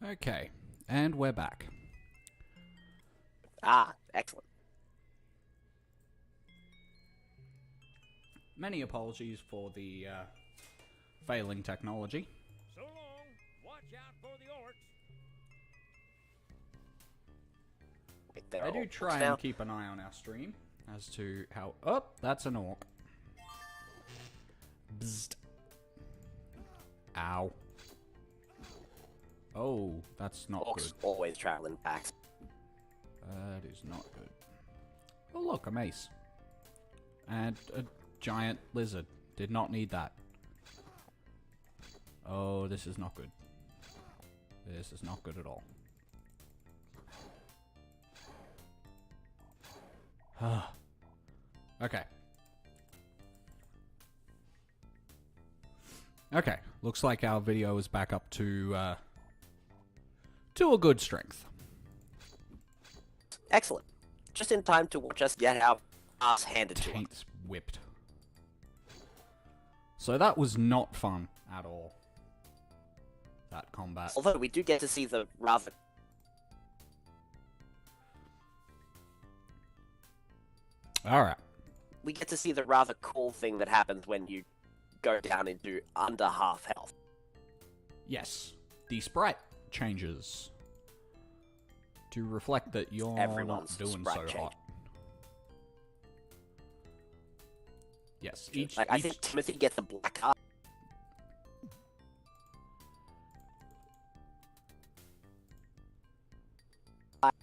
Okay, and we're back. Ah, excellent. Many apologies for the failing technology. So long. Watch out for the orcs. Wait, there I are do orcs try now. and keep an eye on our stream as to how... Oh, that's an orc. Bzzzt. Ow. Oh, that's not Orcs good. always travel in packs. That is not good. Oh look, a mace. And a giant lizard. Did not need that. Oh, this is not good. This is not good at all. Okay. Okay, looks like our video is back up to a good strength. Excellent. Just in time to watch us get our ass handed to us. Taints whipped. So that was not fun at all. That combat. Although we do get to see the rather... Alright. We get to see the rather cool thing that happens when you go down into under half health. Yes. The sprite changes to reflect that you're Everyone's not doing sprite so change. hot. Yes. I think Timothy gets a black card.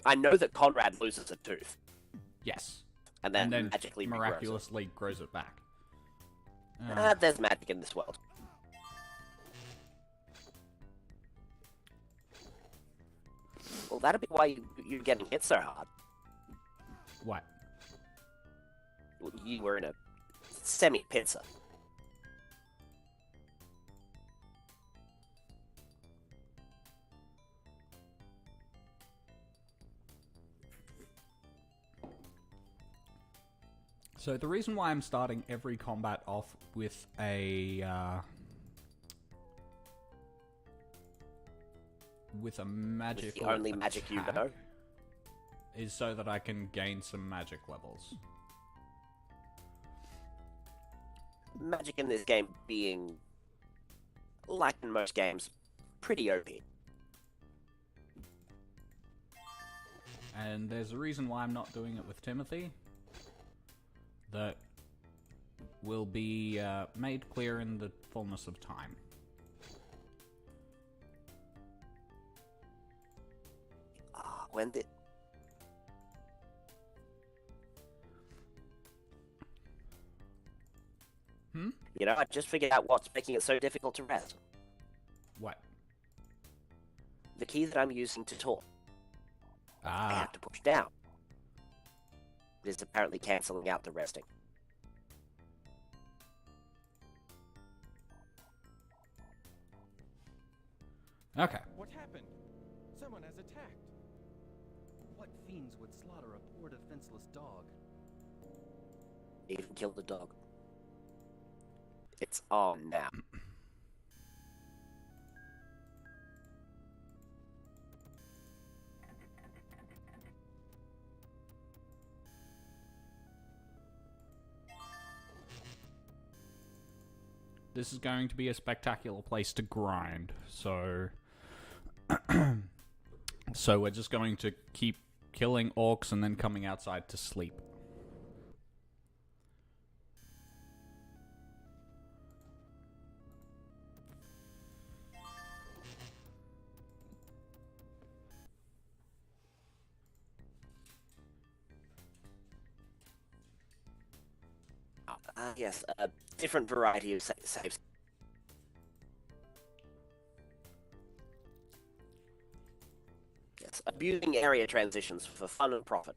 I know that Conrad loses a tooth, Yes. and then, And then magically regrows it. miraculously grows it back. There's magic in this world. Well, that'd be why you're getting hit so hard. What? You were in a semi-pizza. So the reason why I'm starting every combat off with a magical With the only magic you attack know. is so that I can gain some magic levels. Magic in this game being, like in most games, pretty OP. And there's a reason why I'm not doing it with Timothy that will be made clear in the fullness of time. When did... You know, I just figured out what's making it so difficult to rest. What? The key that I'm using to talk, I Ah, have to push down. It is apparently cancelling out the resting. okay. What happened? Someone has attacked. What fiends would slaughter a poor defenseless dog? Even kill the dog. It's on now. This is going to be a spectacular place to grind, so... so we're just going to keep killing orcs and then coming outside to sleep. Yes, a different variety of saves. Yes, abusing area transitions for fun and profit.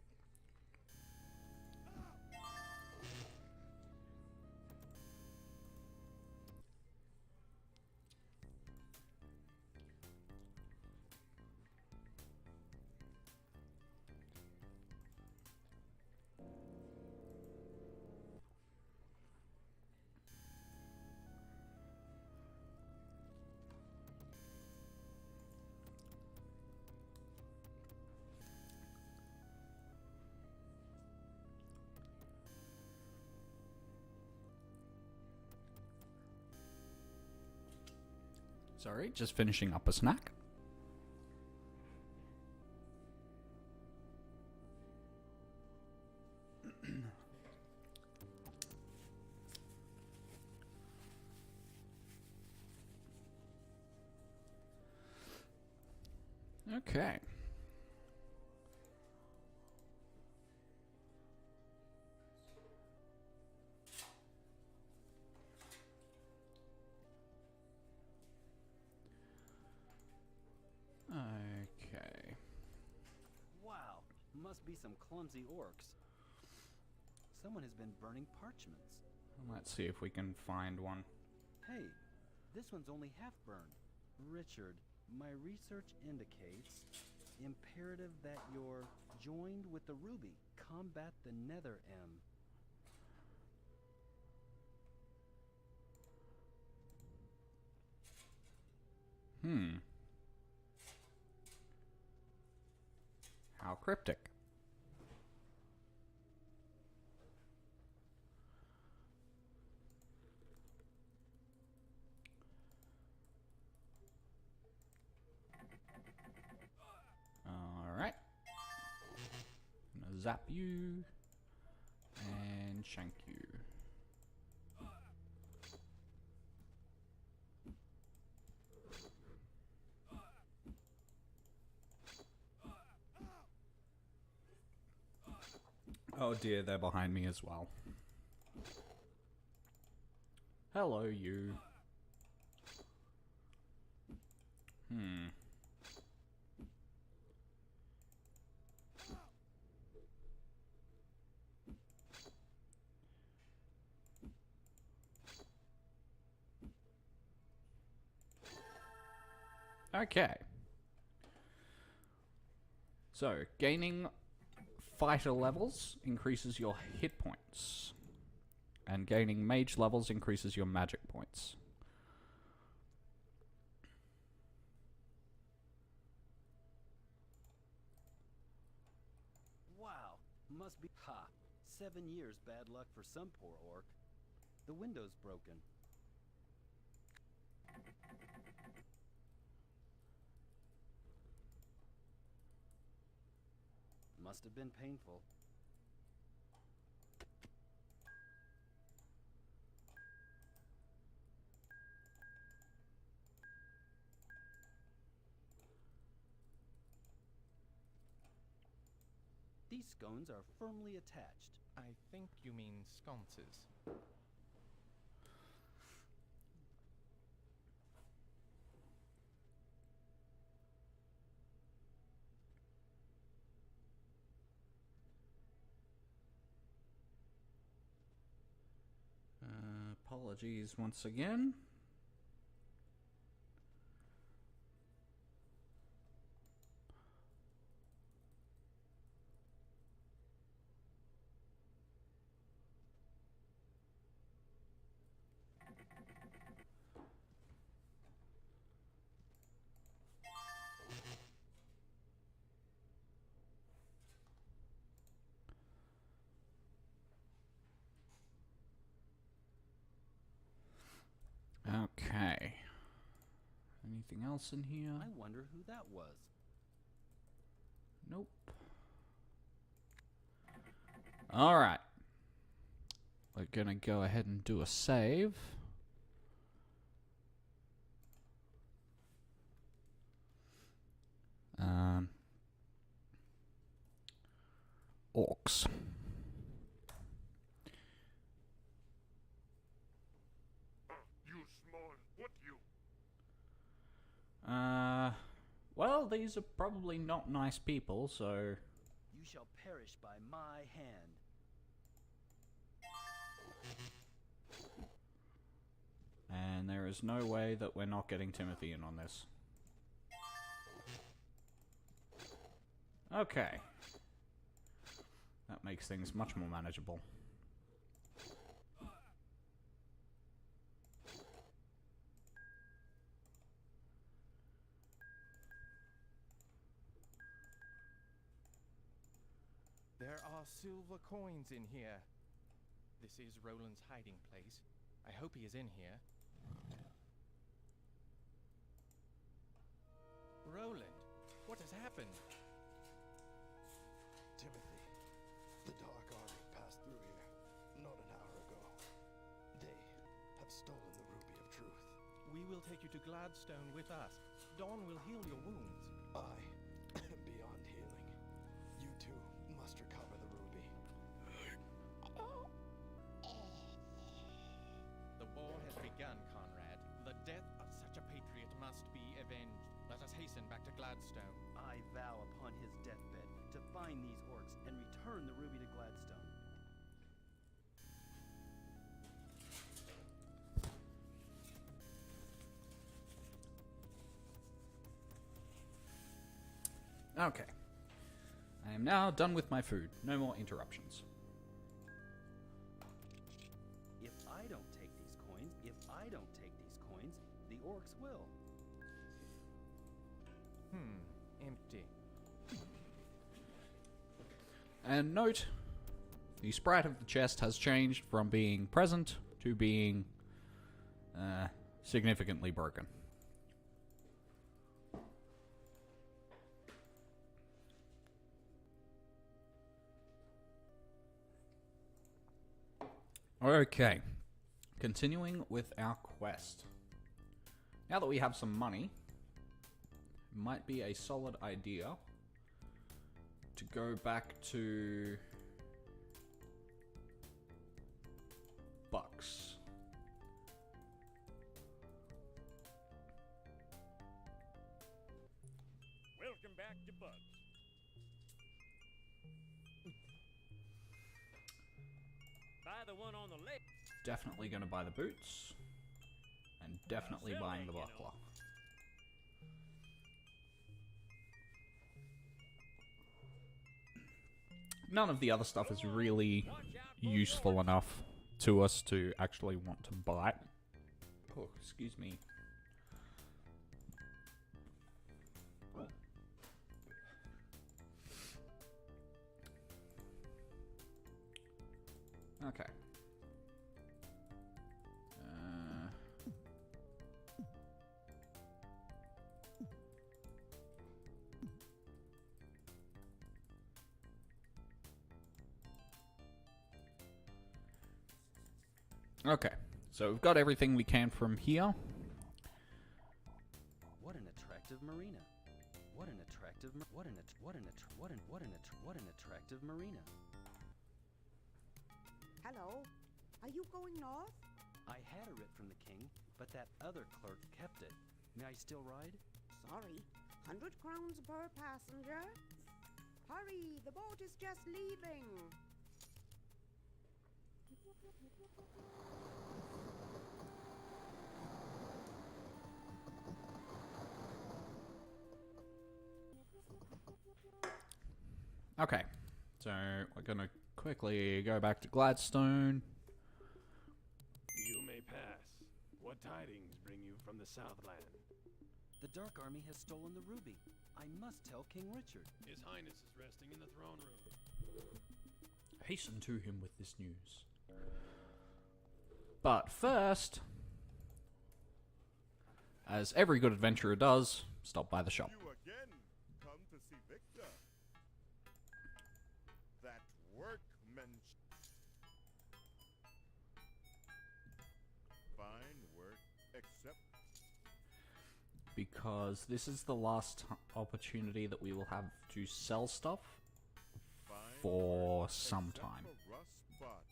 Sorry, just finishing up a snack. Okay. Okay. Wow, must be some clumsy orcs. Someone has been burning parchments. Let's see if we can find one. Hey, this one's only half burned. Richard, my research indicates imperative that you're joined with the ruby. Combat the nether M. How cryptic. Alright. Gonna zap you and shank you. Oh dear, they're behind me as well. Hello, you. Okay. So, gaining fighter levels increases your hit points. And gaining mage levels increases your magic points. Wow, must be... Ha! 7 years bad luck for some poor orc. The window's broken. Must have been painful. These scones are firmly attached. I think you mean sconces. Apologies once again. Okay. Anything else in here? I wonder who that was. Nope. Alright. We're gonna go ahead and do a save. Orcs. You small, what you? Well, these are probably not nice people, so... You shall perish by my hand. And there is no way that we're not getting Timothy in on this. Okay. That makes things much more manageable. There are silver coins in here. This is Roland's hiding place. I hope he is in here. What has happened? Timothy, the Dark Army passed through here not an hour ago. They have stolen the Ruby of Truth. We will take you to Gladstone with us. Dawn will heal your wounds. I am beyond healing. You two must recover the Ruby. The war has begun, Conrad. The death of such a patriot must be avenged. Let us hasten back to Gladstone. I vow upon his deathbed to find these orcs and return the ruby to Gladstone. Okay. I am now done with my food. No more interruptions. If I don't take these coins, the orcs will. Empty. And note, the sprite of the chest has changed from being present to being significantly broken. Okay, continuing with our quest. Now that we have some money, it might be a solid idea to go back to Bucks. Welcome back to Bugs. Buy the one on the left. Definitely going to buy the boots, and definitely buying the buckler. None of the other stuff is really useful enough to us to actually want to buy it. Oh, excuse me. Okay. Okay, so we've got everything we can from here. What an attractive marina. What an attractive attractive marina. Hello. Are you going north? I had a writ from the king, but that other clerk kept it. May I still ride? Sorry. 100 crowns per passenger. Hurry, the boat is just leaving. Okay, so we're gonna quickly go back to Gladstone. You may pass. What tidings bring you from the Southland? The Dark Army has stolen the ruby. I must tell King Richard. His Highness is resting in the throne room. Hasten to him with this news. But first, as every good adventurer does, stop by the shop. You again come to see Victor. That workmanship. Fine work, except Because this is the last opportunity that we will have to sell stuff fine for work, some except time. for Russ Bott.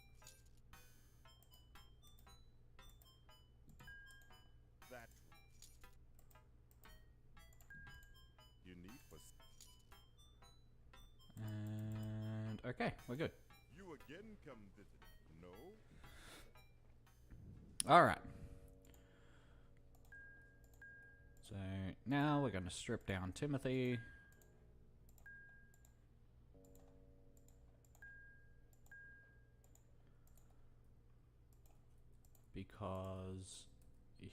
That you need for And okay, we're good. you again come visit. No, Alright. So now we're going to strip down Timothy. Because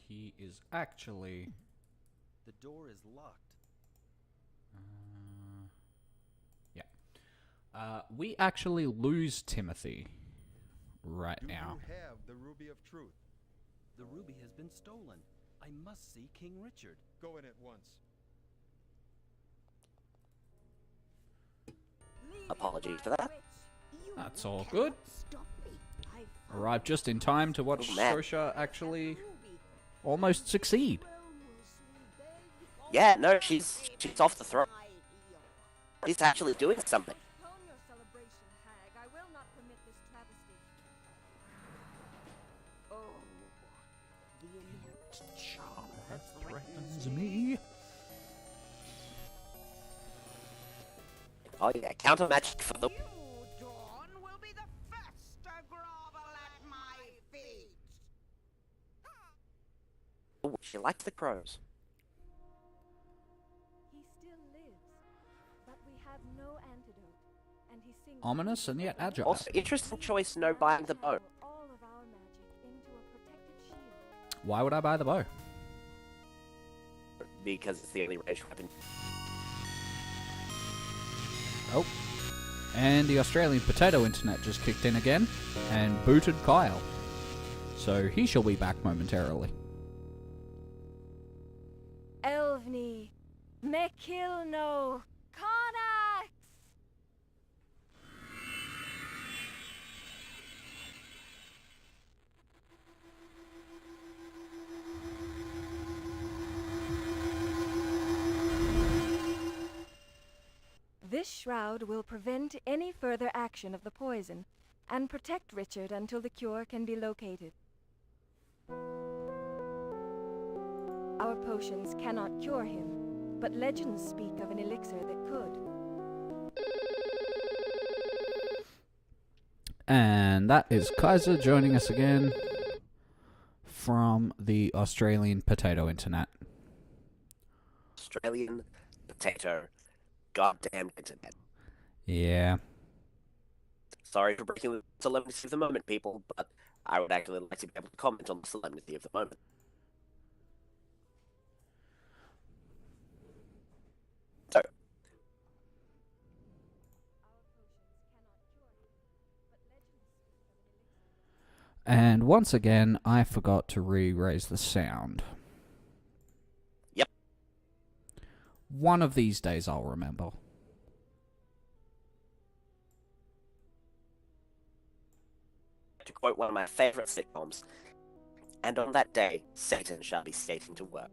he is actually... The door is locked. Yeah. We actually lose Timothy right now. You have the Ruby of Truth. The ruby has been stolen. I must see King Richard. Go in at once. Apologies for that. That's all good. Stop me. I found Arrived just in time to watch Oh, man. Scotia actually ruby. almost succeed. Yeah, no, she's off the throne. She's actually doing something. Postpone your celebration, hag. I will not permit this travesty. Oh, the inept charmer Threatens me. Oh yeah, counter magic for the. You, Dawn, will be the first to grovel at my feet. Oh, she likes the crows. He still lives, but we have no antidote, and he sings. Ominous and yet agile. Also, interesting choice, no buying the bow. All of our magic into a protected shield. Why would I buy the bow? Because it's the only ranged weapon. Oh. And the Australian potato internet just kicked in again and booted Kyle. So he shall be back momentarily. Elvni, Mekilno, Connax! This shroud will prevent any further action of the poison and protect Richard until the cure can be located. Our potions cannot cure him, but legends speak of an elixir that could. And that is Kaiser joining us again from the Australian potato internet. Australian potato. Goddamn internet. Yeah. Sorry for breaking the solemnity of the moment, people, but I would actually like to be able to comment on the solemnity of the moment. So, And once again, I forgot to re-raise the sound. Yep. One of these days I'll remember. to quote one of my favorite sitcoms, and on that day, Satan shall be skating to work.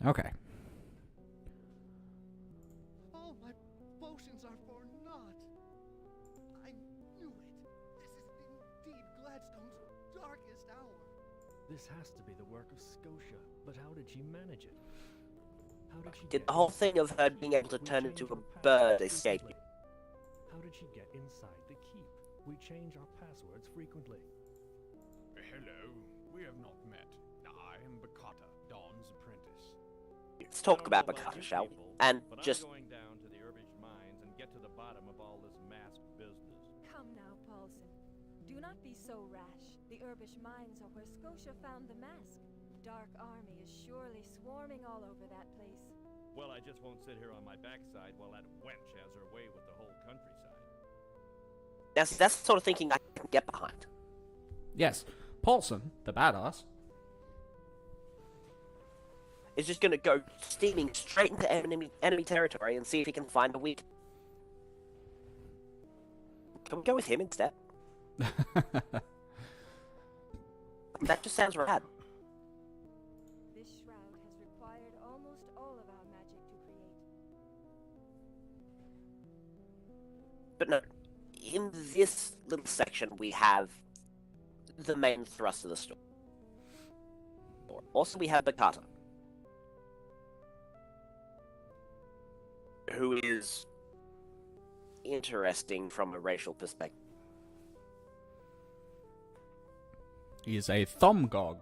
Okay. All my potions are for naught. I knew it. This is indeed Gladstone's darkest hour. This has to be the work of Scotia, but how did she manage it? How did she Did get the whole inside thing of her the being keep? able to We turn change into a our bird passwords escape you? frequently. How did she get inside the keep? We change our passwords frequently. Hello, we have not met. I am Bakata, Dawn's apprentice. Let's talk about Bakata, shall we? And but just I'm going down to the Urbish mines and get to the bottom of all this masked business. Come now, Paulson. Do not be so rash. The Urbish mines are where Scotia found the mask. Dark army is surely swarming all over that place. Well, I just won't sit here on my backside while that wench has her way with the whole countryside. that's the sort of thinking I can get behind. Yes, Paulson, the badass. Is just going to go steaming straight into enemy territory and see if he can find a weak. Can we go with him instead? That just sounds rad. This shroud has required almost all of our magic to create. But no, in this little section we have the main thrust of the story. Also, we have Bakata, who is interesting from a racial perspective. He is a Thumgog.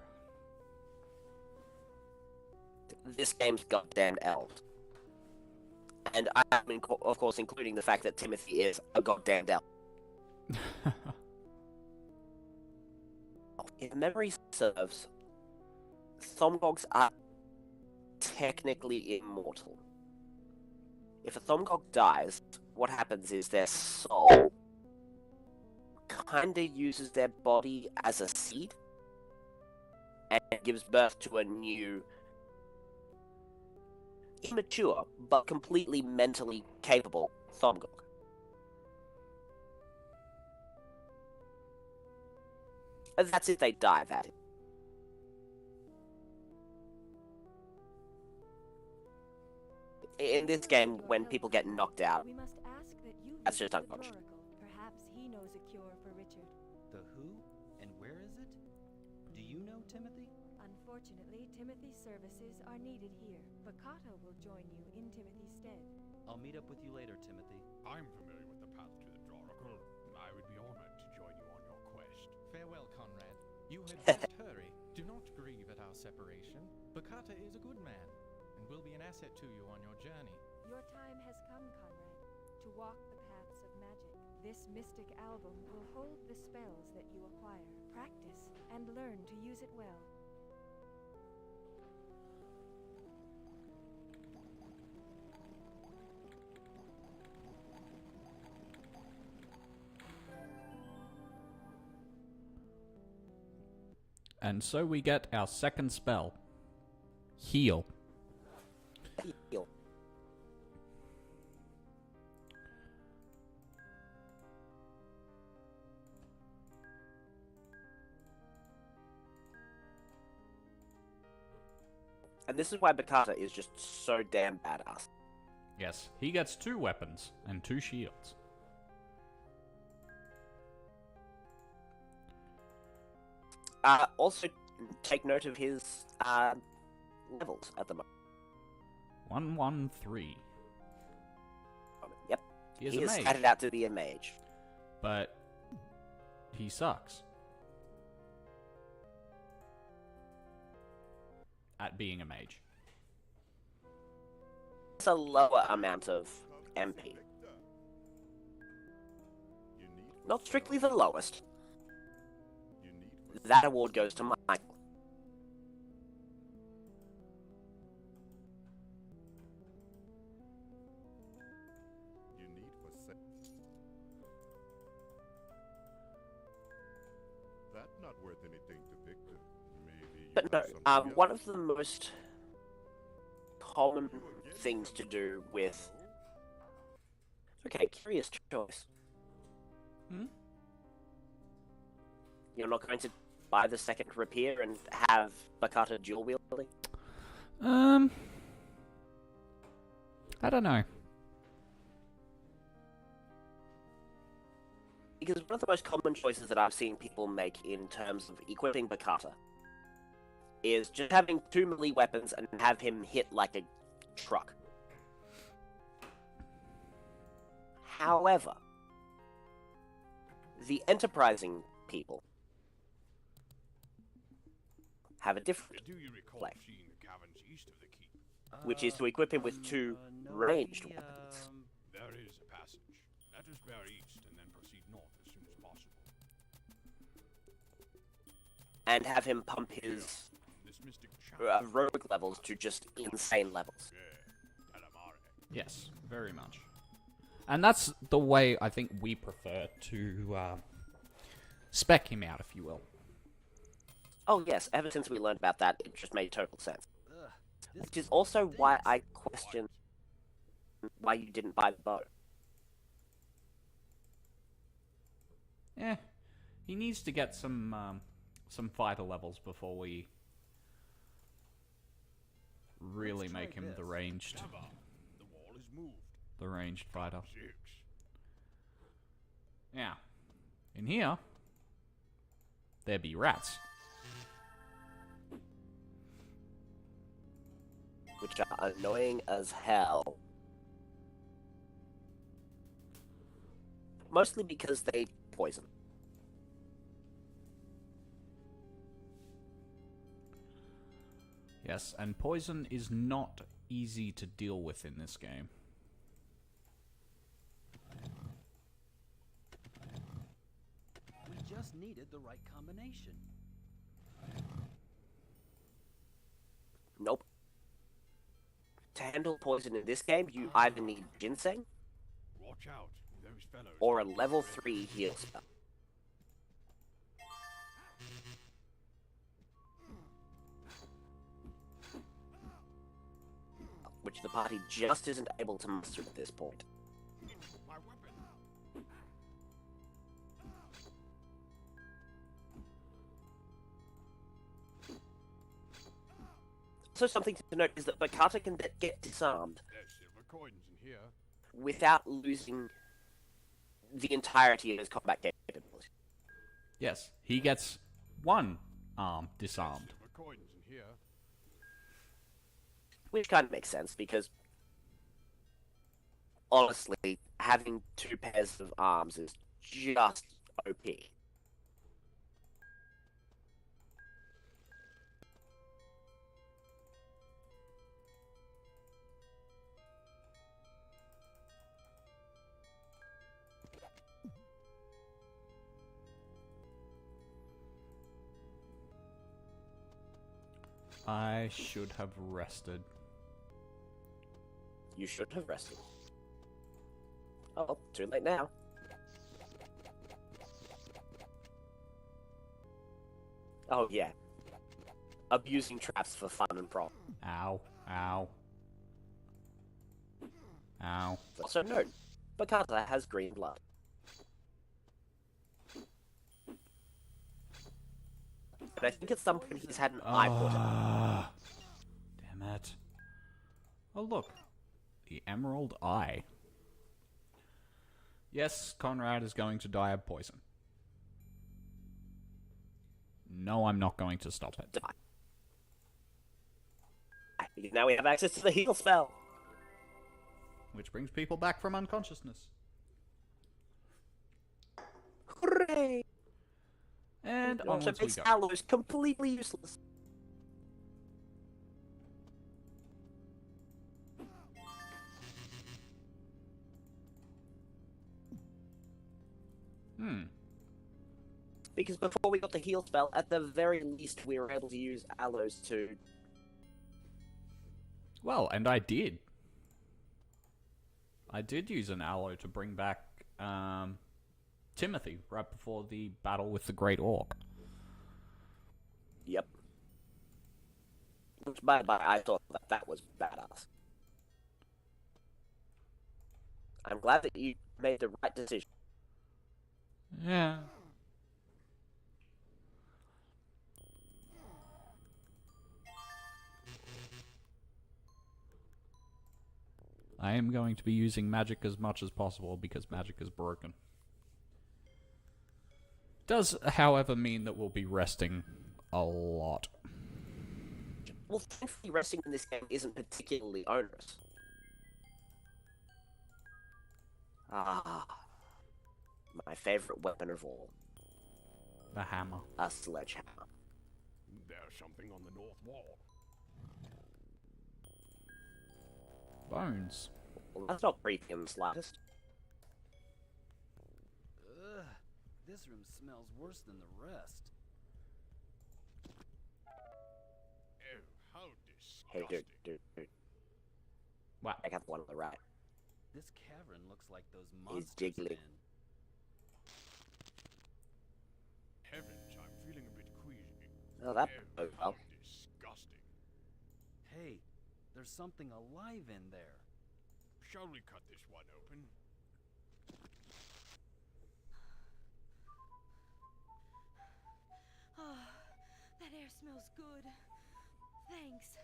This game's goddamn elves. And I am, of course, including the fact that Timothy is a goddamn elf. If memory serves, Thumgogs are technically immortal. If a Thumgog dies, what happens is their soul kinda uses their body as a seed and gives birth to a new immature but completely mentally capable Thomgok. And that's if they dive at him. In this game, when people get knocked out, We must ask that you that's visit just the unconscious. Oracle. Perhaps he knows a cure for Richard. The who and where is it? Do you know, Timothy? Unfortunately, Timothy's services are needed here. Bakato will join you in Timothy's stead. I'll meet up with you later, Timothy. I'm familiar with the path to the Oracle. I would be honored to join you on your quest. Farewell, Conrad. You had best hurry. Do not grieve at our separation. Bakata is a good man, and will be an asset to you on your journey. Your time has come, Conrad, to walk the paths of magic. This mystic album will hold the spells that you acquire. Practice and learn to use it well. And so we get our second spell. Heal. Heal. And this is why Bakata is just so damn badass. Yes, he gets 2 weapons and 2 shields. Also, take note of his levels at the moment. 113. Yep. He is He a is mage, scattered out to be a mage. but he sucks at being a mage. It's a lower amount of MP. Not strictly the lowest. That award goes to Michael. You need for That's not worth anything to Victor. Maybe you But have no, something one else. of the most common things to do with... Okay, curious choice. Hmm? You're not going to buy the second rapier and have Bakata dual wielding? I don't know. Because one of the most common choices that I've seen people make in terms of equipping Bakata is just having 2 melee weapons and have him hit like a truck. However, the enterprising people have a different Do you recall play, seeing the caverns east of the keep? which is to equip him with 2 No, ranged we, weapons. There is a passage. Let us bear east and then proceed north as soon as possible. And have him pump his This mystic channel. rogue levels to just insane levels. Yes, very much. And that's the way I think we prefer to spec him out, if you will. Oh yes, ever since we learned about that, it just made total sense. Ugh, Which is also why I question why you didn't buy the bow. He needs to get some fighter levels before we really Let's try make him this. the ranged Jabba, the wall is moved. fighter. 6. Yeah. In here, there be rats. Which are annoying as hell. Mostly because they poison. Yes, and poison is not easy to deal with in this game. we just needed the right combination. Nope. To handle poison in this game, you either need ginseng Watch out. Those fellows. or a level 3 heal spell. Which which the party just isn't able to muster at this point. My weapon. So something to note is that Bakata can get disarmed There's silver coins in here. without losing the entirety of his combat capability. Yes, he gets one arm disarmed. Silver coins in here. Which kind of makes sense, because honestly, having 2 pairs of arms is just OP. I should have rested. You should have rested. Oh, too late now. Oh, yeah. Abusing traps for fun and prop. Ow. Ow. Ow. Also note, Bakata has green blood. And I think at some point he's had an eye put out. Damn it. Oh, look. The Emerald Eye. Yes, Conrad is going to die of poison. No, I'm not going to stop it. Die. Because now we have access to the heal spell. Which brings people back from unconsciousness. Hooray! And It also onwards we makes go. alloys completely useless. Because before we got the heal spell, at the very least we were able to use alloys to... Well, and I did. I did use an aloe to bring back Timothy right before the battle with the Great Orc. Yep. Which, by the way, I thought that was badass. I'm glad that you made the right decision. Yeah. I am going to be using magic as much as possible because magic is broken. Does, however, mean that we'll be resting a lot. Well, thankfully, resting in this game isn't particularly onerous. Ah, my favorite weapon of all. The hammer. A sledgehammer. There's something on the north wall. Bones. Well, that's not creepy in the slightest. Ugh, this room smells worse than the rest. Oh, how Hey, disgusting. dude. What? I got the one on the right. This cavern looks like those He's monsters jiggly. in. Heavens, I'm feeling a bit queasy. Oh, that Oh, bodes how well. disgusting. Hey, there's something alive in there. Shall we cut this one open? Oh, that air smells good. Thanks.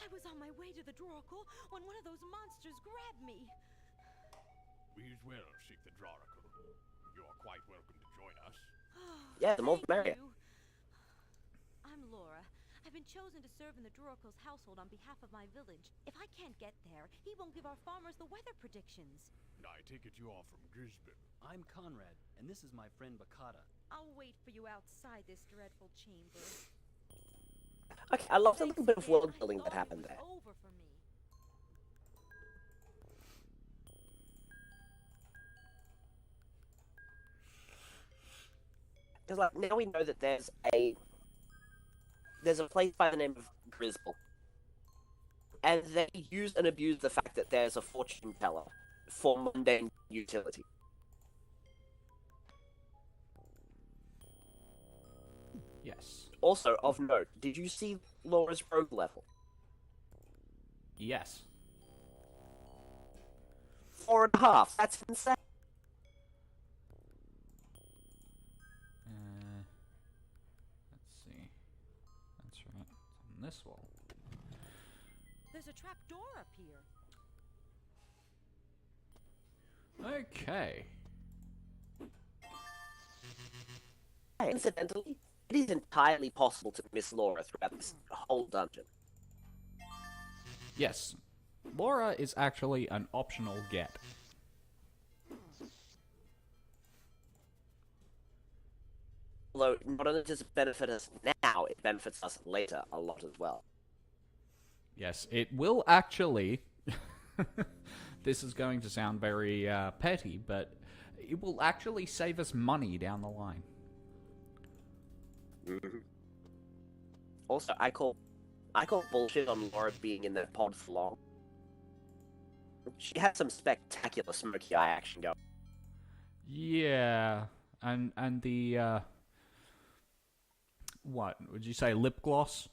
I was on my way to the Droracle when one of those monsters grabbed me. We as well seek the Droracle. You are quite welcome to join us. Oh, Yeah, the more the thank merrier. you. I'm Laura. I've been chosen to serve in the Droracle's household on behalf of my village. If I can't get there, he won't give our farmers the weather predictions. I take it you are from Gisborne. I'm Conrad, and this is my friend Bakata. I'll wait for you outside this dreadful chamber. Okay, I love the Thanks, little bit of man. world building I that thought it happened was there. over for me. Because like now we know that there's a place by the name of Grisble, and they use and abuse the fact that there's a fortune teller for mundane utility. Yes. Also, of note, did you see Laura's rogue level? Yes. 4.5. That's insane. Let's see. That's right. It's on this wall. There's a trap door up here. Okay. Incidentally, it is entirely possible to miss Laura throughout this whole dungeon. Yes. Laura is actually an optional get. Although, not only does it benefit us now, it benefits us later a lot as well. Yes, it will actually... This is going to sound very petty, but it will actually save us money down the line. Mm-hmm. Also, I call bullshit on Laura being in that pod for long. She had some spectacular smoky eye action going. Yeah, and the what would you say, lip gloss?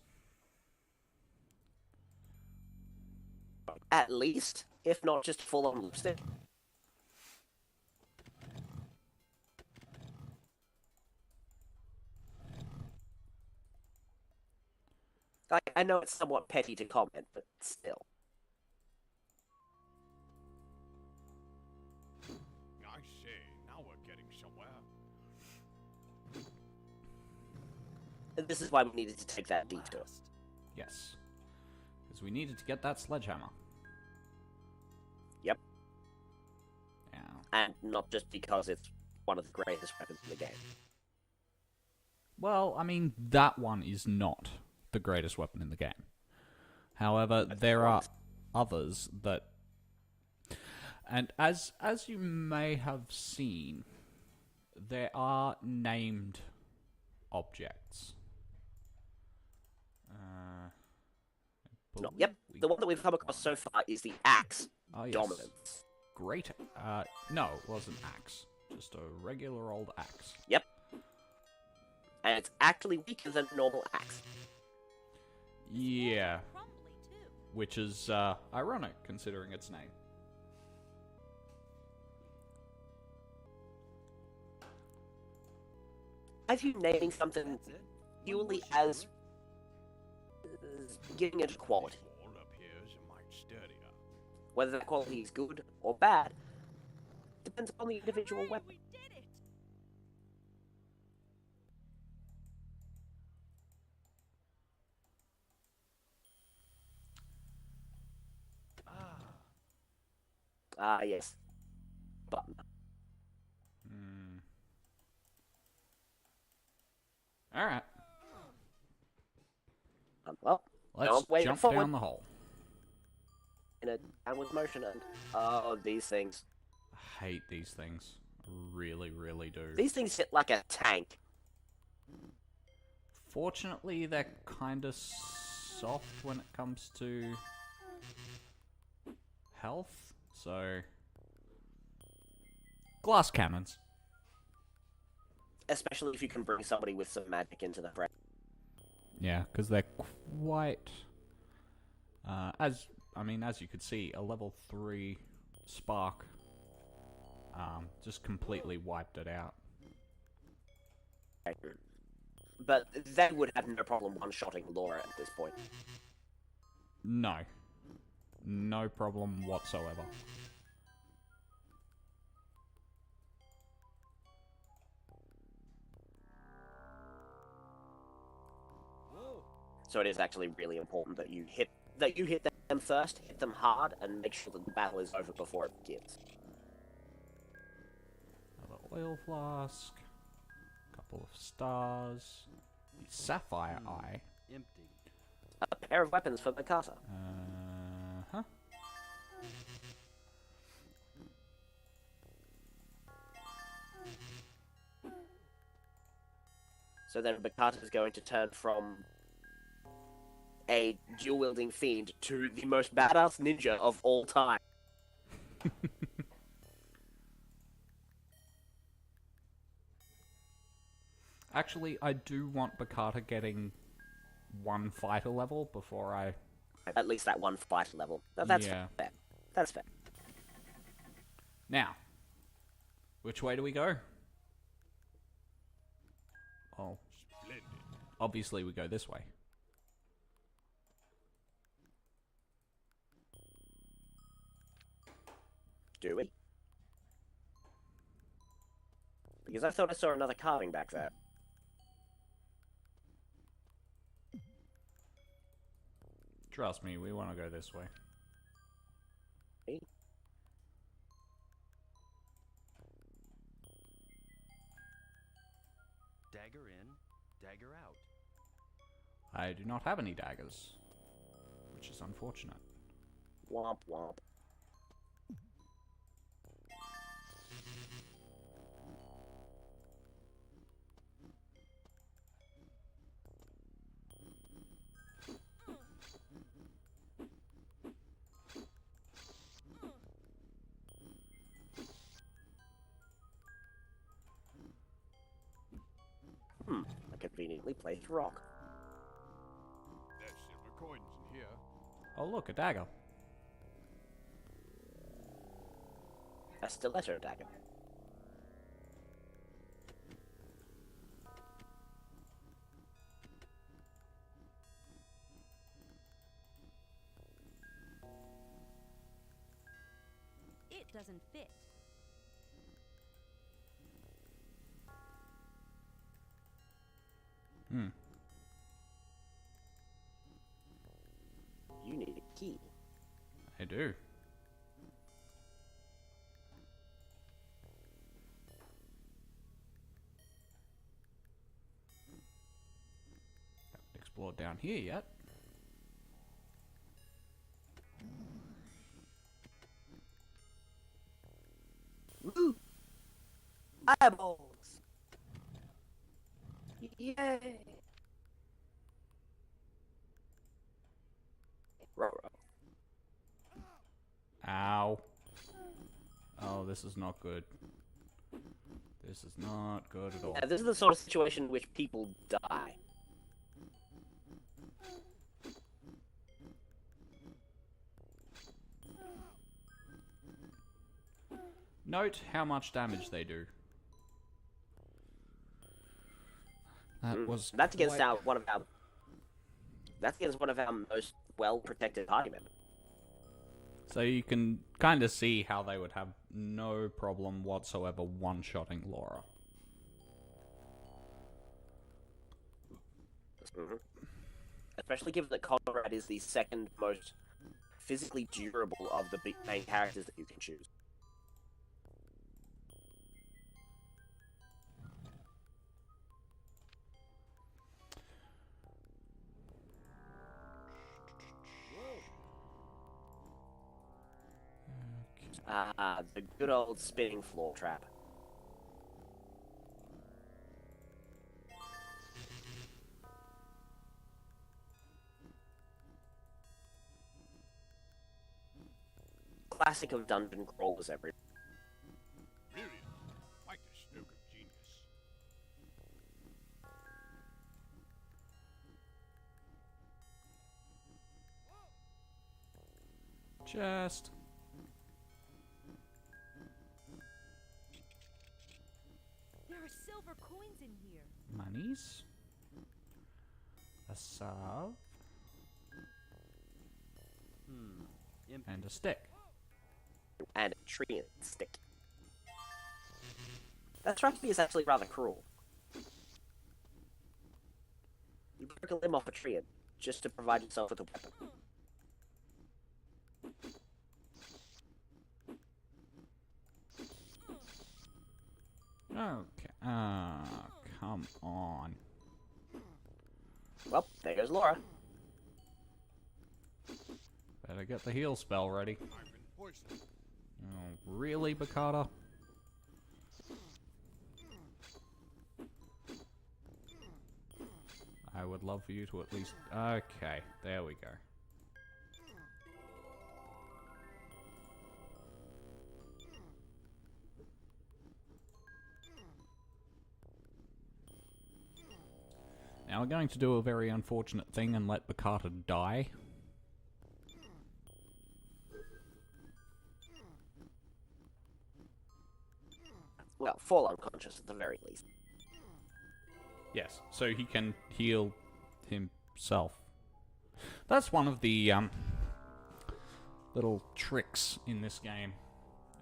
At least, if not just full-on lipstick. I know it's somewhat petty to comment, but still. I say, now we're getting somewhere. And this is why we needed to take that detour. Yes, because we needed to get that sledgehammer. Yep. Yeah. And not just because it's one of the greatest weapons in the game. Well, I mean, that one is not the greatest weapon in the game. However, there are others that... And as you may have seen, there are named objects. Yep, the one that we've come across so far is the axe Yes. dominance. Great. No, it wasn't axe. Just a regular old axe. Yep. And it's actually weaker than a normal axe. Yeah. Which is ironic, considering its name. I view naming something purely as giving it a quality. Wall appears a mite sturdier. Whether the quality is good or bad depends on the individual weapon. Ah, yes. Button. Alright. Well, Let's jump forward down the hole. in a downward motion, and oh, these things. I hate these things. Really, really do. These things hit like a tank. Fortunately, they're kind of soft when it comes to health, so... Glass cannons. Especially if you can bring somebody with some magic into the fray. Yeah, because they're quite... as you could see, a level 3 spark just completely wiped it out. But they would have no problem one-shotting Laura at this point. No. No problem whatsoever. So it is actually really important that you hit them first, hit them hard, and make sure that the battle is over before it begins. Another oil flask. Couple of stars. The sapphire eye. Empty. A pair of weapons for Mikasa. Huh? So then Mikasa is going to turn from a dual-wielding fiend to the most badass ninja of all time. Actually, I do want Bakata getting one fighter level before I... At least that one fighter level. That's Yeah. fair. That's fair. Now, which way do we go? Oh, Splendid. obviously we go this way. Do we? Because I thought I saw another carving back there. Trust me, we want to go this way. Eh? Dagger in, dagger out. I do not have any daggers, which is unfortunate. Womp womp. A conveniently placed rock. There's silver coins in here. Oh look, a dagger. A stiletto dagger. It doesn't fit. You need a key. I do. Haven't explored down here yet. Woo! Eyeballs! Yay! Ruh-roh. Ow. Oh, this is not good. This is not good at all. Yeah, this is the sort of situation in which people die. Note how much damage they do. That was That's against quite- That's against one of our most well-protected party members. So you can kind of see how they would have no problem whatsoever one-shotting Laura. Especially given that Conrad is the second most physically durable of the main characters that you can choose. Ah, the good old spinning floor trap. Classic of dungeon crawlers every. Brilliant. Quite a stroke of genius. Chest. There are silver coins in here. Monies. A salve. And a stick. And a tree stick. That strikes me as actually rather cruel. You broke a limb off a tree just to provide yourself with a weapon. Okay. Come on. Well, there goes Laura. Better get the heal spell ready. I've been poisoned. Oh, really, Bakata? I would love for you to at least... Okay, there we go. Now we're going to do a very unfortunate thing and let Bakata die. well, fall unconscious at the very least. Yes, so he can heal himself. That's one of the little tricks in this game,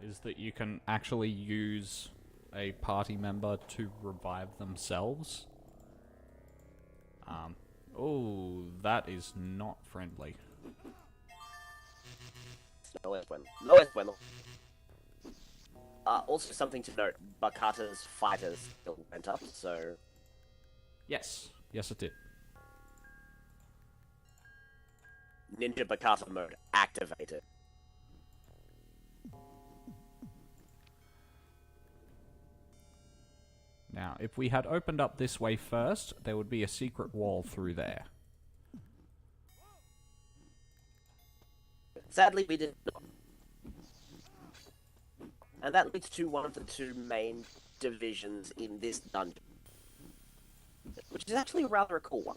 is that you can actually use a party member to revive themselves. Oh, that is not friendly. No es bueno. No es bueno. Also, something to note, Bakata's fighters still went up, so... Yes. Yes, it did. Ninja Bakata mode activated. Now, if we had opened up this way first, there would be a secret wall through there. Sadly, we did not. And that leads to one of the two main divisions in this dungeon. Which is actually rather a cool one.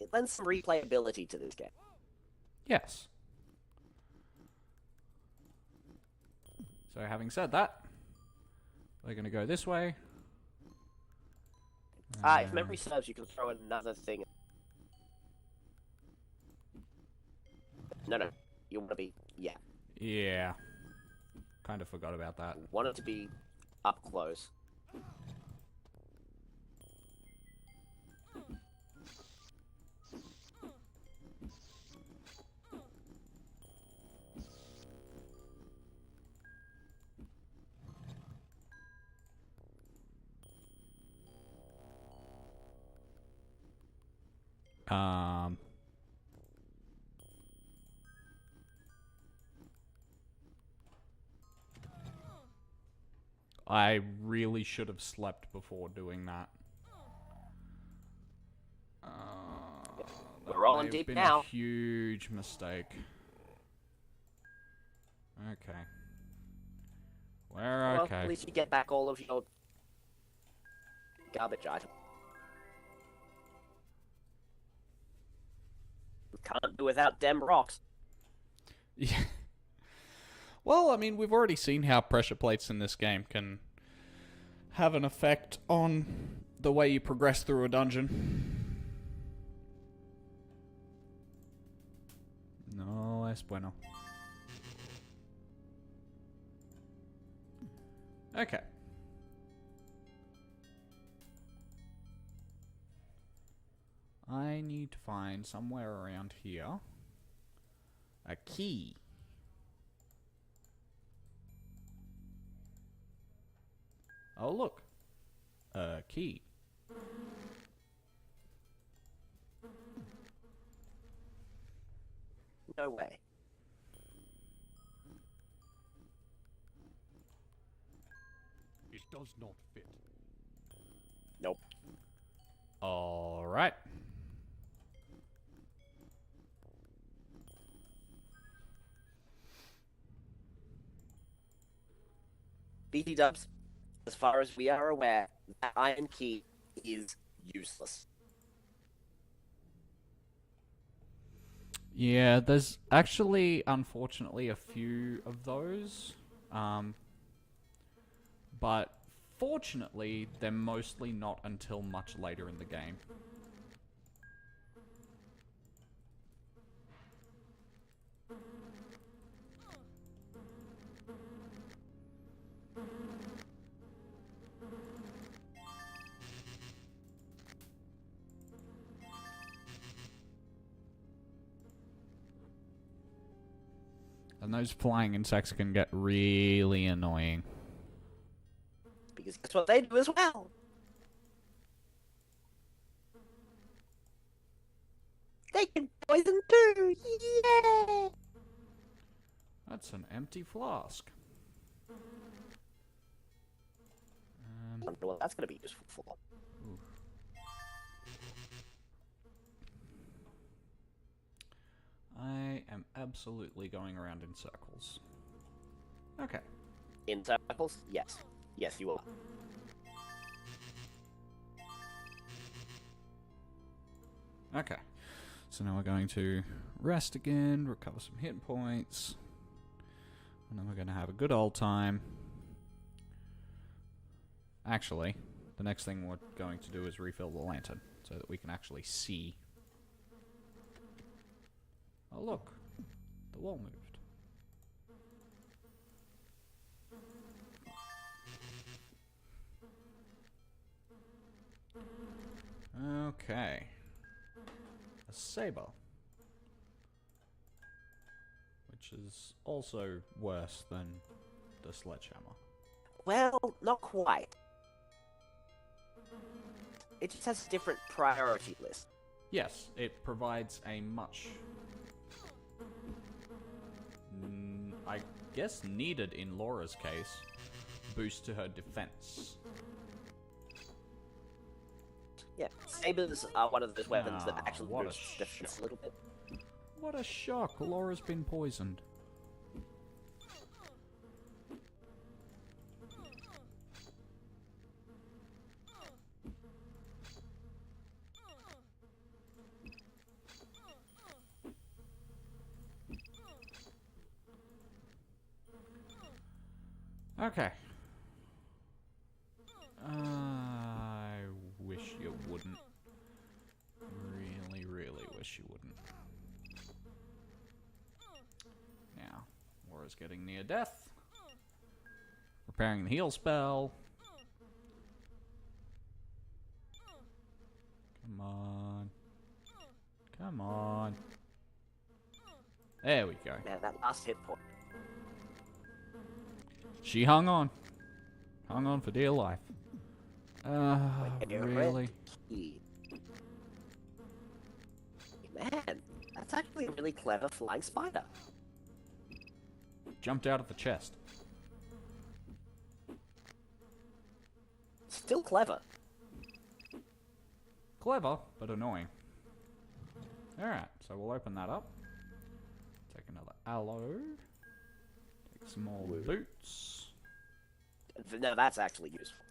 It lends some replayability to this game. Yes. So having said that, we're going to go this way. If memory serves, you can throw another thing. No. You want to be... Yeah. Yeah. Kind of forgot about that. Want it to be up close. I really should have slept before doing that. We're rolling may have deep been now. A huge mistake. Okay. We're Well, okay. at least you get back all of your garbage items. Can't do without dem rocks. Yeah. Well, I mean, we've already seen how pressure plates in this game can have an effect on the way you progress through a dungeon. No es bueno. Okay. I need to find somewhere around here a key. Oh, look. A key. No way. It does not fit. Nope. All right. BT dubs, as far as we are aware, that iron key is useless. Yeah, there's actually, unfortunately, a few of those. But fortunately, they're mostly not until much later in the game. And those flying insects can get really annoying. Because guess what they do as well? They can poison too! Yeah! That's an empty flask. I wonder what that's going to be useful for. I am absolutely going around in circles. Okay. In circles? Yes. Yes, you are. Okay. So now we're going to rest again, recover some hit points. And then we're going to have a good old time. Actually, the next thing we're going to do is refill the lantern so that we can actually see. Oh look, the wall moved. Okay. A saber. Which is also worse than the sledgehammer. Well, not quite. It just has a different priority list. Yes, it provides a much, I guess needed in Laura's case, boost to her defense. Yeah, sabers are one of those weapons that Ah, actually what a boosts defense a little bit. What a shock! Laura's been poisoned. Okay. I wish you wouldn't. Really, really wish you wouldn't. Now, Laura's getting near death. Preparing the heal spell. Come on. Come on. There we go. Now that last hit point. She hung on. Hung on for dear life. Really? Man, that's actually a really clever flying spider. Jumped out of the chest. Still clever. Clever, but annoying. Alright, so we'll open that up. Take another aloe. Take some more boots. No, that's actually useful.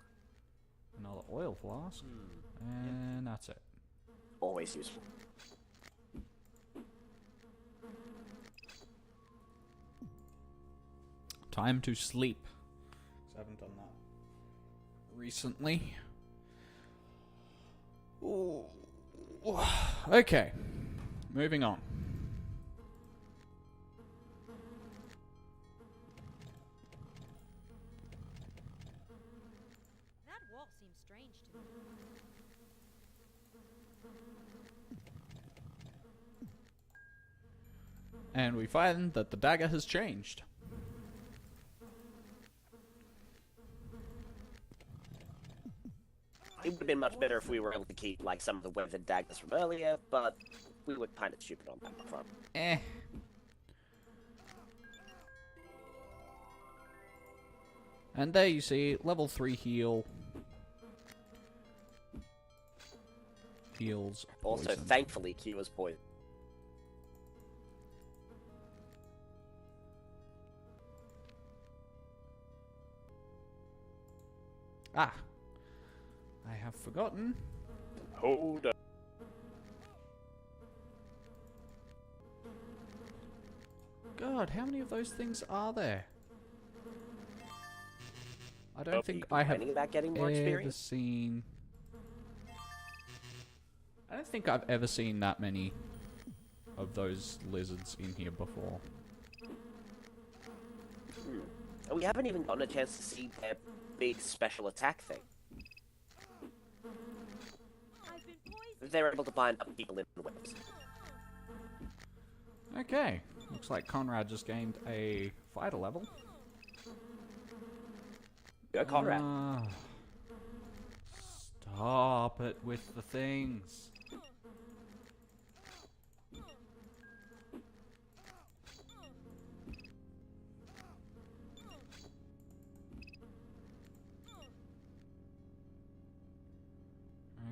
Another oil flask. And that's it. Always useful. Time to sleep. 'Cause I haven't done that recently. Ooh. Okay. Moving on. That wall seems strange to me. And we find that the dagger has changed. It would have been much better if we were able to keep like some of the weathered daggers from earlier, but we were kind of stupid on that front. And there you see, level 3 heal. Heals Also, poison. thankfully, cures poison. Ah. I have forgotten. Hold up. God, how many of those things are there? I don't think I have about getting more ever experience? seen... I don't think I've ever seen that many of those lizards in here before. And we haven't even gotten a chance to see their big special attack thing. They're able to bind up people in webs. Okay, looks like Conrad just gained a fighter level. Go, Conrad. Stop it with the things.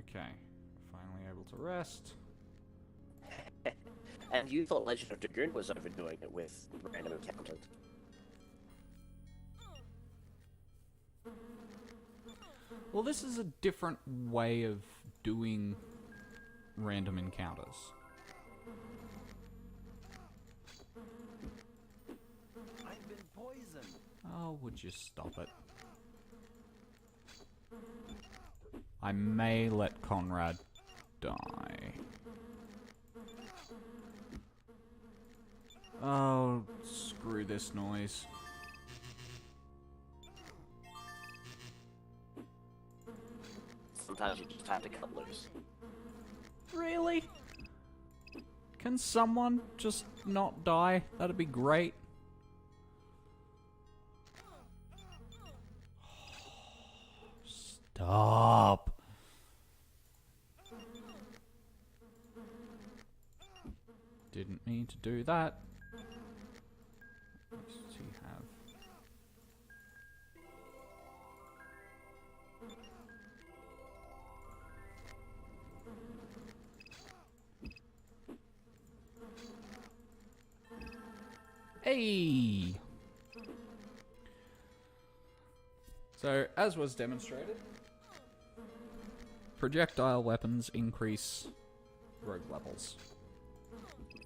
Okay, finally able to rest. And you thought Legend of Dragoon was overdoing it with random encounters. Well, this is a different way of doing random encounters. I've been poisoned. Oh, would you stop it? I may let Conrad die. Oh, screw this noise. Sometimes you just have to cut loose. Really? Can someone just not die? That'd be great. Stop. Didn't mean to do that. What does he have? Hey! So, as was demonstrated, projectile weapons increase rogue levels.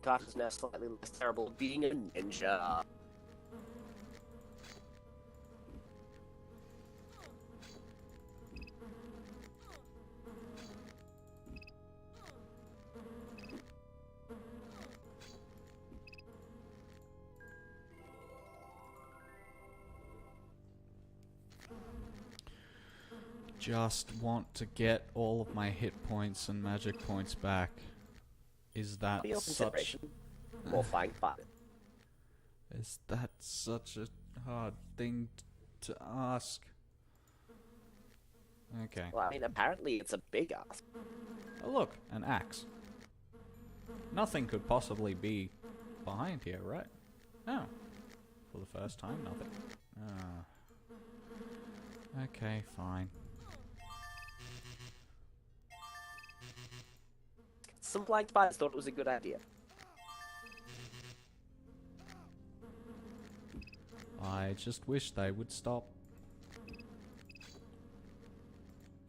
Carter's now slightly less terrible at being a ninja. Just want to get all of my hit points and magic points back. Is that Your such... consideration. More flying fighter. Is that such a hard thing to ask? Okay. Well, I mean, apparently it's a big ask. Oh look, an axe. Nothing could possibly be behind here, right? Oh. For the first time, nothing. Ah. Okay, fine. Some flying spiders thought it was a good idea. I just wish they would stop.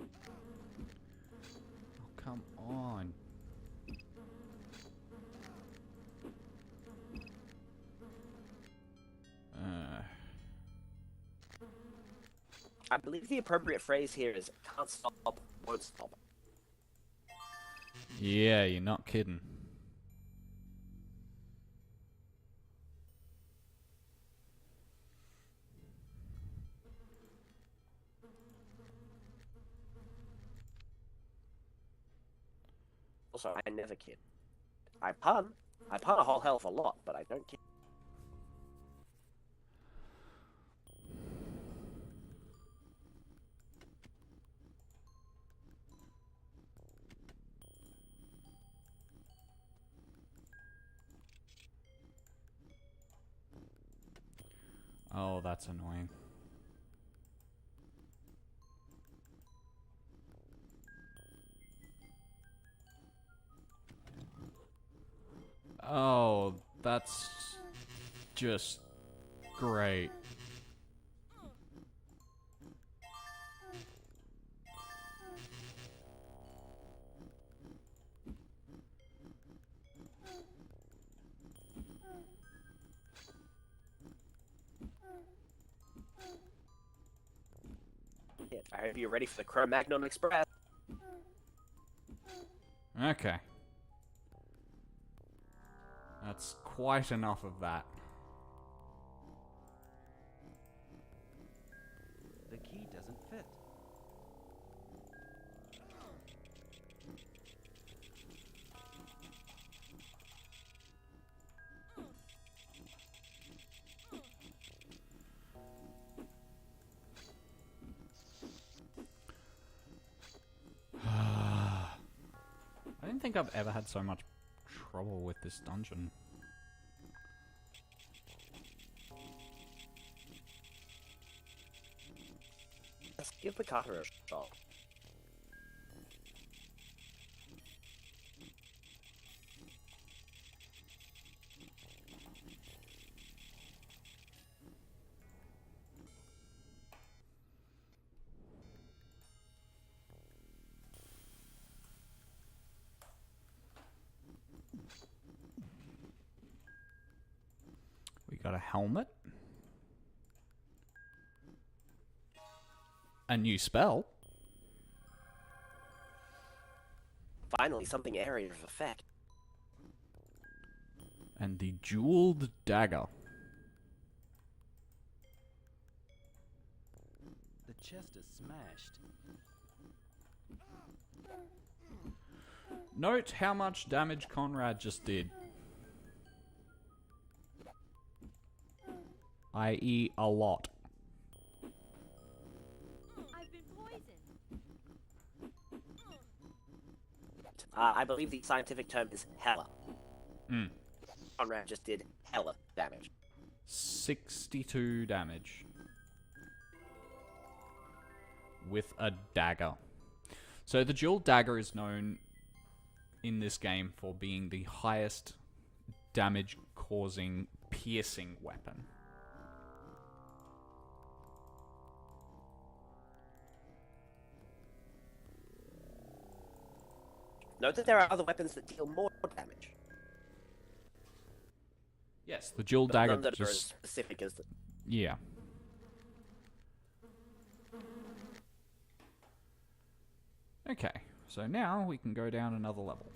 Oh, come on. I believe the appropriate phrase here is can't stop, won't stop. Yeah, you're not kidding. Also, I never kid. I pun a whole hell of a lot, but I don't kid. Oh, that's annoying. Oh, that's just great. I hope you're ready for the Cro-Magnon Express. Okay. That's quite enough of that. The key doesn't fit. I don't think I've ever had so much trouble with this dungeon. Let's give the Carter a shot. We got a helmet. a new spell. Finally, something area of effect. And the jeweled dagger. The chest is smashed. Note how much damage Conrad just did. I.e. a lot. I've been poisoned. I believe the scientific term is hella. Hmm. Conrad just did hella damage. 62 damage. With a dagger. So the jeweled dagger is known in this game for being the highest damage causing piercing weapon. Note that there are other weapons that deal more damage. Yes, the jeweled But dagger none that are as just... specific as the... Yeah. Okay, so now we can go down another level.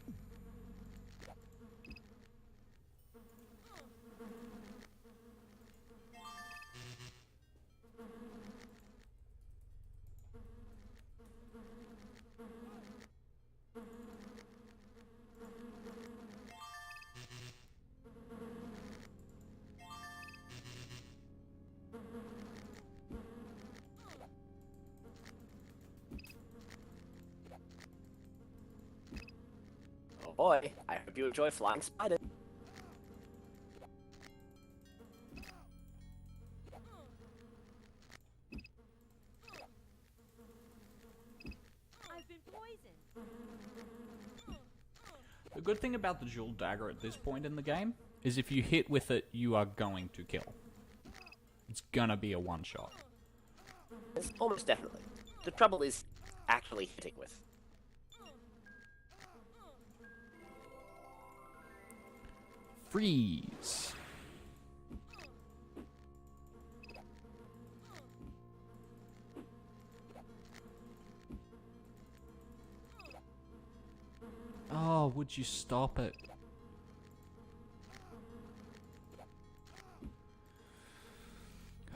Oh boy, I hope you enjoy flying spiders. I've been poisoned. The good thing about the jeweled dagger at this point in the game is if you hit with it, you are going to kill. It's gonna be a one-shot. It's almost definitely. The trouble is actually hitting with. Freeze. Oh, would you stop it?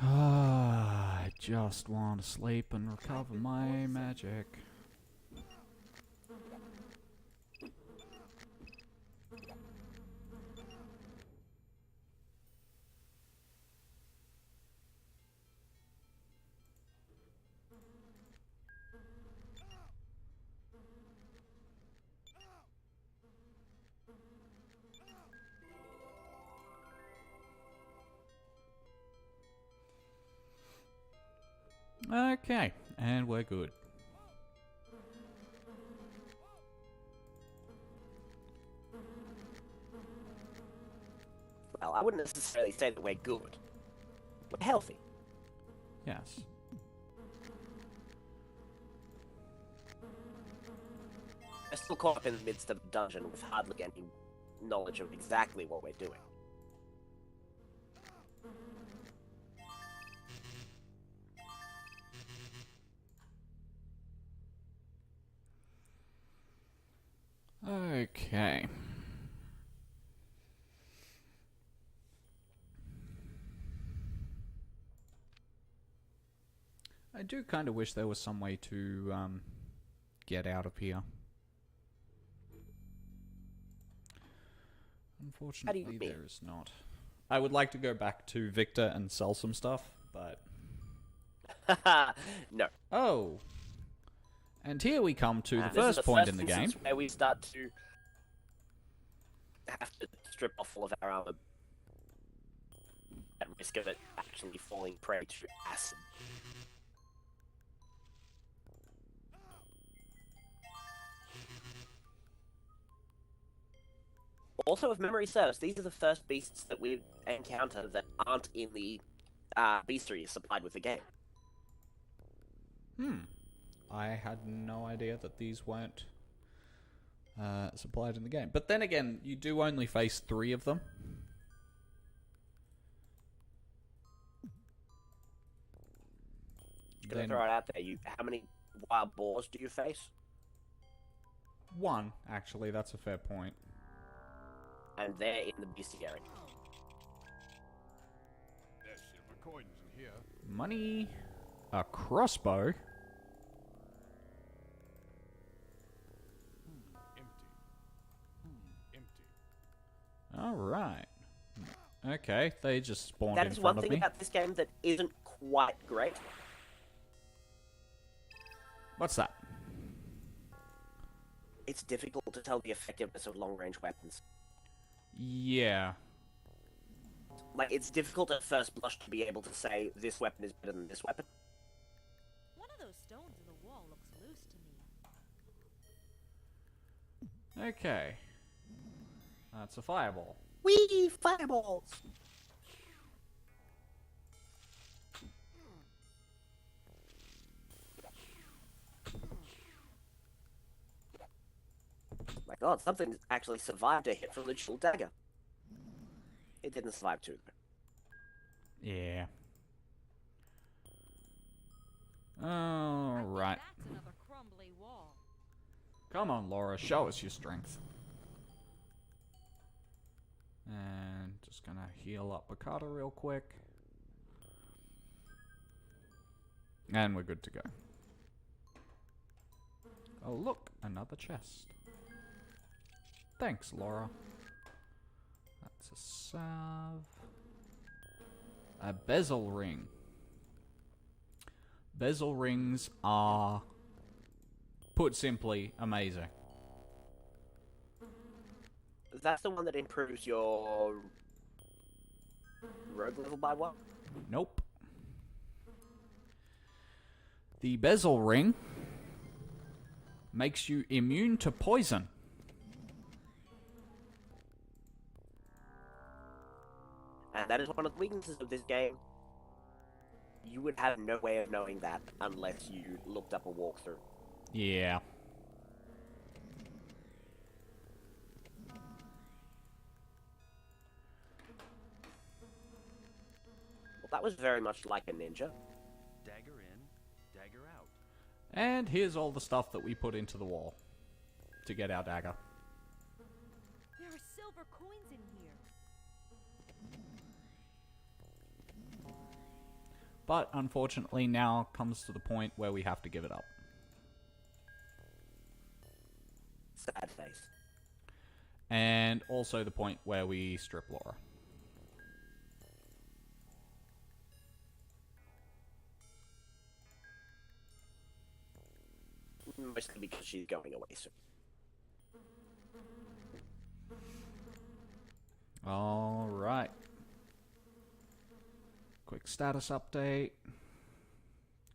I just want to sleep and recover my magic. Okay, and we're good. Well, I wouldn't necessarily say that we're good. We're healthy. Yes. We're still caught up in the midst of a dungeon with hardly any knowledge of exactly what we're doing. Okay. I do kind of wish there was some way to get out of here. Unfortunately, there is not. I would like to go back to Victor and sell some stuff, but... No. Oh! And here we come to the This is first point in the game. instance where we start to have to strip off all of our armor at risk of it actually falling prey to acid. Also, if memory serves, these are the first beasts that we encounter that aren't in the bestiary supplied with the game. I had no idea that these weren't supplied in the game. But then again, you do only face 3 of them. gonna Then throw it out there. How many wild boars do you face? one, actually, that's a fair point. And they're in the bestiary. There's silver coins in here. Money. A crossbow. Empty. Alright. Okay, they just spawned That in is front one of thing me. about this game that isn't quite great. What's that? It's difficult to tell the effectiveness of long-range weapons. Yeah. Like, it's difficult at first blush to be able to say this weapon is better than this weapon. One of those stones in the wall looks loose to me. Okay. That's a fireball. Whee! Fireballs! My god, something actually survived a hit from the chill dagger. It didn't survive too, though. Yeah. Alright. That's another crumbly wall. Come on, Laura, show us your strength. And just gonna heal up Bakata real quick. And we're good to go. Oh look, another chest. Thanks, Laura. That's a salve. A bezel ring. Bezel rings are, put simply, amazing. That's the one that improves your rogue level by what? Nope. The bezel ring makes you immune to poison. And that is one of the weaknesses of this game. You would have no way of knowing that unless you looked up a walkthrough. Yeah. Well, that was very much like a ninja. Dagger in, dagger out. And here's all the stuff that we put into the wall to get our dagger. There are silver coins in here. But unfortunately now comes to the point where we have to give it up. Sad face. And also the point where we strip Laura. Mostly because she's going away soon. Alright. Quick status update.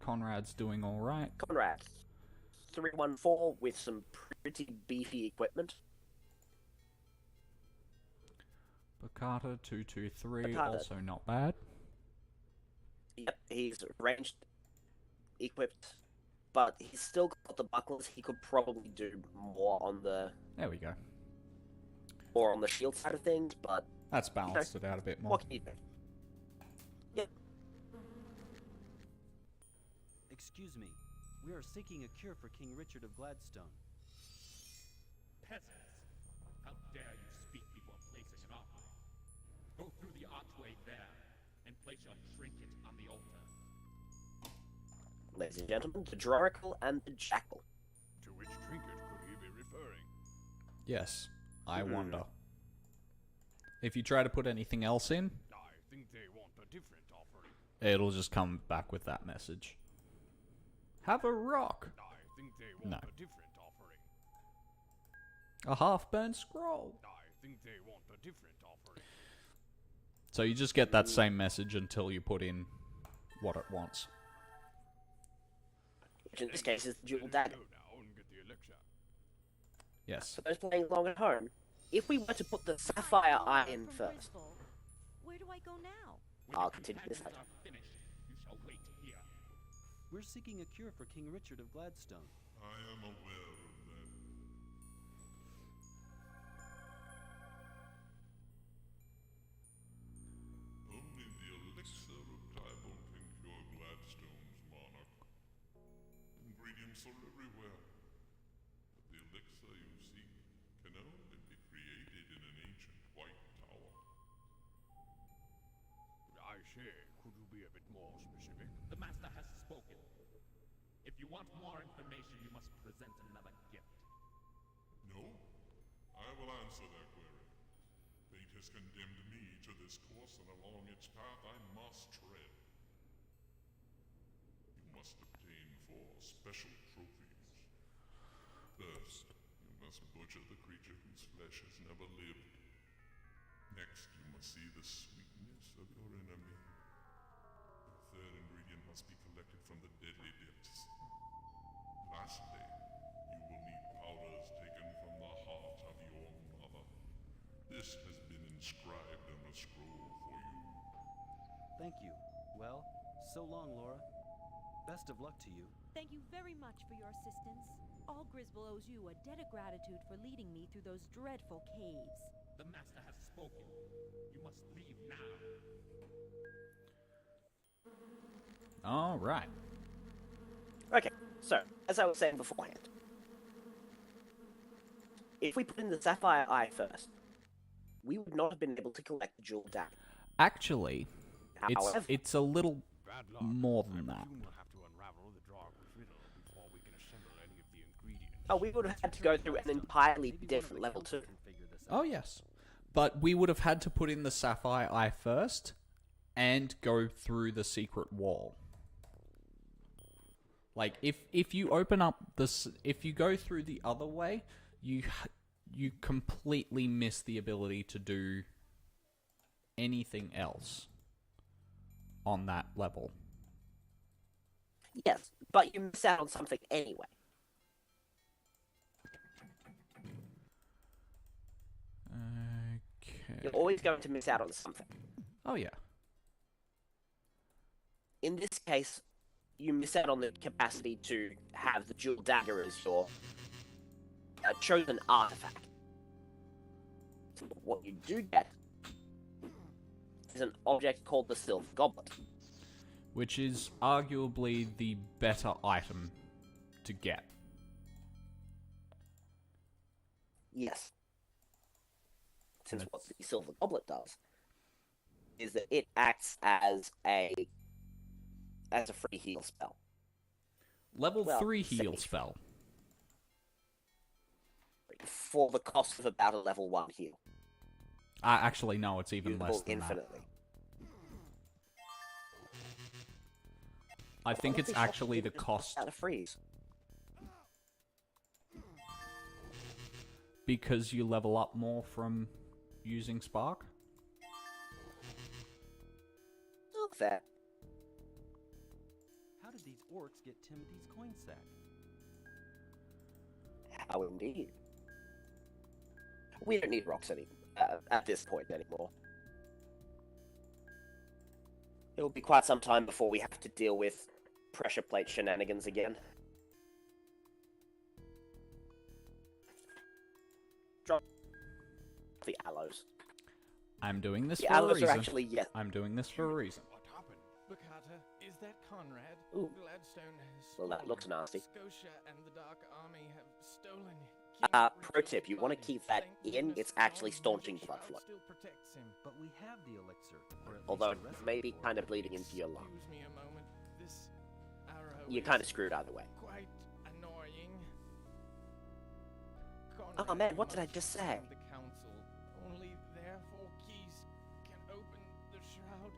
Conrad's doing alright. Conrad, 314 with some pretty beefy equipment. Bakata 223, Bakata. also not bad. Yep, he's ranged, equipped, but he's still got the buckles. He could probably do more on the There we go. shield side of things, but That's balanced it out a bit more. what can you do? Yep. Excuse me. We are seeking a cure for King Richard of Gladstone. Peasants! How dare you speak before placing an offering? Go through the archway there, and place your trinket on the altar. Ladies and gentlemen, the Droracle and the Jackal. To which trinket could he be referring? Yes, I wonder. If you try to put anything else in, I think they want a different offering. it'll just come back with that message. Have a rock. I think they want No. a different offering. A half-burnt scroll. I think they want a different offering. So you just get that same message until you put in what it wants. Which in this case is the dual dagger. Go now and get the elixir. Yes. For those playing along at home, if we were to put the sapphire eye in From first, Bridgeville. Where do I go now? When I'll the continue this daggers later. are finished, you shall wait here. We're seeking a cure for King Richard of Gladstone. I am aware of that. Only the elixir of Tybalt can cure Gladstone's monarch. are everywhere. But the elixir you seek can only be created in an ancient white tower. I say, could you be a bit more specific? The Master has spoken. If you want more information, you must present another gift. No, I will answer their query. Fate has condemned me to this course, and along its path I must tread. You must obtain 4 special trophies. First, you must butcher the creature whose flesh has never lived. Next, you must see the sweetness of your enemy. The third ingredient must be collected from the deadly depths. Lastly, you will need powders taken from the heart of your mother. This has been inscribed on a scroll for you. Thank you. Well, so long, Laura. Best of luck to you. Thank you very much for your assistance. All Griswold owes you a debt of gratitude for leading me through those dreadful caves. The Master has spoken. You must leave now. All right. Okay, so, as I was saying beforehand, if we put in the Sapphire Eye first, we would not have been able to collect the Jewel Dagger. Actually, However, it's a little Bad luck. more than that. You will have to unravel the Draugr riddle before we can assemble any of the ingredients. oh, we would have had to go through an entirely different level too. Oh, yes. But we would have had to put in the Sapphire Eye first and go through the secret wall. Like, if you open up this, if you go through the other way, you completely miss the ability to do anything else on that level. Yes, but you miss out on something anyway. Okay. You're always going to miss out on something. Oh, yeah. In this case, you miss out on the capacity to have the Jewel Dagger as your chosen artifact. So what you do get is an object called the Silver Goblet. Which is arguably the better item to get. Yes. Since what the Silver Goblet does is that it acts as a free heal spell. Level Well, 3 heal semi- spell. For the cost of about a level 1 heal. Actually, no, it's even less Usable than infinitely. that. I think it's actually the Just cost, out of freeze. because you level up more from using Spark. Not fair. How did these orcs get Timothy's coin sack? How indeed. We don't need rocks at this point anymore. It will be quite some time before we have to deal with pressure plate shenanigans again. Drop the aloes. I'm doing this The for a aloes reason. are actually, yes. I'm doing this for a reason. What happened? Bacata, is that Conrad? Ooh. Gladstone has Well, that stolen. looks nasty. Scotia and the Dark Army have stolen. Pro tip, you want to keep that in, it's actually staunching blood flow. Still protects him. But we have the elixir, or at Although least it a recipe may be for it. kind of bleeding into your lung. Excuse me a moment. This arrow You're is kind of screwed either way. quite annoying. Oh Conrad, man, you what did I must just say? find The council. Only their 4 keys can open the shroud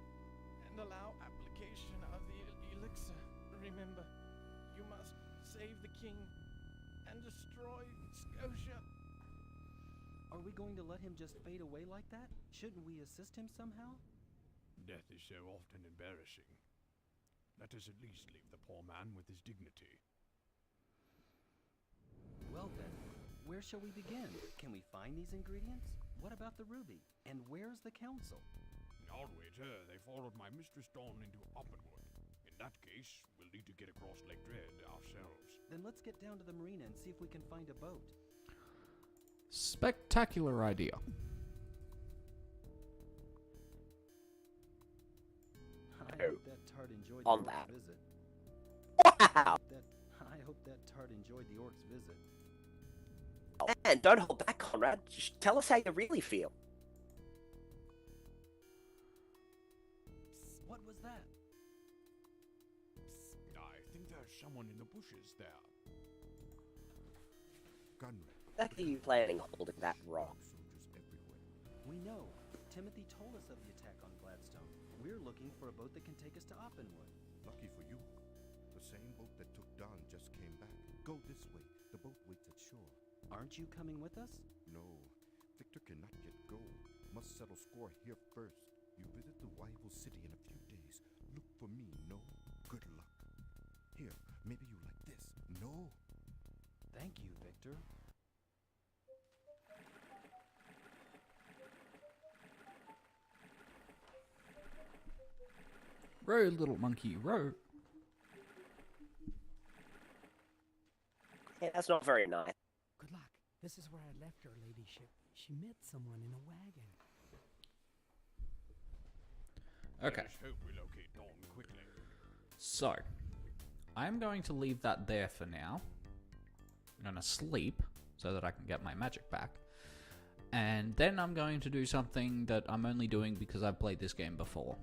and allow application of the elixir. Remember, you must save the king and destroy Scotia. Are we going to let him just fade away like that? Shouldn't we assist him somehow? Death is so often embarrassing. Let us at least leave the poor man with his dignity. Well then, where shall we begin? Can we find these ingredients? What about the ruby? And where's the council? I'll wager they followed my Mistress Dawn into Oppenwood. In that case, we'll need to get across Lake Dread ourselves. Then let's get down to the marina and see if we can find a boat. Spectacular idea. I hope that tart enjoyed On the that. visit. Wow! I hope that tart enjoyed the orc's visit. Oh, man, don't hold back, Conrad. Just tell us how you really feel. Psst, what was that? I think there's someone in the bushes there. Conrad. Exactly you planning holding that rock? Soldiers everywhere. We know. Timothy told us of the attack on Gladstone. We're looking for a boat that can take us to Oppenwood. Lucky for you. The same boat that took Don just came back. Go this way. The boat waits at shore. Aren't you coming with us? No. Victor cannot get gold. Must settle score here first. You visit the rival city in a few days. Look for me, no? Good luck. Here, maybe you like this. No. Thank you, Victor. Row, little monkey, row. Yeah, that's not very nice. Good luck. This is where I left your ladyship. She met someone in a wagon. Okay. Let us hope we locate Dawn quickly. So, I'm going to leave that there for now. I'm going to sleep so that I can get my magic back. And then I'm going to do something that I'm only doing because I've played this game before.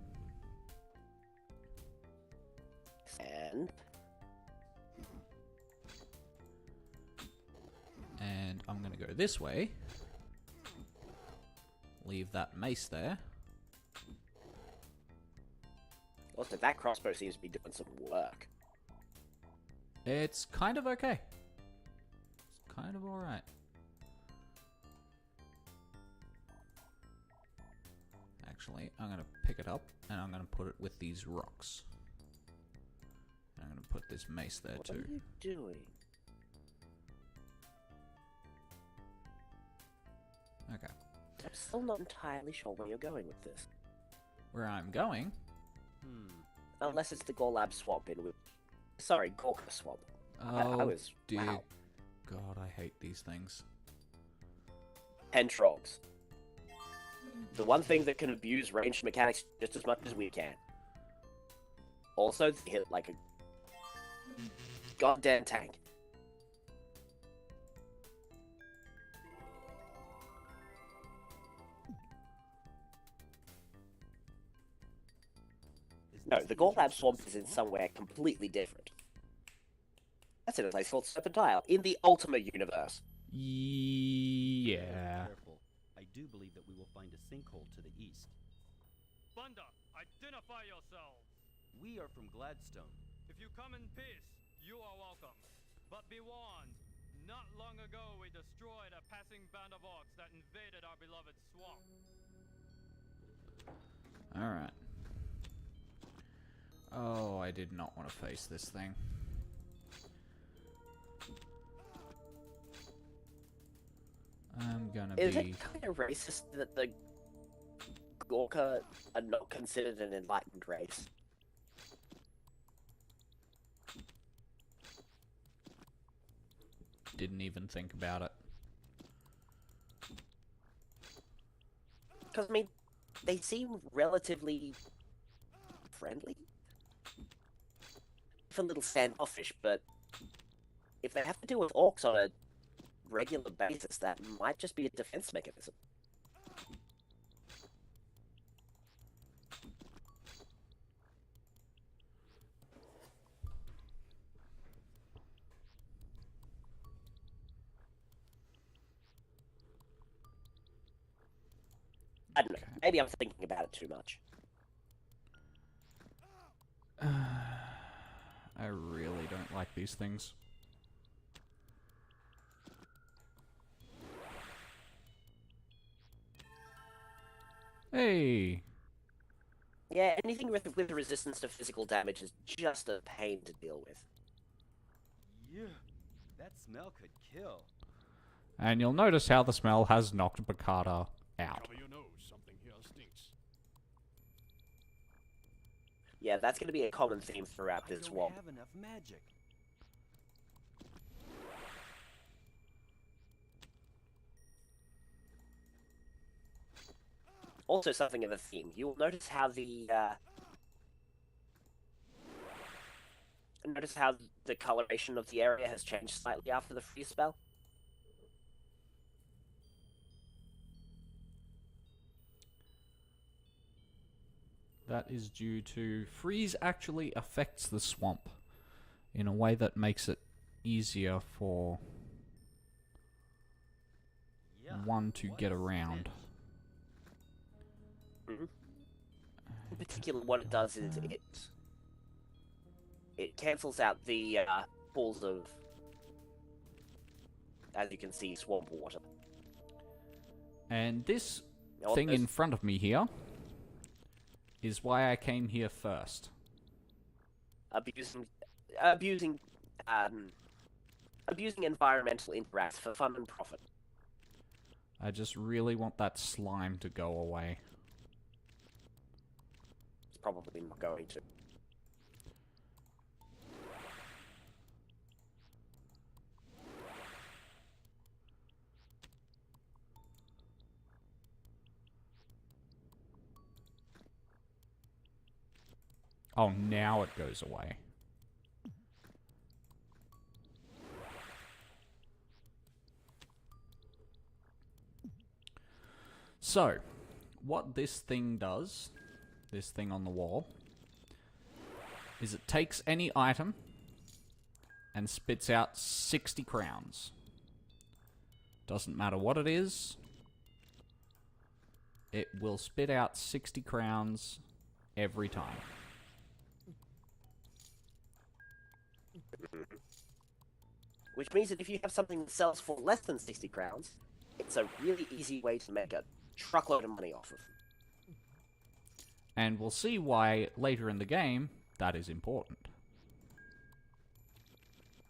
And I'm going to go this way. Leave that mace there. Also, that crossbow seems to be doing some work. It's kind of okay. It's kind of alright. Actually, I'm going to pick it up and I'm going to put it with these rocks. I'm going to put this mace there What too. are you doing? Okay. I'm still not entirely sure where you're going with this. Where I'm going? Unless it's the Gorlab swamp in with... Sorry, Gorka swamp. Oh, I was... dear Wow. God, I hate these things. Pentrogs. The one thing that can abuse ranged mechanics just as much as we can. Also, they hit like a goddamn tank. No, the Gorlab swamp is in somewhere completely different. That's in a place called Serpentile, in the Ultima universe. Yeah. Careful. I do believe that we will find a sinkhole to the east. Thunder, identify yourselves! We are from Gladstone. If you come in peace, you are welcome. But be warned, not long ago we destroyed a passing band of orcs that invaded our beloved swamp. Alright. Oh, I did not want to face this thing. I'm gonna Is be... it kind of racist that the Gorka are not considered an enlightened race? Didn't even think about it. Because, I mean, they seem relatively friendly. For a little standoffish, but if they have to deal with orcs on a regular basis, that might just be a defense mechanism. I don't know. Maybe I'm thinking about it too much. I really don't like these things. Hey! Yeah, anything with resistance to physical damage is just a pain to deal with. Yeah, that smell could kill. And you'll notice how the smell has knocked Bakata out. Cover your nose, something here stinks. Yeah, that's going to be a common theme throughout this I swamp. don't have enough magic. Also something of a theme. You'll notice how the notice how the coloration of the area has changed slightly after the freeze spell? That is due to freeze actually affects the swamp in a way that makes it easier for one to get around. Mm-hmm. In particular, what it does is it cancels out the pools of, as you can see, swamp water. And this thing in front of me here is why I came here first. Abusing environmental interacts for fun and profit. I just really want that slime to go away. It's probably not going to. Oh, now it goes away. So, what this thing does, this thing on the wall, is it takes any item and spits out 60 crowns. Doesn't matter what it is, it will spit out 60 crowns every time. Which means that if you have something that sells for less than 60 crowns, it's a really easy way to make a truckload of money off of. And we'll see why later in the game that is important.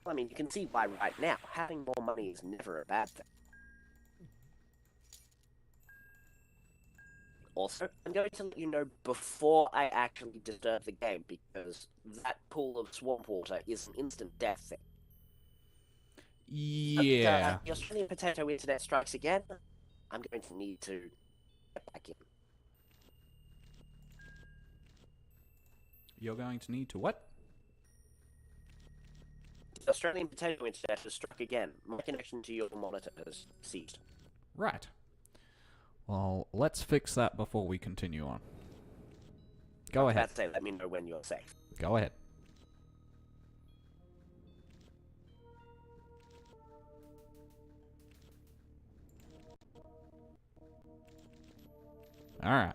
I mean, you can see why right now. Having more money is never a bad thing. Also, I'm going to let you know before I actually disturb the game, because that pool of swamp water is an instant death thing. Yeah. The Australian potato internet strikes again. I'm going to need to get back in. You're going to need to what? The Australian potato internet has struck again. My connection to your monitor has ceased. Right. Well, let's fix that before we continue on. Go ahead. Say, let me know when you're safe. Go ahead. Alright.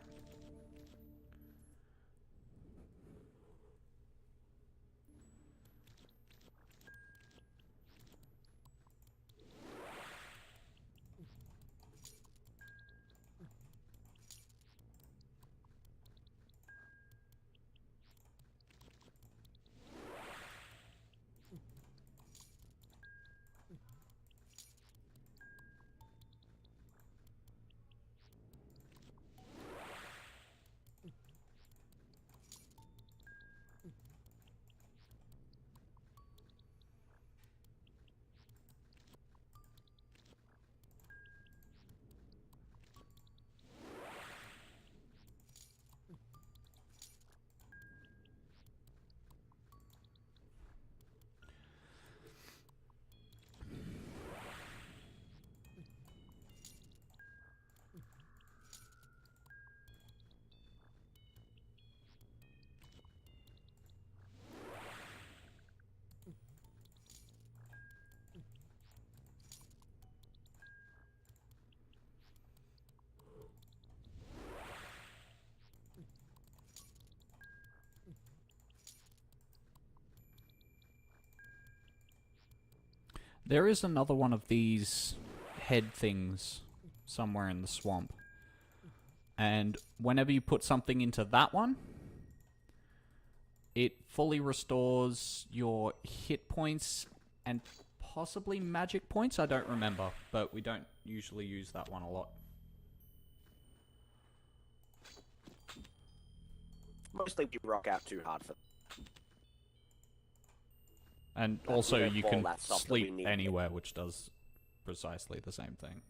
There is another one of these head things somewhere in the swamp. And whenever you put something into that one, it fully restores your hit points and possibly magic points. I don't remember, but we don't usually use that one a lot. Mostly we rock out too hard for. And also you can sleep anywhere, which does precisely the same thing.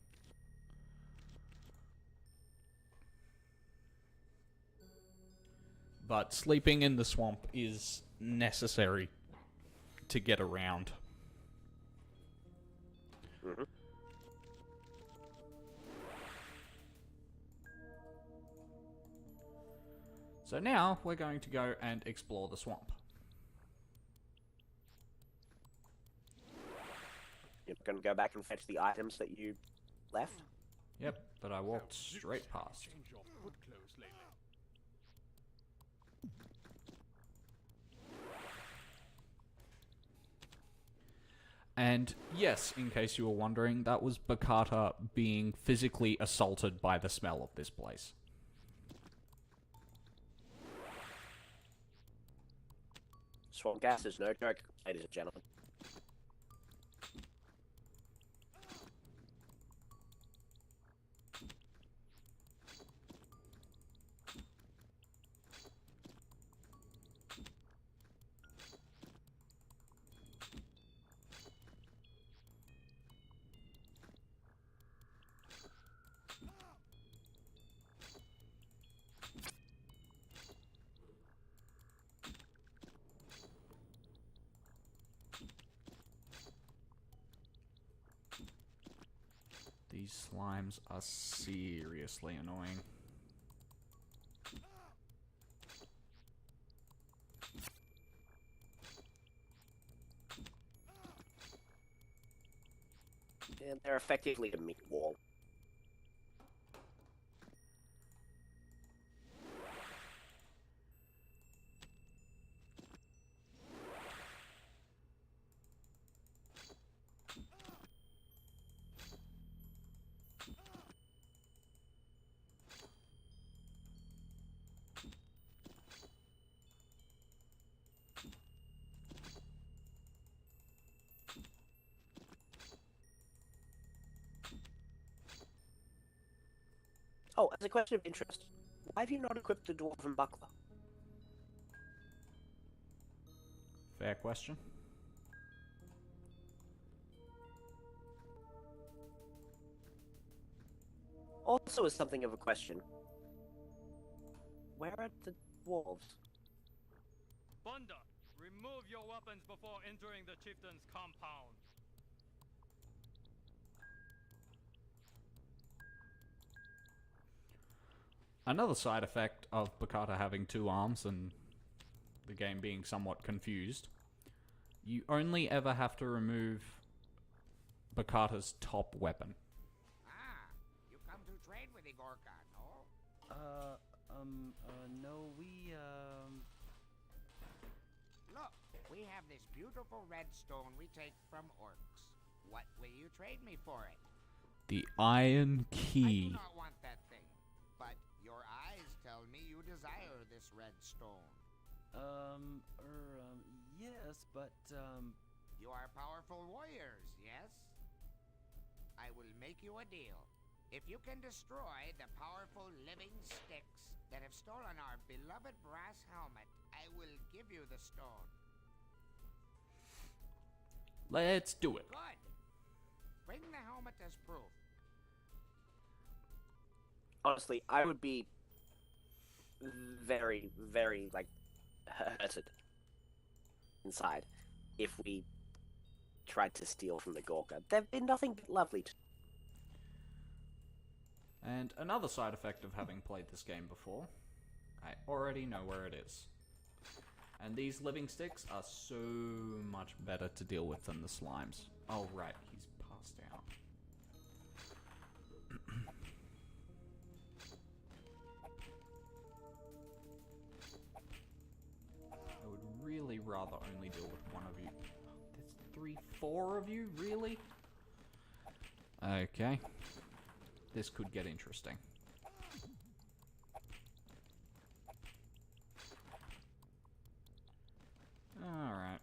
But sleeping in the swamp is necessary to get around. Mm-hmm. So now we're going to go and explore the swamp. You're going to go back and fetch the items that you left? Yep, that I walked straight past. Change your foot clothes lately. And yes, in case you were wondering, that was Bakata being physically assaulted by the smell of this place. Swamp gas is no joke, ladies and gentlemen. These slimes are seriously annoying. And they're effectively a meat wall. Oh, as a question of interest, why have you not equipped the dwarven buckler? Fair question. Also, as something of a question, where are the dwarves? Bunda, remove your weapons before entering the chieftain's compound. Another side effect of Bakata having two arms and the game being somewhat confused, you only ever have to remove Bakata's top weapon. Ah, you come to trade with the Gorka, no? No, we, Look, we have this beautiful red stone we take from orcs. What will you trade me for it? The Iron I Key. do not want that thing, but your eyes tell me you desire this red stone. yes, but, You are powerful warriors, yes? I will make you a deal. If you can destroy the powerful living sticks that have stolen our beloved brass helmet, I will give you the stone. Let's do it. Good. Bring the helmet as proof. Honestly, I would be very, very, like, hurted inside if we tried to steal from the Gorka. They've been nothing but lovely to... And another side effect of having played this game before, I already know where it is. And these living sticks are so much better to deal with than the slimes. Oh right, he's passed out. I would really rather only deal with one of you. There's 4 of you? Really? Okay. This could get interesting. Alright.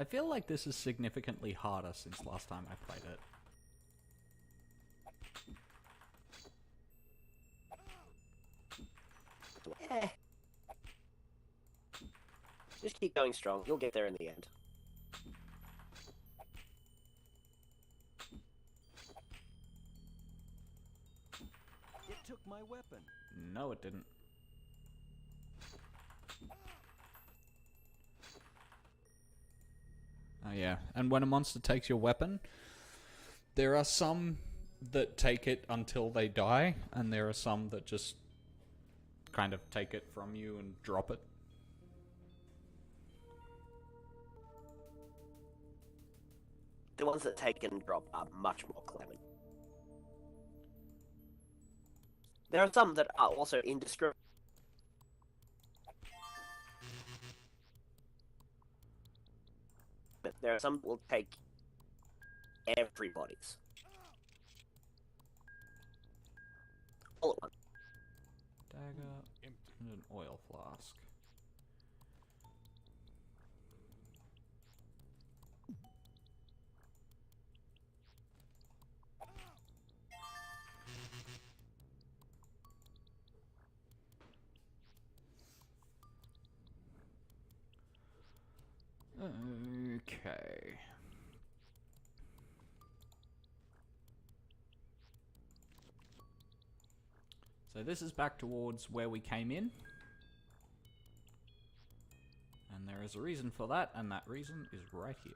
I feel like this is significantly harder since last time I played it. Eh. Just keep going strong. You'll get there in the end. It took my weapon. No, it didn't. Oh yeah, and when a monster takes your weapon, there are some that take it until they die, and there are some that just kind of take it from you and drop it. The ones that take and drop are much more clement. There are some that are also indiscriminate. But there are some that will take everybody's. All at once. Dagger and an oil flask. Okay. So this is back towards where we came in. And there is a reason for that, and that reason is right here.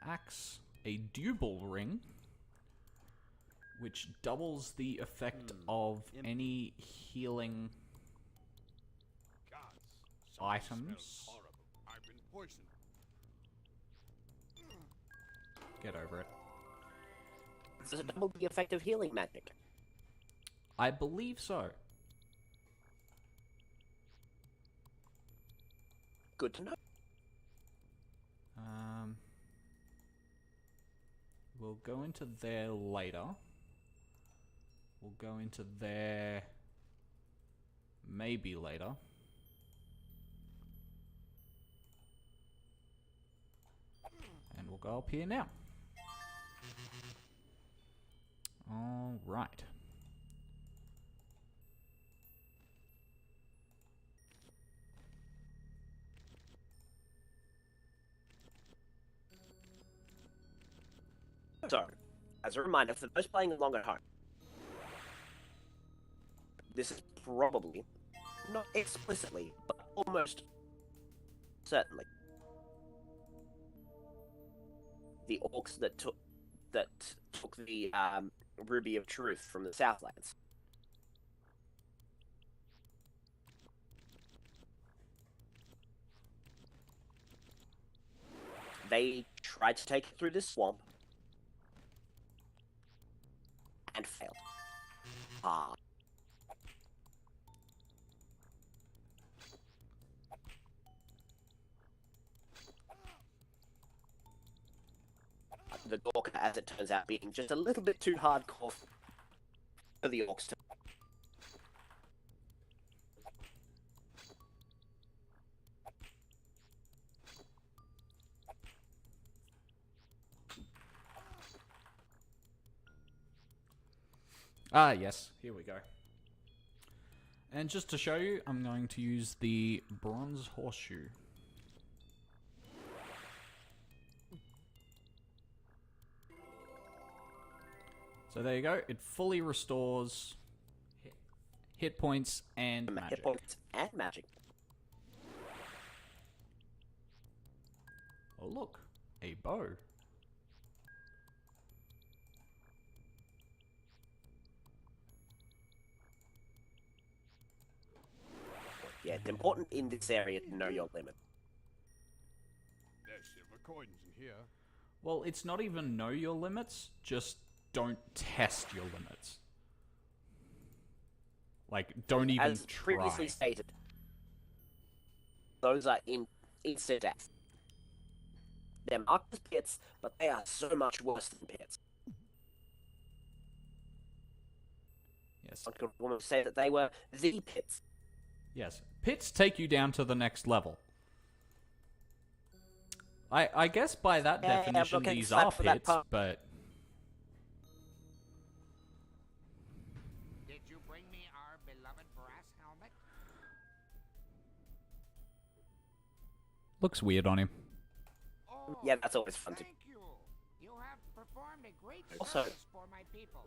Axe, a double ring, which doubles the effect of any healing items. I've been poisoned. Get over it. Does it double the effect of healing magic? I believe so. Good to know. We'll go into there later. We'll go into there maybe later. And we'll go up here now. All right. So, as a reminder, for those playing along at home, this is probably, not explicitly, but almost certainly, the orcs that took the Ruby of Truth from the Southlands. They tried to take it through this swamp and failed. The Dorker, as it turns out, being just a little bit too hardcore for the orcs to. Ah, yes. Here we go. And just to show you, I'm going to use the bronze horseshoe. So there you go. It fully restores hit points and magic. Hit points and magic. Oh, look. A bow. Yeah, it's important in this area to know your limit. There's silver coins in here. Well, it's not even know your limits, just don't test your limits. Like, don't even As try. previously stated, those are instant death. They're marked as pits, but they are so much worse than pits. Yes. I could almost say that they were the pits. Yes. Pits take you down to the next level. I guess by that Yeah, I'm definition, not getting these slapped are for that pits, part. but Did you bring me our beloved brass helmet? looks weird on him. Oh, Yeah, that's always fun to. thank you. You have performed a great Also, service for my people.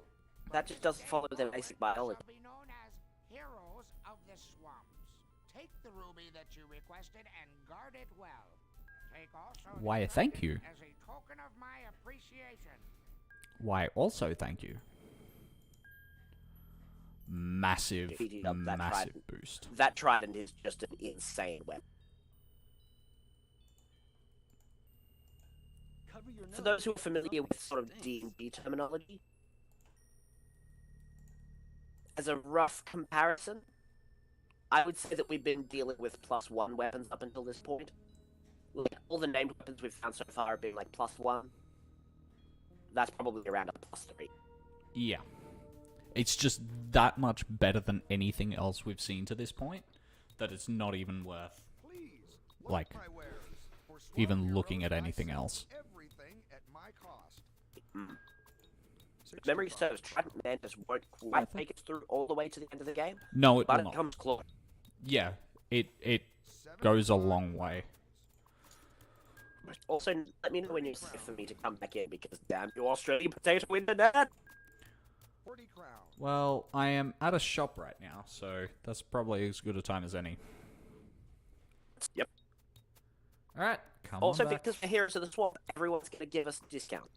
that just doesn't follow their basic biology. Shall be known as heroes of the swamps. Take the ruby that you requested and guard it well. Take also Why, the thank nugget you. as a token of my appreciation. Why, also thank you. Massive, Beating up that massive trident. boost. That trident is just an insane weapon. Cover your For nose. those who are familiar Something with sort of stinks. D&D terminology, as a rough comparison, I would say that we've been dealing with +1 weapons up until this point. Like, all the named weapons we've found so far have been like +1. That's probably around a +3. Yeah. It's just that much better than anything else we've seen to this point that it's not even worth, like, even looking at anything else. Everything at my cost. If memory serves, Trident Man just won't quite make it through all the way to the end of the game. No, it but will it not. comes close. Yeah, it goes a long way. Also, let me know when you're safe for me to come back in, because damn you Australian potato internet! 40 crowns. Well, I am at a shop right now, so that's probably as good a time as any. Yep. Alright, come Also, on back. because we're Heroes of the Swamp, everyone's gonna give us a discount.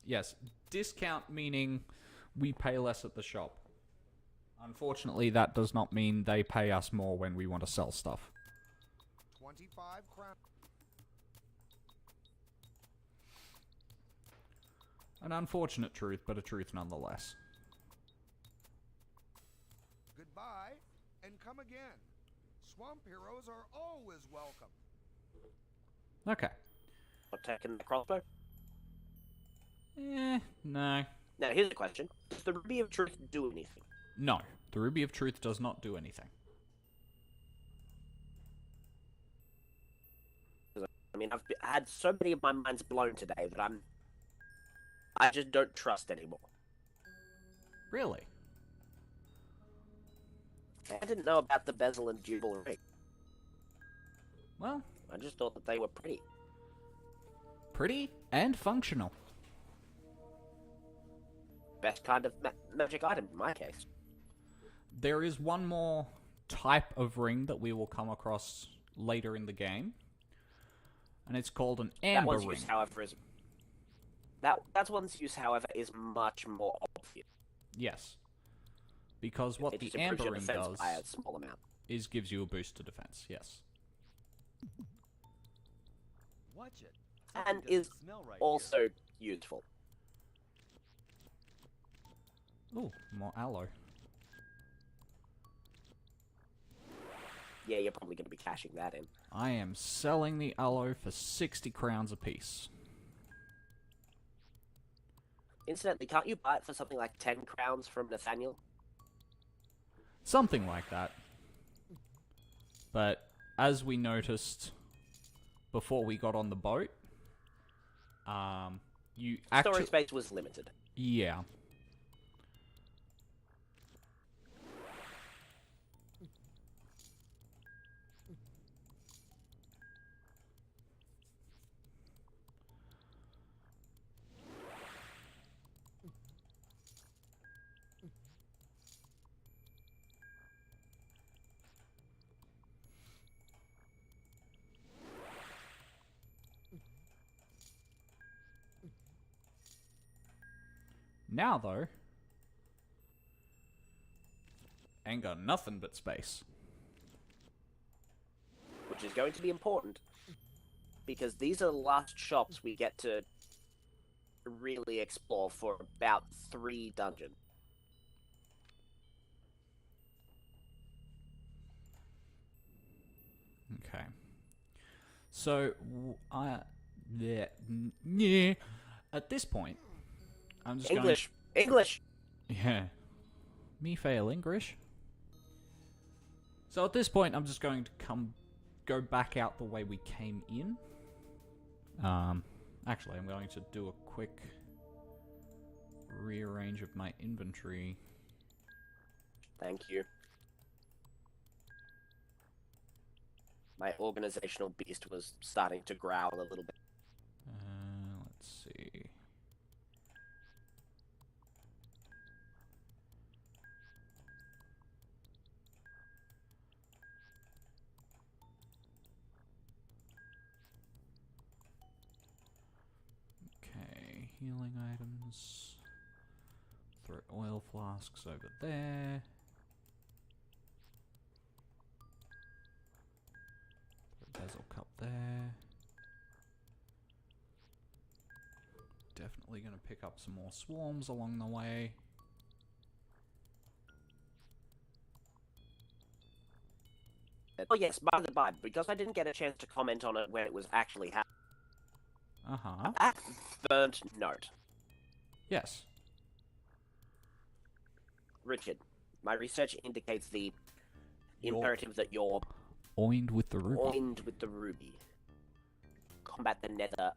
Yes, discount meaning we pay less at the shop. Unfortunately, that does not mean they pay us more when we want to sell stuff. 25 crowns. An unfortunate truth, but a truth nonetheless. Goodbye, and come again. Swamp heroes are always welcome. Okay. What, taking the crossbow? No. Now, here's the question. Does the Ruby of Truth do anything? No, the Ruby of Truth does not do anything. I mean, I've had so many of my minds blown today that I just don't trust anymore. Really? I didn't know about the bezel and jewel ring. Well, I just thought that they were pretty. Pretty and functional. Best kind of magic item in my case. There is one more type of ring that we will come across later in the game. And it's called an That amber one's ring. use, however, is that's one's use, however, is much more obvious. Yes. Because what It the just improves amber your ring defense does by a small amount. is gives you a boost to defense, yes. Watch it. And Something is doesn't smell right also useful. Ooh, more aloe. Yeah, you're probably going to be cashing that in. I am selling the aloe for 60 crowns apiece. Incidentally, can't you buy it for something like 10 crowns from Nathaniel? Something like that. But as we noticed before we got on the boat, you actually... Storage space was limited. Yeah. Now, though, ain't got nothing but space. Which is going to be important. Because these are the last shops we get to really explore for about 3 dungeons. Okay. So, yeah. At this point, I'm just English! English! Yeah. Me fail English. So at this point, I'm just going to go back out the way we came in. Actually, I'm going to do a quick rearrange of my inventory. Thank you. My organizational beast was starting to growl a little bit. Let's see. Okay, healing items. Throw oil flasks over there. Throw a bezel cup there. Definitely going to pick up some more swarms along the way. Oh yes, by the by, because I didn't get a chance to comment on it when it was actually happening. Uh-huh. That burnt note. Yes. Richard, my research indicates the imperative that you're oined with the ruby. Oined with the ruby. Combat the nether.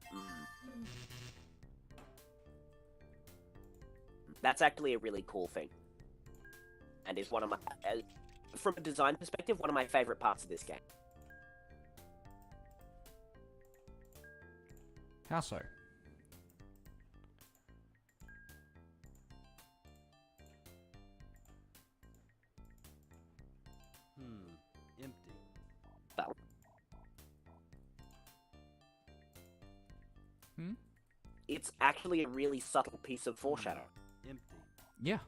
That's actually a really cool thing. And is one of my... from a design perspective, one of my favorite parts of this game. How so? Empty. Well. It's actually a really subtle piece of foreshadow. Empty. Yeah.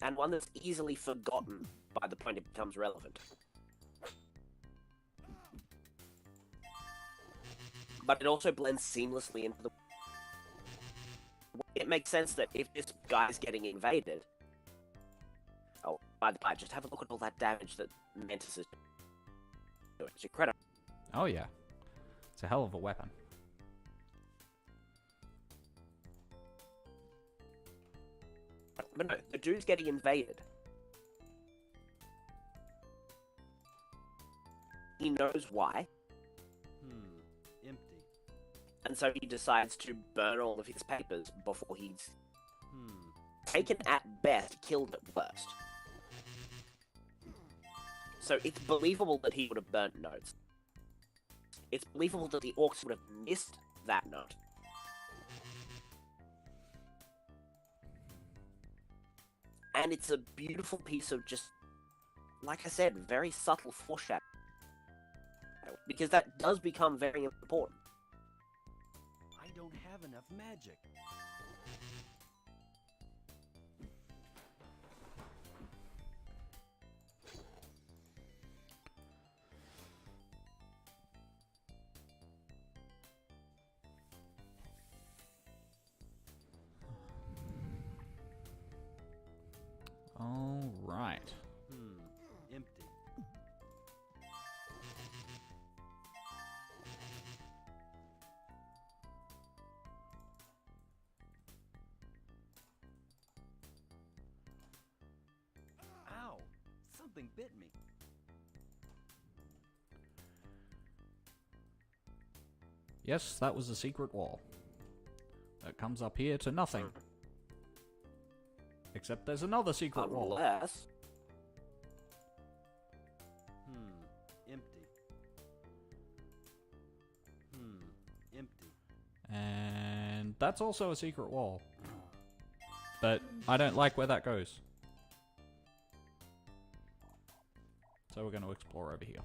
And one that's easily forgotten by the point it becomes relevant. But it also blends seamlessly into the... It makes sense that if this guy's getting invaded... Oh, by the by, just have a look at all that damage that Mantis is doing. It's incredible. Oh yeah. It's a hell of a weapon. But no, the dude's getting invaded. He knows why. Empty. And so he decides to burn all of his papers before he's taken at best, killed at worst. So it's believable that he would have burnt notes. It's believable that the orcs would have missed that note. And it's a beautiful piece of just, like I said, very subtle foreshadowing. Because that does become very important. I don't have enough magic. All right. Empty. Ow! Something bit me. Yes, that was a secret wall. That comes up here to nothing. Except there's another secret wall. Unless... Empty. Empty. And that's also a secret wall. But I don't like where that goes. So we're going to explore over here.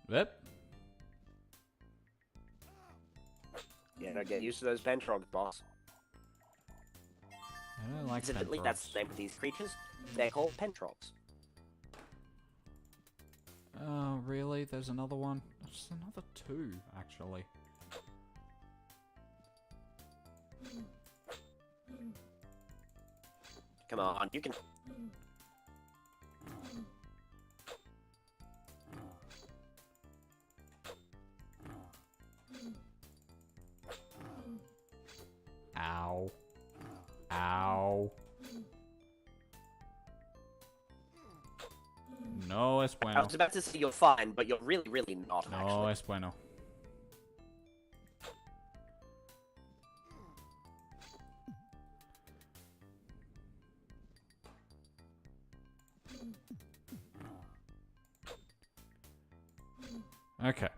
Yep. Yeah, don't get used to those pentrogs, boss. I don't like Incidentally, pentrogs. that's the name of these creatures. They're called pentrogs. Oh, really? There's another one? There's another two, actually. Come on, you can... Ow. Ow. No es I bueno. was about to say you're fine, but you're really, really not, No actually. es bueno. Okay.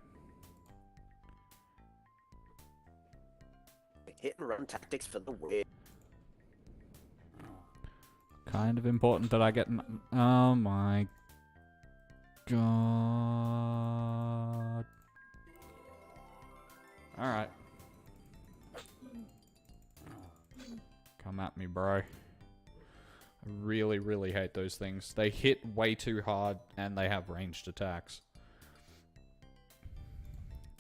Hit and run tactics for the win. Kind of important that I get... Oh my god. Alright. Come at me, bro. I really, really hate those things. They hit way too hard, and they have ranged attacks.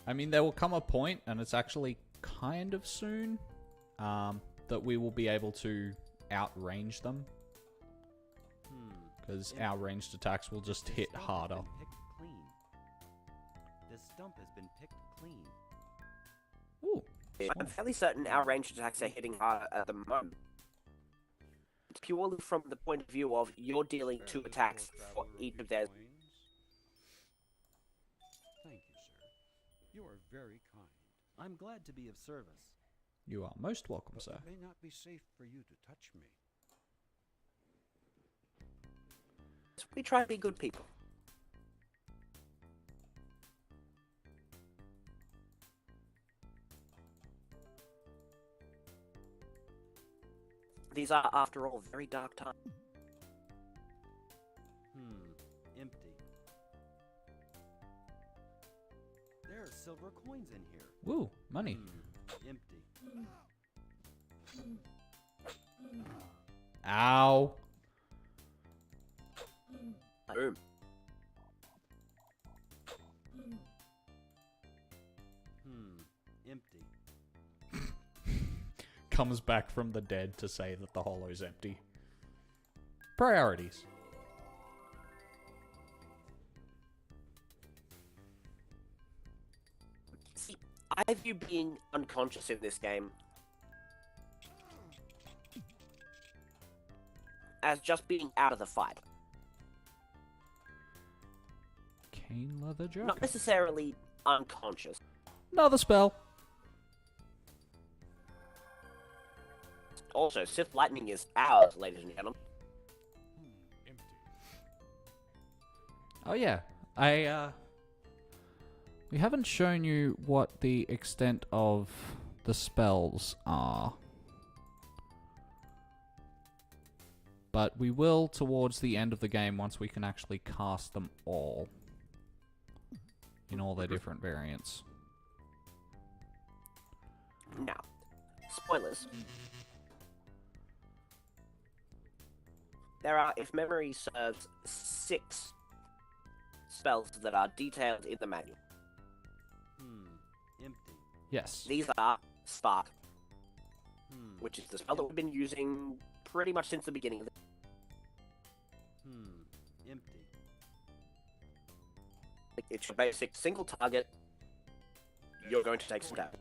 I mean, there will come a point, and it's actually kind of soon, that we will be able to outrange them. Because our ranged attacks will just hit harder. This stump has been picked clean. Ooh. I'm fairly certain our ranged attacks are hitting harder at the moment. It's purely from the point of view of you're dealing 2 attacks for each of theirs. Thank you, sir. You are very kind. I'm glad to be of service. You are most welcome, But sir. it may not be safe for you to touch me. We try to be good people. These are, after all, very dark times. Empty. There are silver coins in here. Woo, money. Empty. Ow. Boom. Empty. Comes back from the dead to say that the hollow's empty. Priorities. See, I view being unconscious in this game as just being out of the fight. Cane leather jacket. Not necessarily unconscious. Another spell. Also, Sith Lightning is ours, ladies and gentlemen. Oh yeah, we haven't shown you what the extent of the spells are. But we will towards the end of the game once we can actually cast them all. In all their different variants. Now, spoilers. There are, if memory serves, 6 spells that are detailed in the manual. Empty. Yes. These are Spark, which is the spell that we've been using pretty much since the beginning of the... Empty. It's your basic single target. You're going to take some damage.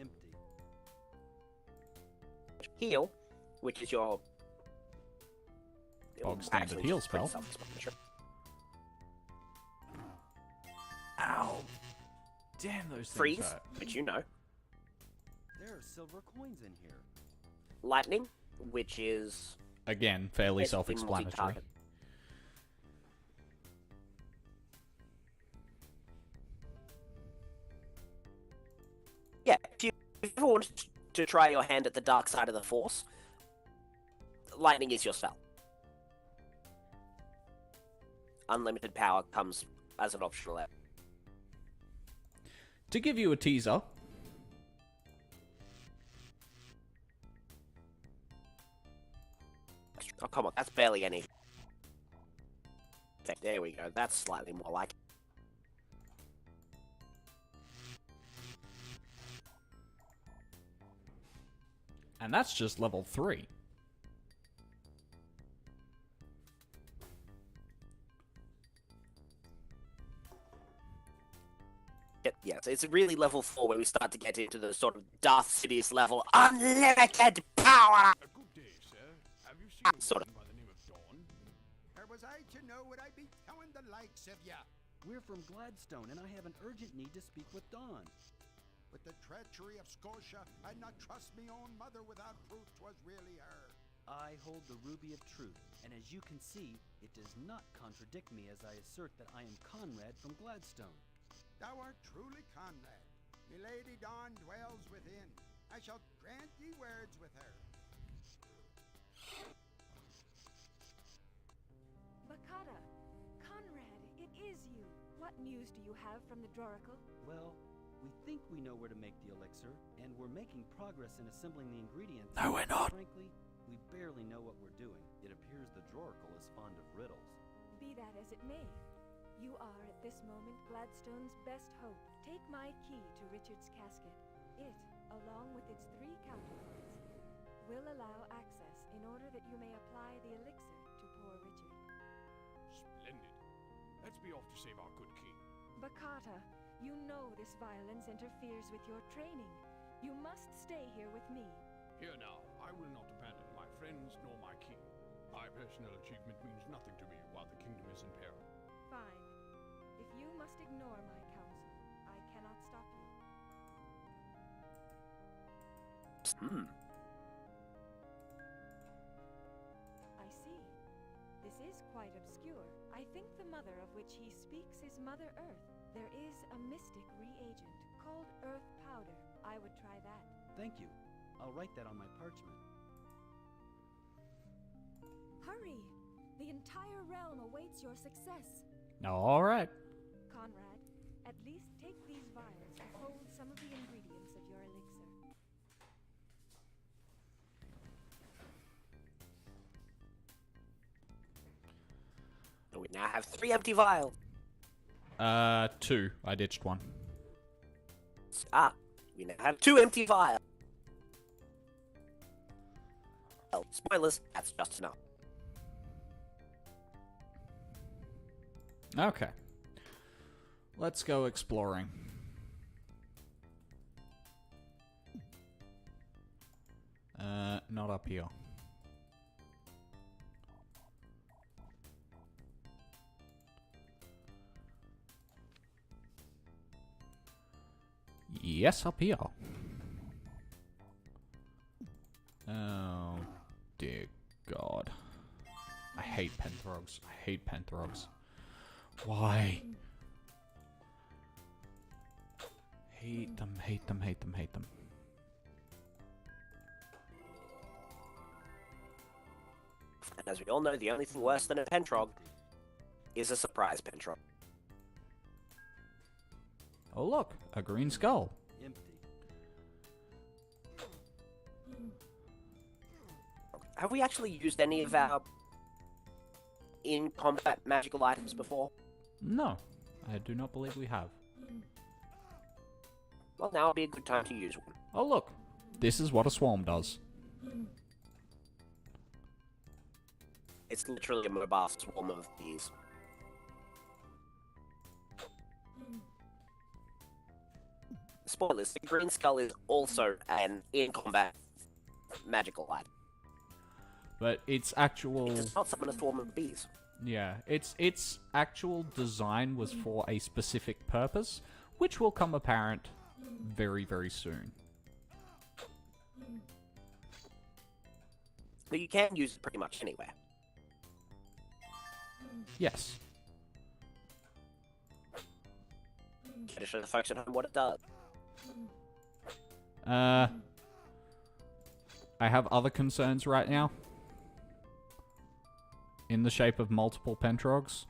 Empty. Heal, which is your... Bog standard actually heal just pretty spell. self-explanatory. Ow. Damn, those things Freeze, hurt. which you know. There are silver coins in here. Lightning, which is... Again, fairly basically self-explanatory. multi-target. Yeah, if you ever want to try your hand at the dark side of the Force, lightning is your spell. Unlimited power comes as an optional app. To give you a teaser, Oh, come on, that's barely any. There we go, that's slightly more like it. and that's just level 3. Yeah, so it's really level 4 where we start to get into the sort of Darth Sidious level, unlimited power! Good day, sir. Have you seen a Sort of. woman by the name of Dawn? Or was I to know would I be telling the likes of ya? We're from Gladstone, and I have an urgent need to speak with Dawn. With the treachery of Scotia, I'd not trust me own mother without proof 'twas really her. I hold the Ruby of Truth, and as you can see, it does not contradict me as I assert that I am Conrad from Gladstone. Thou art truly Conrad. Milady Dawn dwells within. I shall grant ye words with her. Bakata, Conrad, it is you. What news do you have from the Droracle? Well, we think we know where to make the elixir, and we're making progress in assembling the ingredients. No, we're not. Frankly, we barely know what we're doing. It appears the Droracle is fond of riddles. Be that as it may, you are at this moment Gladstone's best hope. Take my key to Richard's casket. It, along with its 3 counterparts, will allow access in order that you may apply the elixir to poor Richard. Splendid. Let's be off to save our good king. Bakata, you know this violence interferes with your training. You must stay here with me. Here now, I will not abandon my friends nor my king. My personal achievement means nothing to me while the kingdom is in peril. Fine. If you must ignore my counsel, I cannot stop you. I see. This is quite obscure. I think the mother of which he speaks is Mother Earth. There is a mystic reagent called Earth Powder. I would try that. Thank you. I'll write that on my parchment. Hurry! The entire realm awaits your success. All right. Conrad, at least take these vials to hold some of the ingredients of your elixir. We now have 3 empty vials. 2. I ditched one. We now have 2 empty vials. Well, spoilers, that's just enough. Okay. Let's go exploring. Not up here. Yes, up here. Oh, dear God. I hate Penthrogs. I hate Penthrogs. Why? Hate them, hate them, hate them, hate them. And as we all know, the only thing worse than a Pentrog is a surprise Pentrog. Oh look, a green skull. Empty. Have we actually used any of our in-combat magical items before? No, I do not believe we have. Well, now would be a good time to use one. Oh look, this is what a swarm does. It's literally a mobile swarm of bees. Spoilers, the green skull is also an in-combat magical item. But its actual... It does not summon a swarm of bees. Yeah, its actual design was for a specific purpose, which will come apparent very, very soon. But you can use it pretty much anywhere. Yes. Can I show the folks at home what it does? I have other concerns right now. In the shape of multiple Pentrogs.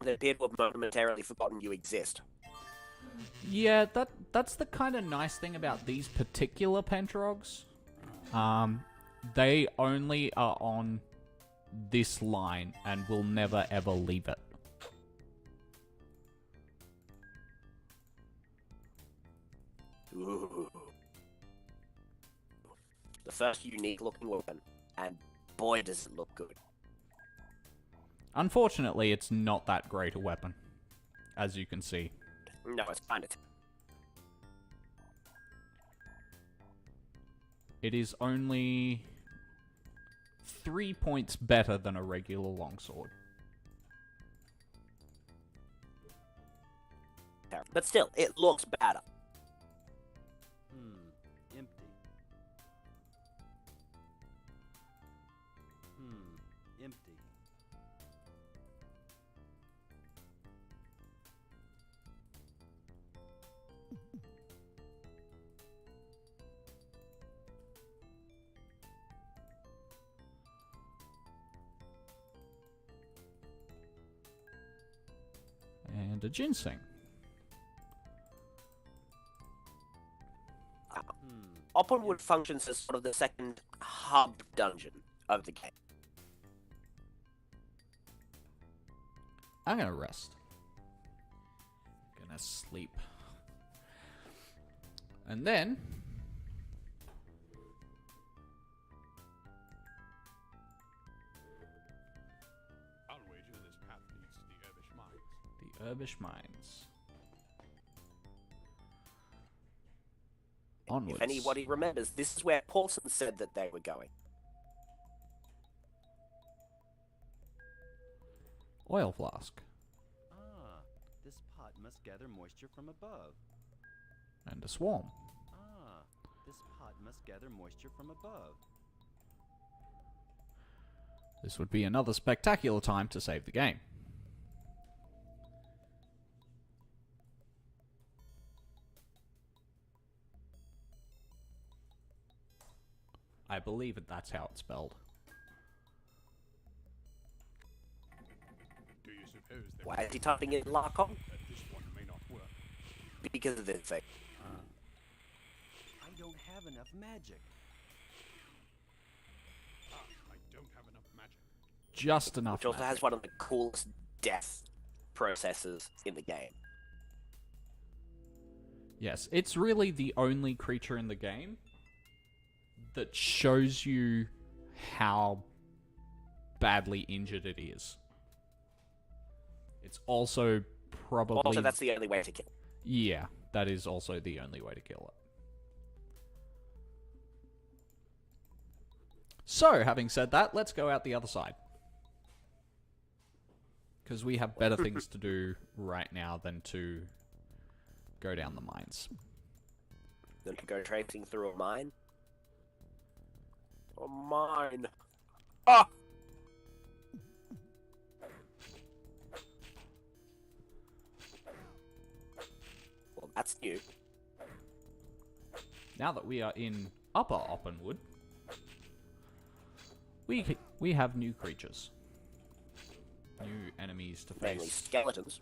They appear to have momentarily forgotten you exist. Yeah, that's the kind of nice thing about these particular Pentrogs. They only are on this line and will never ever leave it. Ooh. The first unique looking weapon, and boy does it look good. Unfortunately, it's not that great a weapon, as you can see. No, it's kind of... It is only 3 points better than a regular longsword. But still, it looks better. Empty. Empty. And a ginseng. Oppenwood functions as sort of the second hub dungeon of the game. I'm gonna rest. Gonna sleep. And then... I'll wager this path leads to the Urbish Mines. The Urbish Mines. Onwards. If anybody remembers, this is where Paulson said that they were going. Oil flask. This pot must gather moisture from above. And a swarm. This pot must gather moisture from above. This would be another spectacular time to save the game. I believe that's how it's spelled. Do you suppose that Why is he typing in Larcom? this one may not work? Because of this thing. I don't have enough magic. I don't have enough magic. Just enough. Which also magic. has one of the coolest death processes in the game. Yes, it's really the only creature in the game that shows you how badly injured it is. It's also probably... Also, that's the only way to kill. Yeah, that is also the only way to kill it. So, having said that, let's go out the other side. Because we have better things to do right now than to go down the mines. Than to go traipsing through a mine. A mine. Ah! Well, that's new. Now that we are in Upper Oppenwood, we have new creatures. New enemies to Mainly face. skeletons.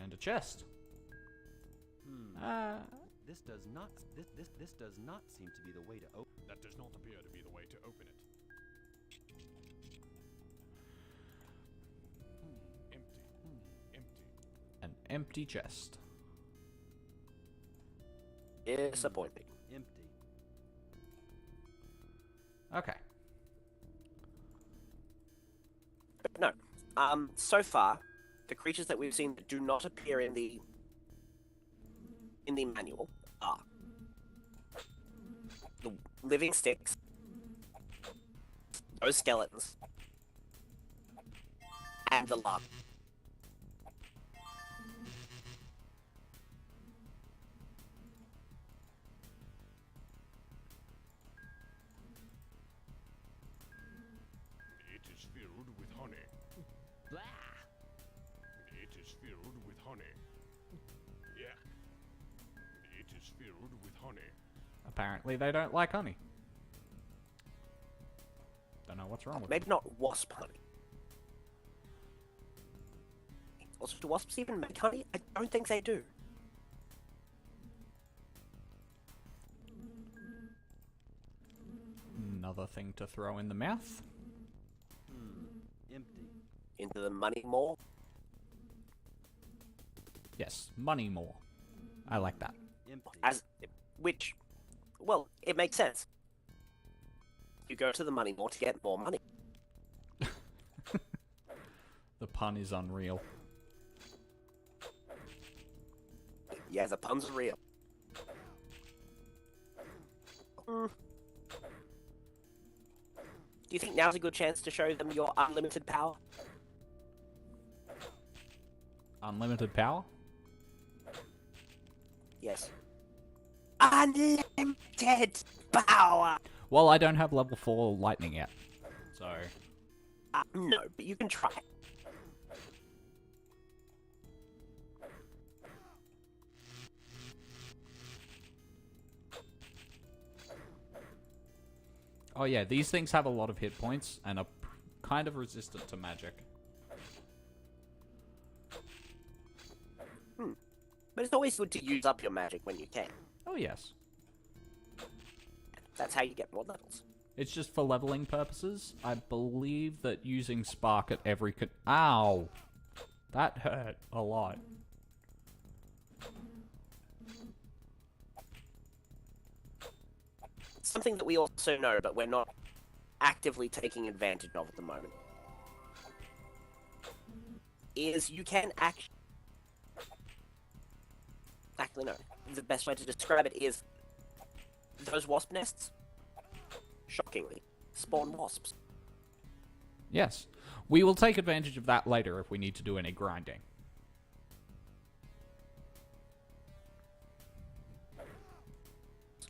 And a chest. This does not seem to be the way to open. That does not appear to be the way to open it. Empty. An empty chest. Disappointing. Empty. Okay. But no. So far, the creatures that we've seen that do not appear in the manual are the living sticks, those skeletons, and the lark. It is filled with honey. Blah! It is filled with honey. Yeah. It is filled with honey. Apparently they don't like honey. Don't know what's wrong with Maybe them. not wasp honey. Also, do wasps even make honey? I don't think they do. Another thing to throw in the mouth. Empty. Into the money more. Yes, money more. I like that. Which, well, it makes sense. You go to the money more to get more money. The pun is unreal. Yeah, the puns are real. Do you think now's a good chance to show them your unlimited power? Unlimited power? Yes. Unlimited power! Well, I don't have level 4 lightning yet, so... No, but you can try. Oh yeah, these things have a lot of hit points and are kind of resistant to magic. But it's always good to use up your magic when you can. Oh yes. That's how you get more levels. It's just for leveling purposes. I believe that using Spark at every Ow! That hurt a lot. Something that we also know, but we're not actively taking advantage of at the moment, is you can actually no. The best way to describe it is those wasp nests, shockingly, spawn wasps. Yes. We will take advantage of that later if we need to do any grinding.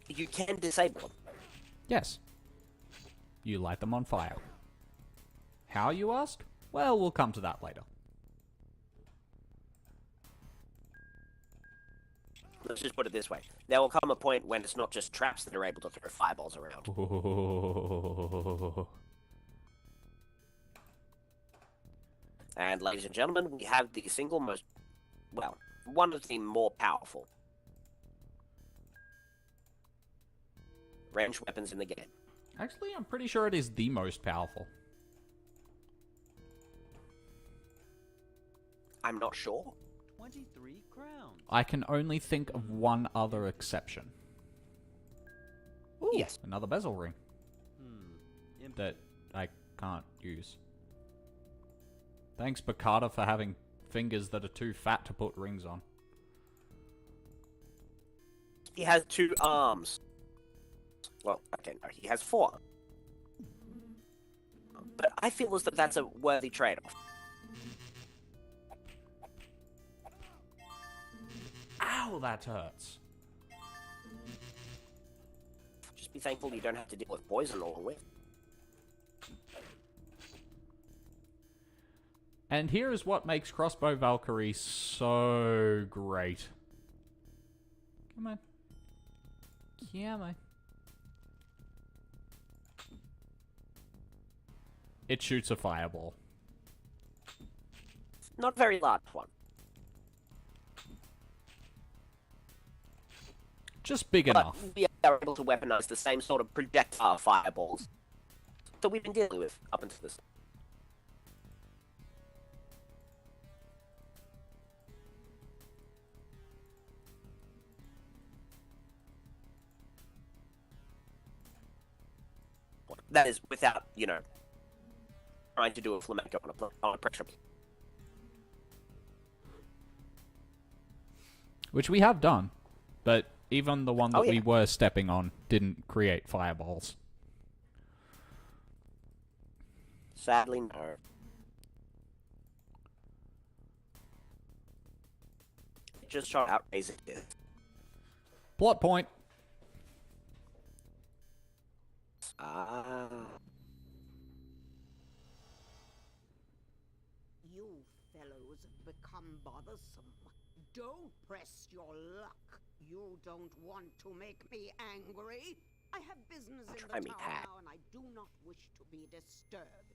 You can disable them. Yes. You light them on fire. How, you ask? Well, we'll come to that later. Let's just put it this way. There will come a point when it's not just traps that are able to throw fireballs around. And ladies and gentlemen, we have the single most, well, one of the more powerful ranged weapons in the game. Actually, I'm pretty sure it is the most powerful. I'm not sure. 23 crowns. I can only think of one other exception. Ooh, yes. Another bezel ring. That I can't use. Thanks, Bakata, for having fingers that are too fat to put rings on. He has 2 arms. Well, okay, no, he has 4. But I feel as though that's a worthy trade-off. Ow, that hurts. Just be thankful you don't have to deal with poison along with. And here is what makes Crossbow Valkyrie so great. Come on. Come on. It shoots a fireball. Not a very large one. Just big enough. We are able to weaponize the same sort of projectile fireballs that we've been dealing with up until this. That is without, you know, trying to do a flamenco on a pressure. Which we have done, but even the one that we were stepping on didn't create fireballs. Sadly, no. Just trying to outraise it. Plot point. You fellows have become bothersome. Don't press your luck. You don't want to make me angry. I have business in the town now, and I do not wish to be disturbed.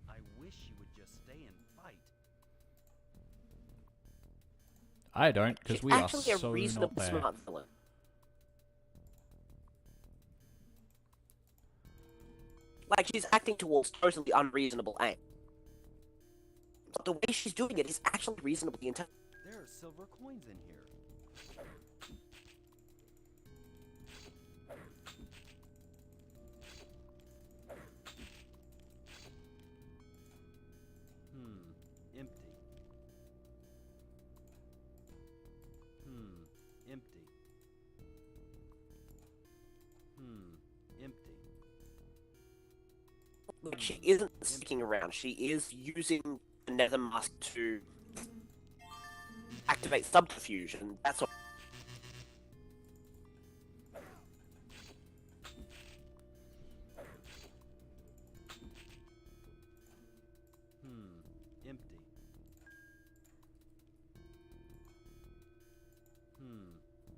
I wish you would just stay and fight. I don't, because we are actually so a reasonable, not there. smart villain. Like, she's acting towards totally unreasonable aim. But the way she's doing it is actually reasonably intelligent. There are silver coins in here. Look, she isn't sticking around. She is using the nether mask to activate subterfuge, and that's all. Empty.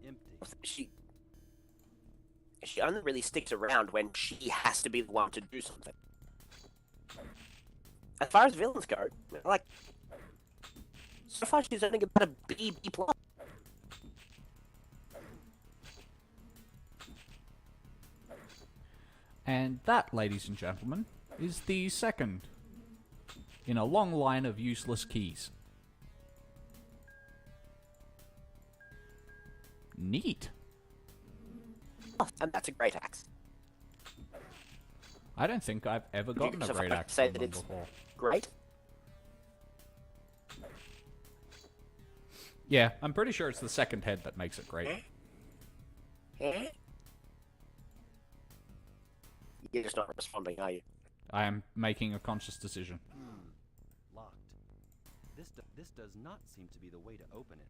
Empty. She only really sticks around when she has to be the one to do something. As far as villains go, like, so far she's only about a B plus. And that, ladies and gentlemen, is the second in a long line of useless keys. Neat. Oh, and that's a great axe. I don't think I've ever gotten a great axe say from that them it's before. great. Yeah, I'm pretty sure it's the second head that makes it great. You're just not responding, are you? I am making a conscious decision. Locked. This does not seem to be the way to open it.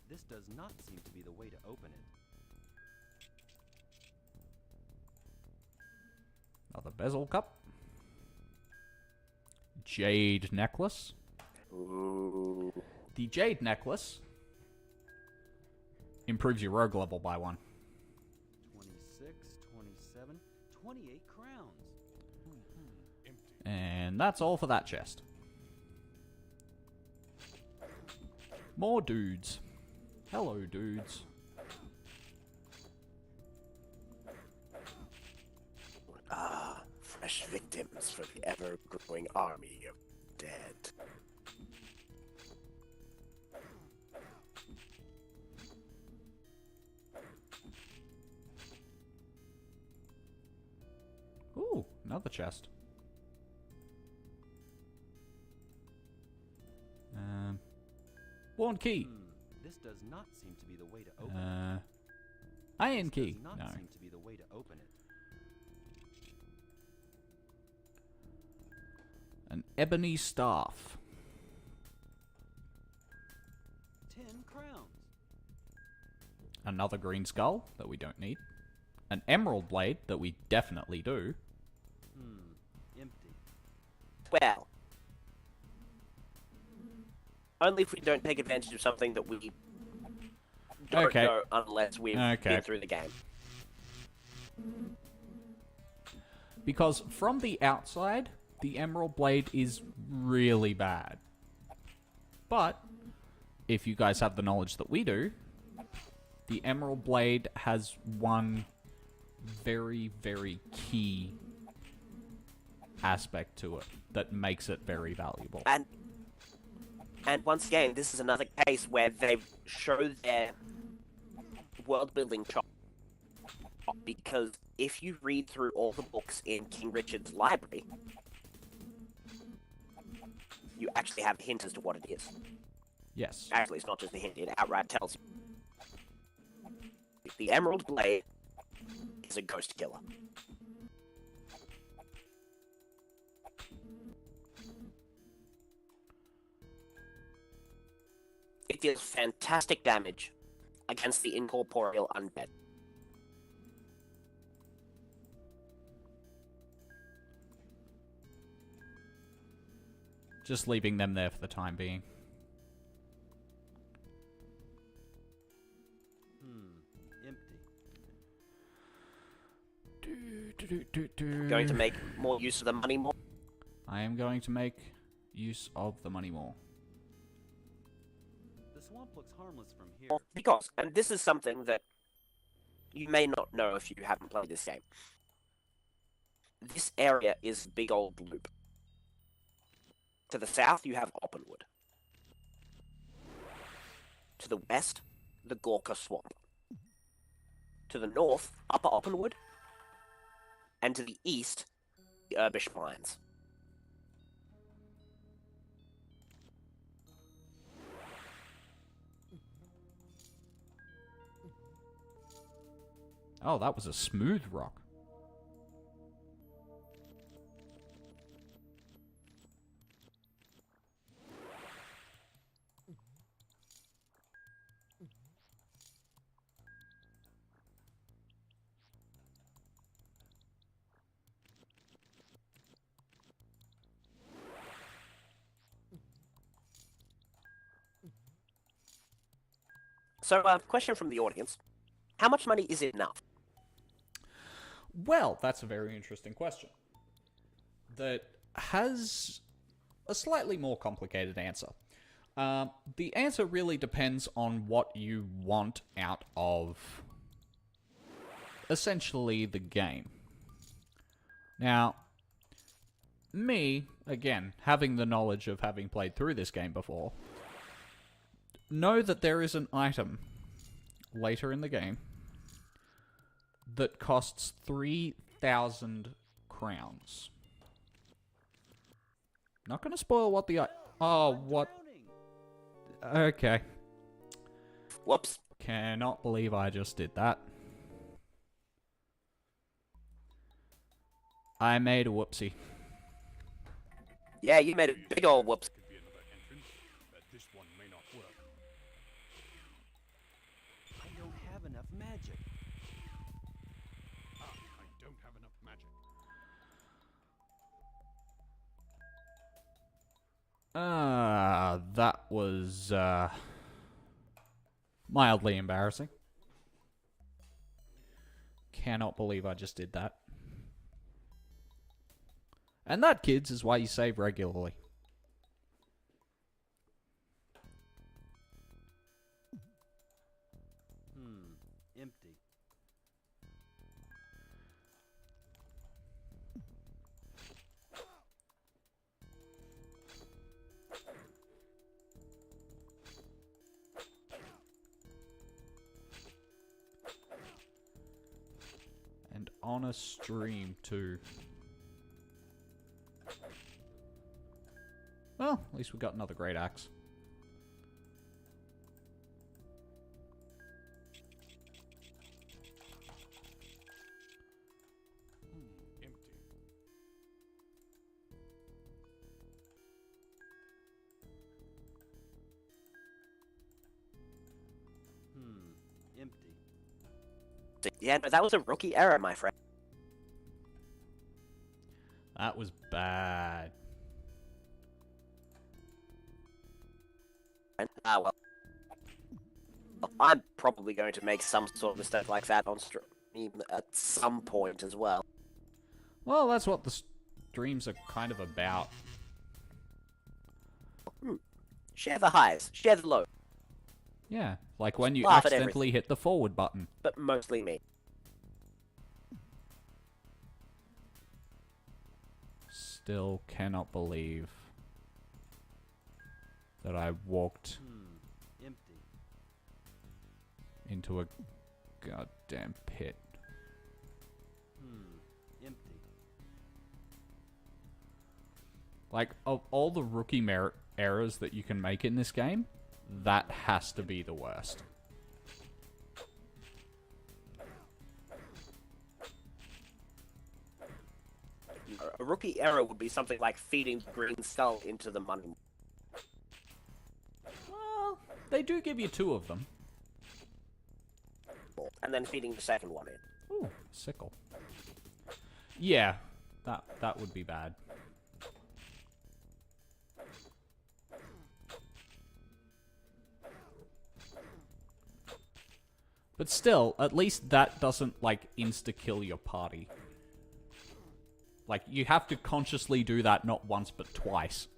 This does not seem to be the way to open it. Another bezel cup. Jade necklace. Ooh. The jade necklace improves your rogue level by 1. 26, 27, 28 crowns. And that's all for that chest. More dudes. Hello, dudes. Ah, fresh victims for the ever-growing army of dead. Ooh, another chest. Worn key. This does not seem to be the way to open it. Iron key. Does not No. seem to be the way to open it. An ebony staff. 10 crowns. Another green skull that we don't need. An emerald blade that we definitely do. Empty. Well, only if we don't take advantage of something that we don't know unless we've been through the game. Because from the outside, the emerald blade is really bad. But if you guys have the knowledge that we do, the emerald blade has one very, very key aspect to it that makes it very valuable. And once again, this is another case where they've shown their world-building chop. Because if you read through all the books in King Richard's library, you actually have a hint as to what it is. Yes. Actually, it's not just a hint, it outright tells you. The Emerald Blade is a ghost killer. It deals fantastic damage against the incorporeal undead. Just leaving them there for the time being. Empty. Going to make more use of the money more? I am going to make use of the money more. The swamp looks harmless from here. Well, because, and this is something that you may not know if you haven't played this game. This area is a big old loop. To the south, you have Oppenwood. To the west, the Gorka Swamp. To the north, Upper Oppenwood. And to the east, the Urbish Mines. Oh, that was a smooth rock. So, question from the audience. How much money is enough? Well, that's a very interesting question. That has a slightly more complicated answer. The answer really depends on what you want out of essentially the game. Now, me, again, having the knowledge of having played through this game before, know that there is an item later in the game that costs 3,000 crowns. Not gonna spoil what the... Oh, what... Okay. Whoops. Cannot believe I just did that. I made a whoopsie. Yeah, you made a big old whoops. Could be another entrance, but this one may not work. I don't have enough magic. Ah, I don't have enough magic. That was, mildly embarrassing. Cannot believe I just did that. And that, kids, is why you save regularly. Empty. And on a stream, too. Well, at least we got another great axe. Empty. Empty. Yeah, no, that was a rookie error, my friend. That was bad. Well. I'm probably going to make some sort of mistake like that on stream at some point as well. Well, that's what the streams are kind of about. Share the highs, share the lows. Yeah, like when you Laugh at accidentally hit the forward button. But mostly me. Still cannot believe that I walked Empty. into a goddamn pit. Empty. Like, of all the rookie errors that you can make in this game, that has to be the worst. A rookie error would be something like feeding the green skull into the money. Well, they do give you 2 of them. And then feeding the second one in. Ooh, sickle. Yeah, that would be bad. But still, at least that doesn't, like, insta-kill your party. Like, you have to consciously do that not once, but twice.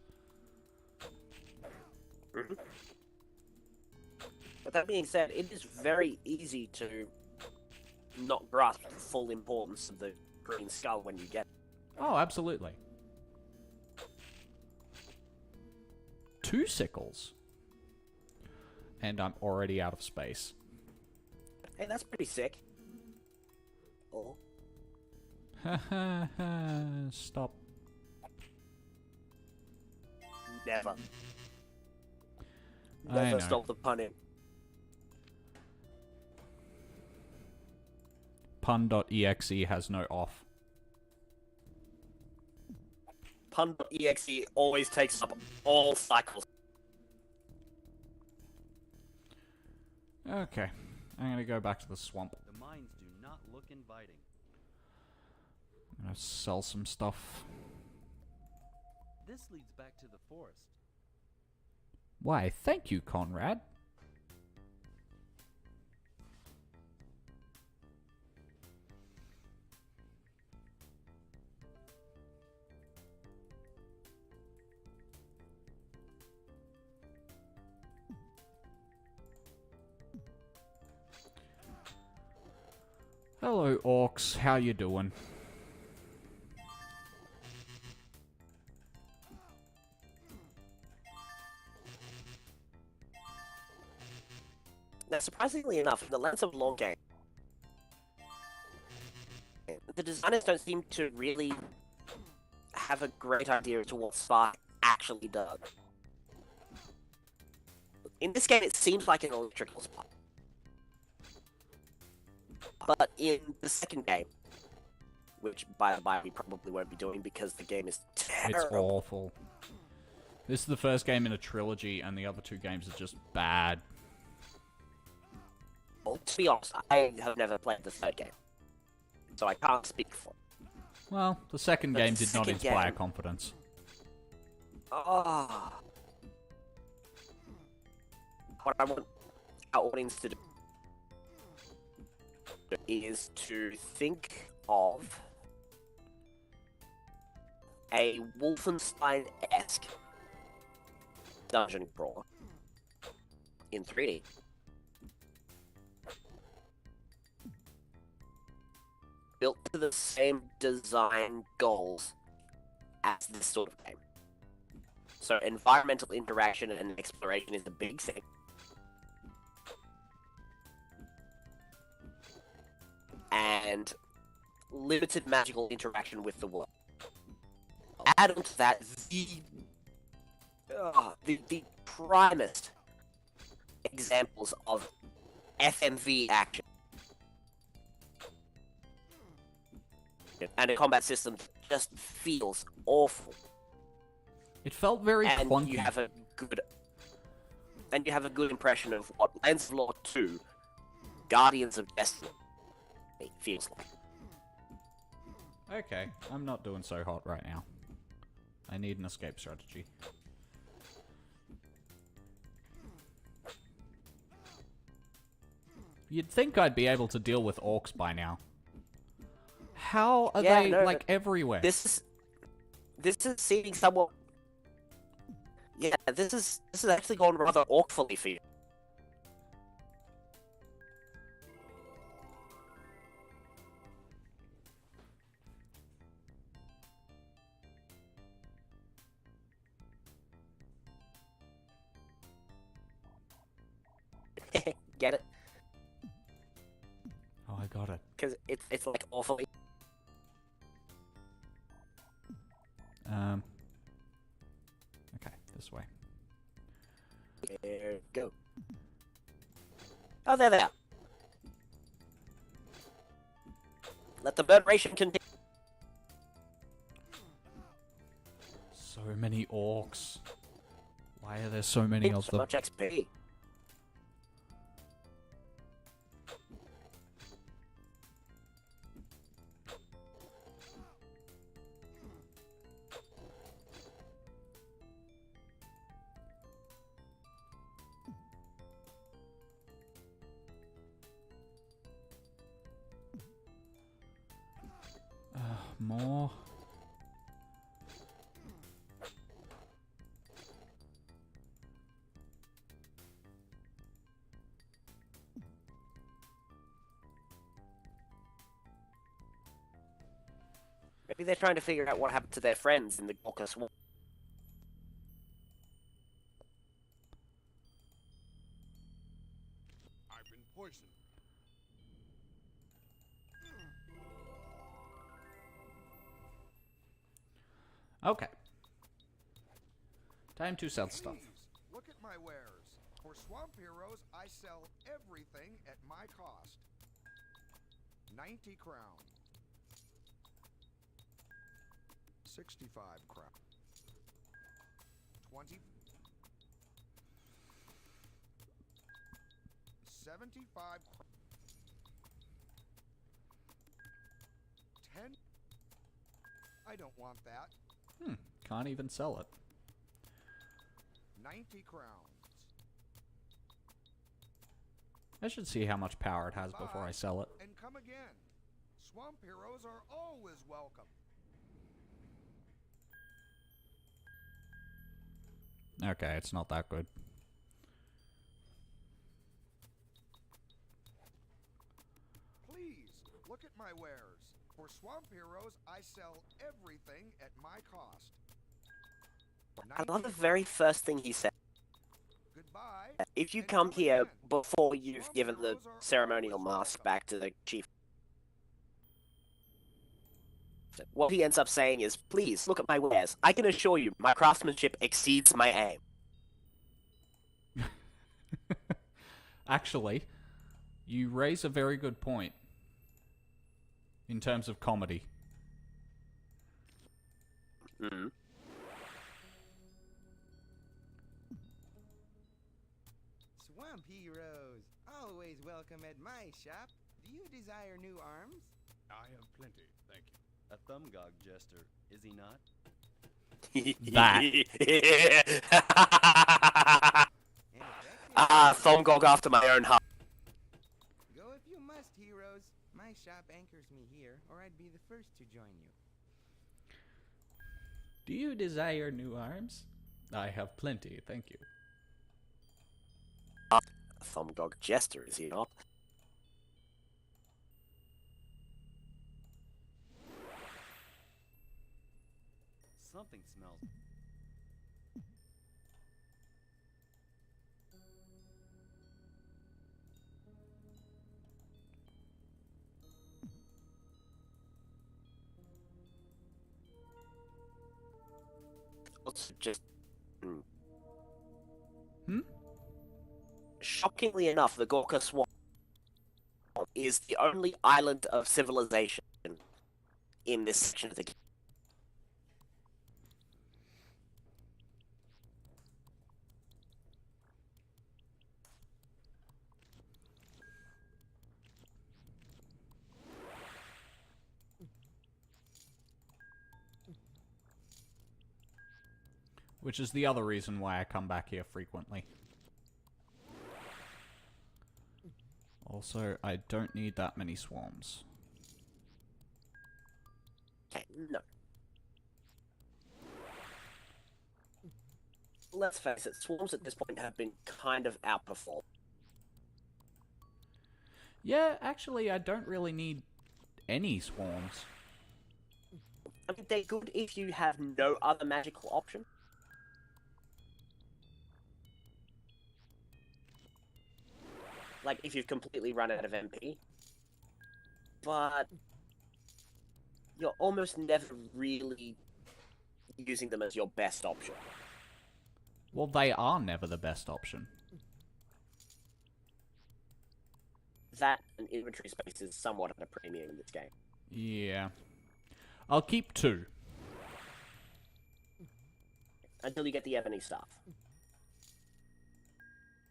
But that being said, it is very easy to not grasp the full importance of the green skull when you get it. Oh, absolutely. 2 sickles. And I'm already out of space. Hey, that's pretty sick. Oh. Stop. Never. I Never know. stop the punning. Pun.exe has no off. Pun.exe always takes up all cycles. Okay. I'm gonna go back to the swamp. The mines do not look inviting. I'm gonna sell some stuff. This leads back to the forest. Why, thank you, Conrad. Hello, orcs. How you doing? Now, surprisingly enough, in the Lands of Lore game, the designers don't seem to really have a great idea as to what Spark actually does. In this game, it seems like an electrical spark. But in the second game, which by the by we probably won't be doing because the game is terrible. It's awful. This is the first game in a trilogy, and the other two games are just bad. Well, to be honest, I have never played the third game, so I can't speak for it. Well, the second But game the did not second inspire game- confidence. Oh. What I want our audience to do is to think of a Wolfenstein-esque dungeon crawler in 3D. Built to the same design goals as this sort of game. So environmental interaction and exploration is the big thing. And limited magical interaction with the world. Add on to that the primest examples of FMV action. And a combat system that just feels awful. It felt very and clunky. you have a good impression of what Lands of Lore 2 Guardians of Destiny feels like. Okay, I'm not doing so hot right now. I need an escape strategy. You'd think I'd be able to deal with orcs by now. How are they, like, everywhere? This is seeming somewhat... Yeah, this is actually gone rather awkwardly for you. Get it? Oh, I got it. Because it's like awfully... Okay, this way. There you go. Oh, there they are. Let the murderation continue. So many orcs. Why are there so many of So them? much XP. More. Maybe they're trying to figure out what happened to their friends in the Gorka Swamp. I've been poisoned. Okay. Time to sell stuff. Please, look at my wares. For Swamp Heroes, I sell everything at my cost. 90 crown. 65 crown. 20. 75 crown. 10. I don't want that. Can't even sell it. 90 crowns. I should see how much power it has before I sell it. And come again. Swamp Heroes are always welcome. Okay, it's not that good. Please, Look at my wares. For Swamp Heroes, I sell everything at my cost. I love the very first thing he said. Goodbye. If you come here before you've given the ceremonial mask back to the chief, what he ends up saying is, please, look at my wares. I can assure you, my craftsmanship exceeds my aim. Actually, you raise a very good point in terms of comedy. Mm. Swamp Heroes, always welcome at my shop. Do you desire new arms? I have plenty, thank you. A Thumbgog jester, is he not? Thumgog after my own heart. Go if you must, heroes. My shop anchors me here, or I'd be the first to join you. Do you desire new arms? I have plenty, thank you. Thumgog jester, is he not? Something smells. Also, just... Hmm? Shockingly enough, the Gorka Swamp is the only island of civilization in this section of the game. Which is the other reason why I come back here frequently. Also, I don't need that many swarms. Okay, no. Let's face it, swarms at this point have been kind of outperformed. Yeah, actually, I don't really need any swarms. I mean, they're good if you have no other magical option. Like, if you've completely run out of MP. But you're almost never really using them as your best option. Well, they are never the best option. That and inventory space is somewhat at a premium in this game. Yeah. I'll keep 2. Until you get the ebony staff.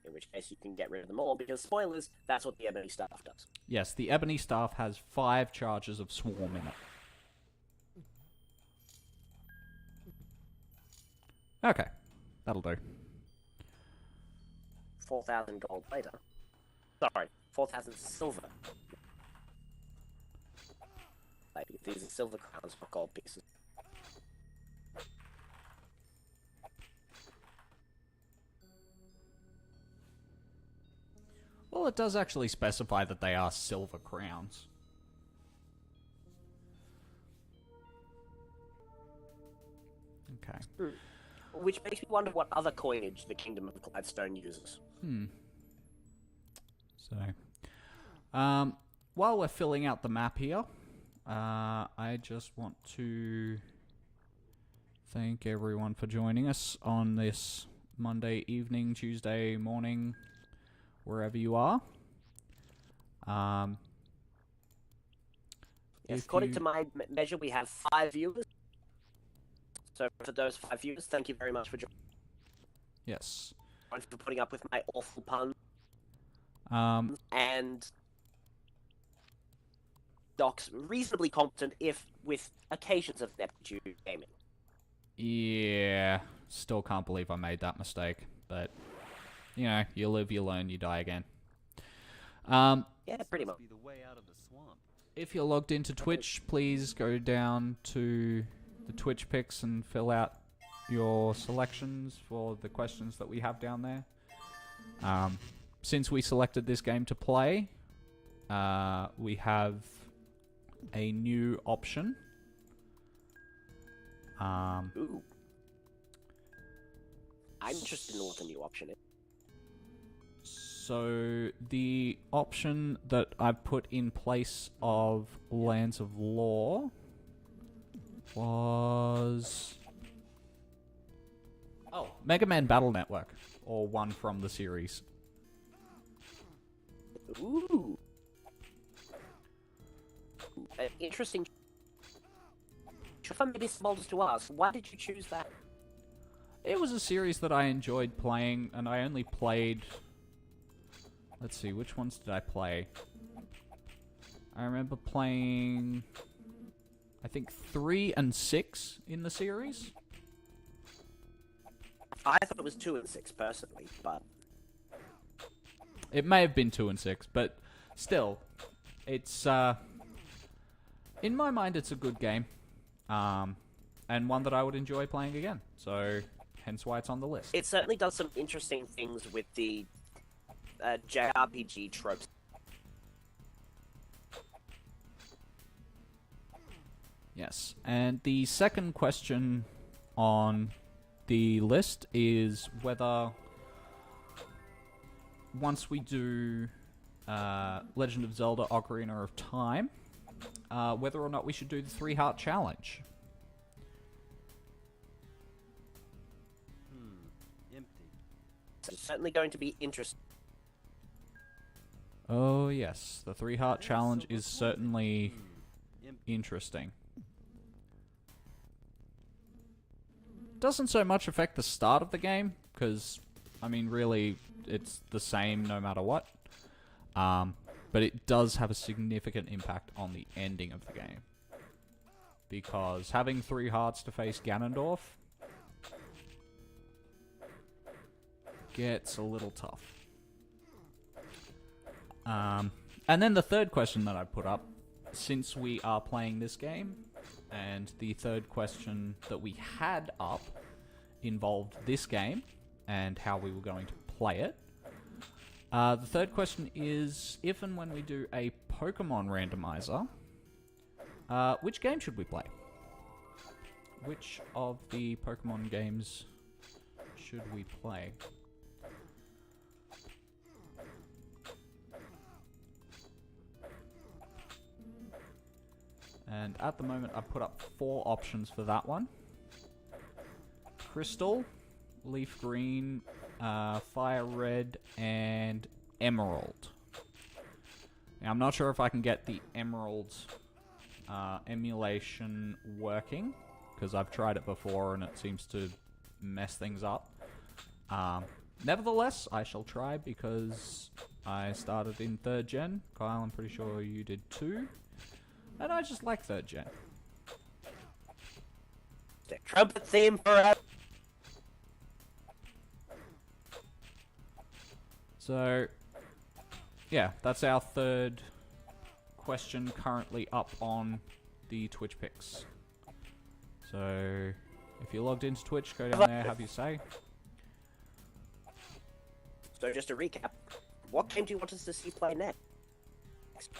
In which case you can get rid of them all, because spoilers, that's what the ebony staff does. Yes, the ebony staff has 5 charges of swarm in it. Okay, that'll do. 4,000 gold later. Sorry, 4,000 silver. Like, these are silver crowns, not gold pieces. Well, it does actually specify that they are silver crowns. Okay. Which makes me wonder what other coinage the Kingdom of Gladstone uses. So, while we're filling out the map here, I just want to thank everyone for joining us on this Monday evening, Tuesday morning, wherever you are. Yes, according to my measure, we have 5 viewers. So for those 5 viewers, thank you very much for joining. Yes. And for putting up with my awful puns. And Doc's reasonably competent, if with occasions of ineptitude gaming. Yeah, still can't believe I made that mistake, but you know, you live, you learn, you die again. Yeah, pretty much. If you're logged into Twitch, please go down to the Twitch pics and fill out your selections for the questions that we have down there. Since we selected this game to play, we have a new option. Ooh. I'm interested in what the new option is. So the option that I've put in place of Lands of Lore was... Oh, Mega Man Battle Network, or one from the series. Ooh. Interesting. If I may be so bold as to ask, why did you choose that? It was a series that I enjoyed playing, and I only played... Let's see, which ones did I play? I remember playing... I think 3 and 6 in the series. I thought it was 2 and 6, personally, but... It may have been 2 and 6, but still, it's, in my mind, it's a good game. And one that I would enjoy playing again. So, hence why it's on the list. It certainly does some interesting things with the JRPG tropes. Yes, and the second question on the list is whether, once we do Legend of Zelda Ocarina of Time, whether or not we should do the 3-heart challenge. Empty. It's certainly going to be interesting. Oh yes, the 3-heart challenge is certainly interesting. Doesn't so much affect the start of the game, because, I mean, really, it's the same no matter what. But it does have a significant impact on the ending of the game. Because having 3 hearts to face Ganondorf gets a little tough. And then the third question that I put up, since we are playing this game, and the third question that we had up involved this game and how we were going to play it. The third question is, if and when we do a Pokemon randomizer, which game should we play? Which of the Pokemon games should we play? And at the moment, I've put up 4 options for that one. Crystal, Leaf Green, Fire Red, and Emerald. Now, I'm not sure if I can get the Emerald emulation working, because I've tried it before and it seems to mess things up. Nevertheless, I shall try, because I started in 3rd gen. Kyle, I'm pretty sure you did too. And I just like 3rd gen. The trumpet theme forever. So, yeah, that's our 3rd question currently up on the Twitch picks. So, if you're logged into Twitch, go down there, have your say. So just to recap, what game do you want us to see play next?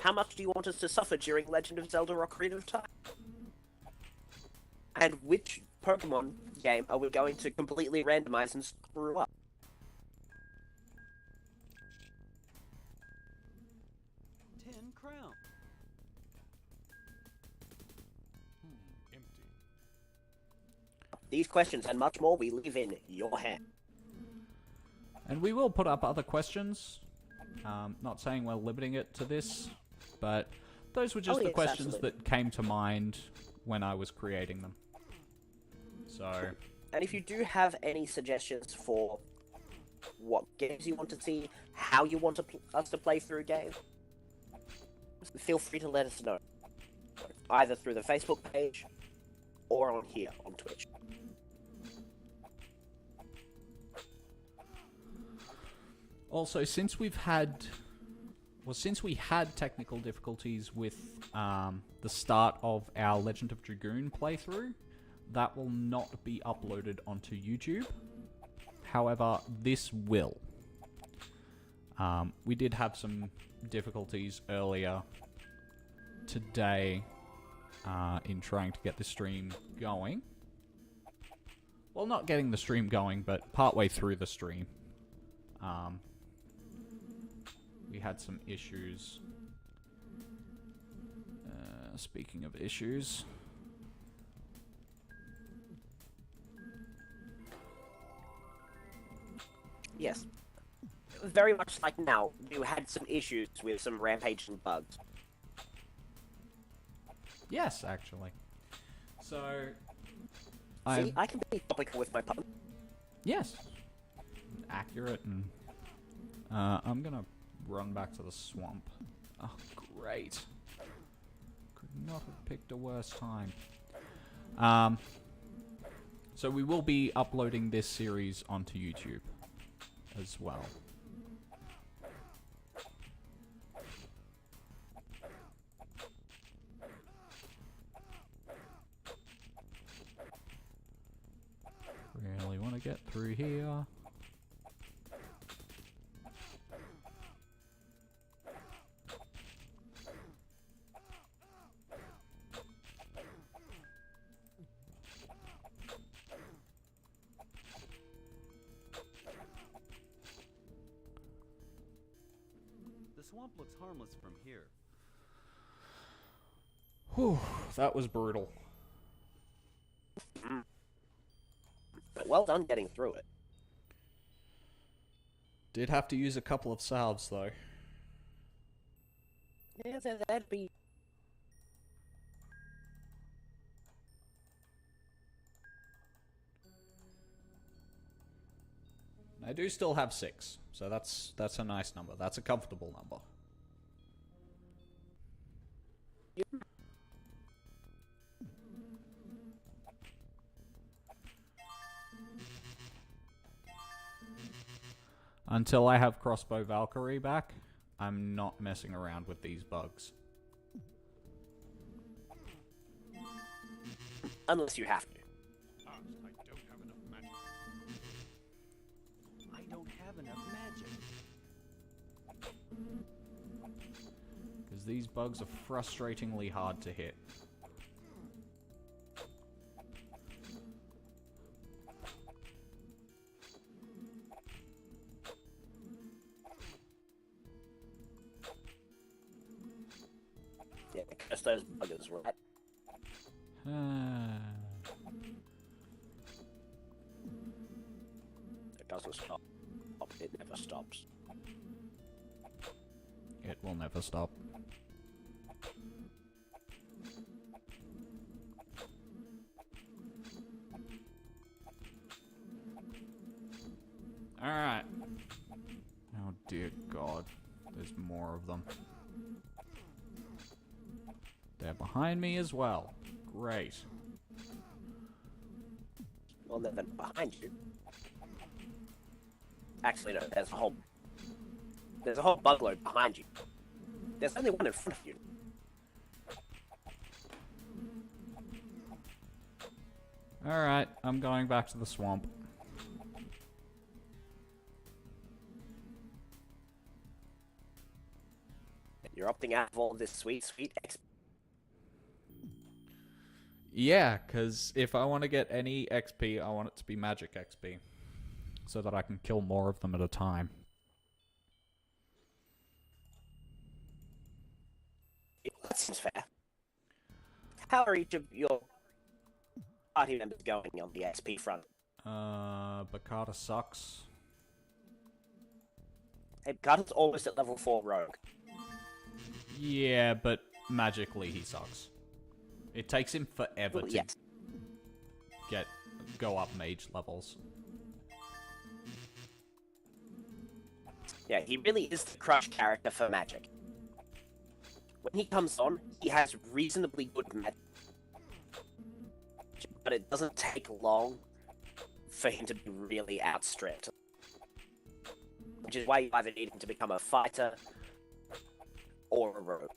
How much do you want us to suffer during Legend of Zelda Ocarina of Time? And which Pokemon game are we going to completely randomize and screw up? Crown. Empty. These questions and much more we leave in your hand. And we will put up other questions. Not saying we're limiting it to this, but those were just the questions that came to mind when I was creating them. So... And if you do have any suggestions for what games you want to see, how you want us to play through games, feel free to let us know. Either through the Facebook page or on here on Twitch. Also, since we had technical difficulties with the start of our Legend of Dragoon playthrough, that will not be uploaded onto YouTube. However, this will. We did have some difficulties earlier today in trying to get the stream going. Well, not getting the stream going, but partway through the stream. We had some issues. Speaking of issues... Yes. Very much like now, you had some issues with some rampaging bugs. Yes, actually. So... See, I can be topical with my pun. Yes. Accurate and... I'm gonna run back to the swamp. Oh, great. Could not have picked a worse time. So we will be uploading this series onto YouTube as well. Really want to get through here. The swamp looks harmless from here. Whew, that was brutal. But well done getting through it. Did have to use a couple of salves, though. Yeah, that'd be... I do still have 6, so that's a nice number. That's a comfortable number. Until I have Crossbow Valkyrie back, I'm not messing around with these bugs. Unless you have to. I don't have enough magic. I don't have enough magic. Because these bugs are frustratingly hard to hit. Yeah, because those buggers, right? It doesn't stop. It never stops. It will never stop. Alright. Oh dear God. There's more of them. They're behind me as well. Great. Well, they're behind you. Actually, no, there's a whole bugload behind you. There's only one in front of you. Alright, I'm going back to the swamp. You're opting out of all this sweet XP. Yeah, because if I want to get any XP, I want it to be magic XP. So that I can kill more of them at a time. That seems fair. How are each of your party members going on the XP front? Bakata sucks. Hey, Bakata's almost at level 4 rogue. Yeah, but magically he sucks. It takes him forever to go up mage levels. Yeah, he really is the crush character for magic. When he comes on, he has reasonably good magic. But it doesn't take long for him to be really outstripped. Which is why you either need him to become a fighter or a rogue.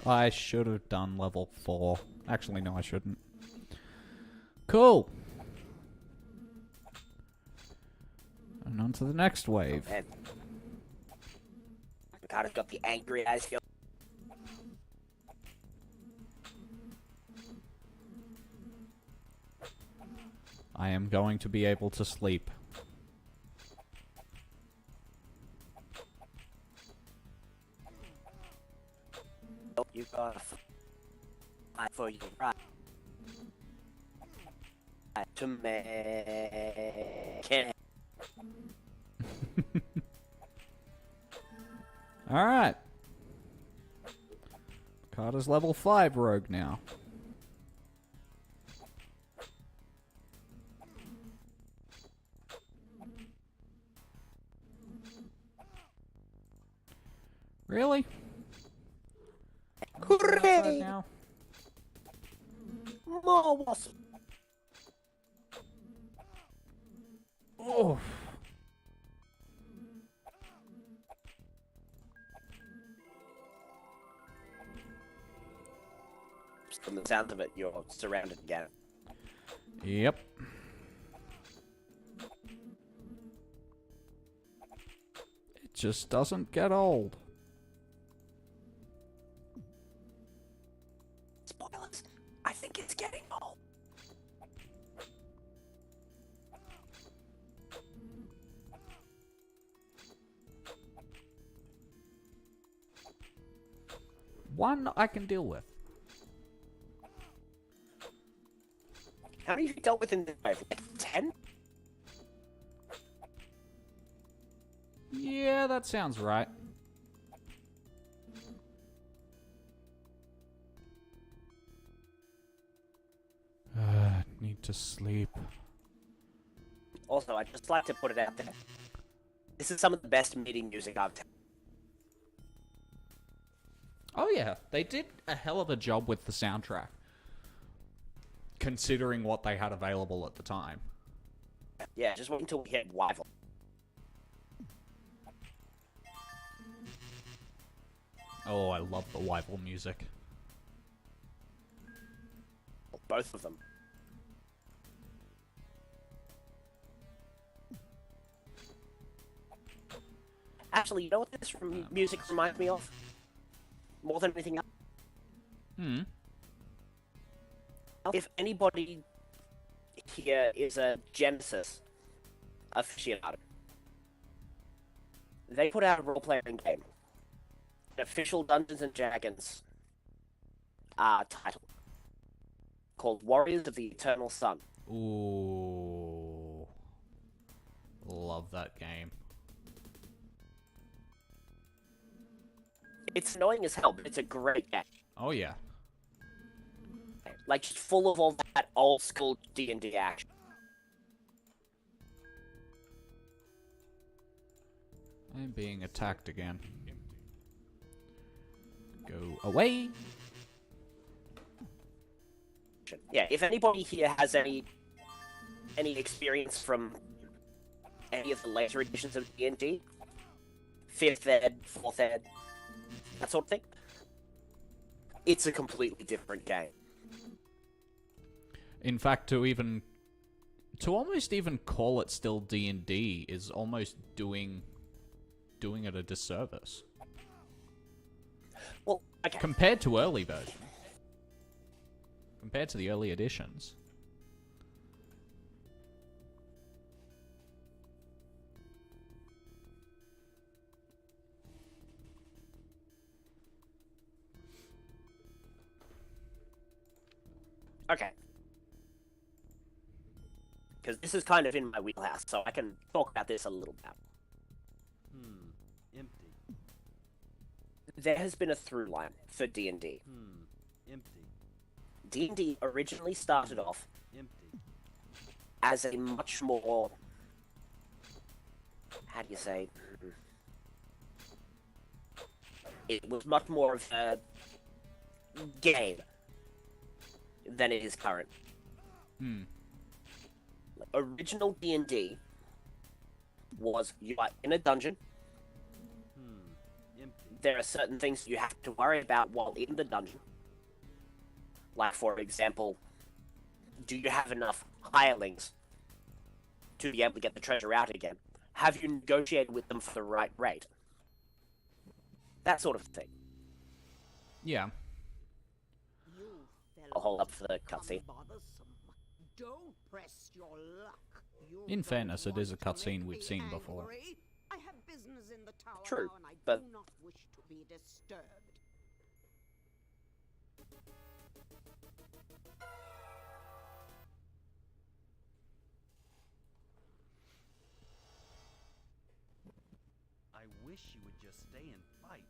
I should have done level 4. Actually, no, I shouldn't. Cool. And on to the next wave. Man. God, I've got the angry eyes here. I am going to be able to sleep. You gotta fight for your right to make it. Alright. Carter's level 5 rogue now. Really? Hooray! Now? More wasp. Oh. From the sound of it, you're surrounded again. Yep. It just doesn't get old. Spoilers. I think it's getting old. One I can deal with. How many have you dealt with in the wave? Like 10? Yeah, that sounds right. Need to sleep. Also, I'd just like to put it out there. This is some of the best meeting music I've had. Oh yeah, they did a hell of a job with the soundtrack. Considering what they had available at the time. Yeah, just wait until we hit Rival. Oh, I love the Wyvil music. Both of them. Actually, you know what this music reminds me of? More than anything else? If anybody here is a Genesis aficionado, they put out a role-playing game. An official Dungeons & Dragons title. Called Warriors of the Eternal Sun. Ooh. Love that game. It's annoying as hell, but it's a great game. Oh yeah. Like, just full of all that old-school D&D action. I'm being attacked again. Go away! Yeah, if anybody here has any experience from any of the later editions of D&D, 5th ed, 4th ed, that sort of thing, it's a completely different game. In fact, to almost even call it still D&D is almost doing it a disservice. Well, okay. Compared to early versions. Compared to the early editions. Okay. Because this is kind of in my wheelhouse, so I can talk about this a little bit. Empty. There has been a through line for D&D. Empty. D&D originally started off Empty. as a much more... How do you say? It was much more of a game than it is current. Original D&D was you are in a dungeon. Empty. there are certain things you have to worry about while in the dungeon. Like, for example, do you have enough hirelings to be able to get the treasure out again? Have you negotiated with them for the right rate? That sort of thing. Yeah. I'll hold up for the cutscene. Don't press your luck. You In fairness, it don't is a want to cutscene make we've me seen before. angry. I have business in the tower True, now, and I but do not wish to be disturbed. I wish you would just stay and fight.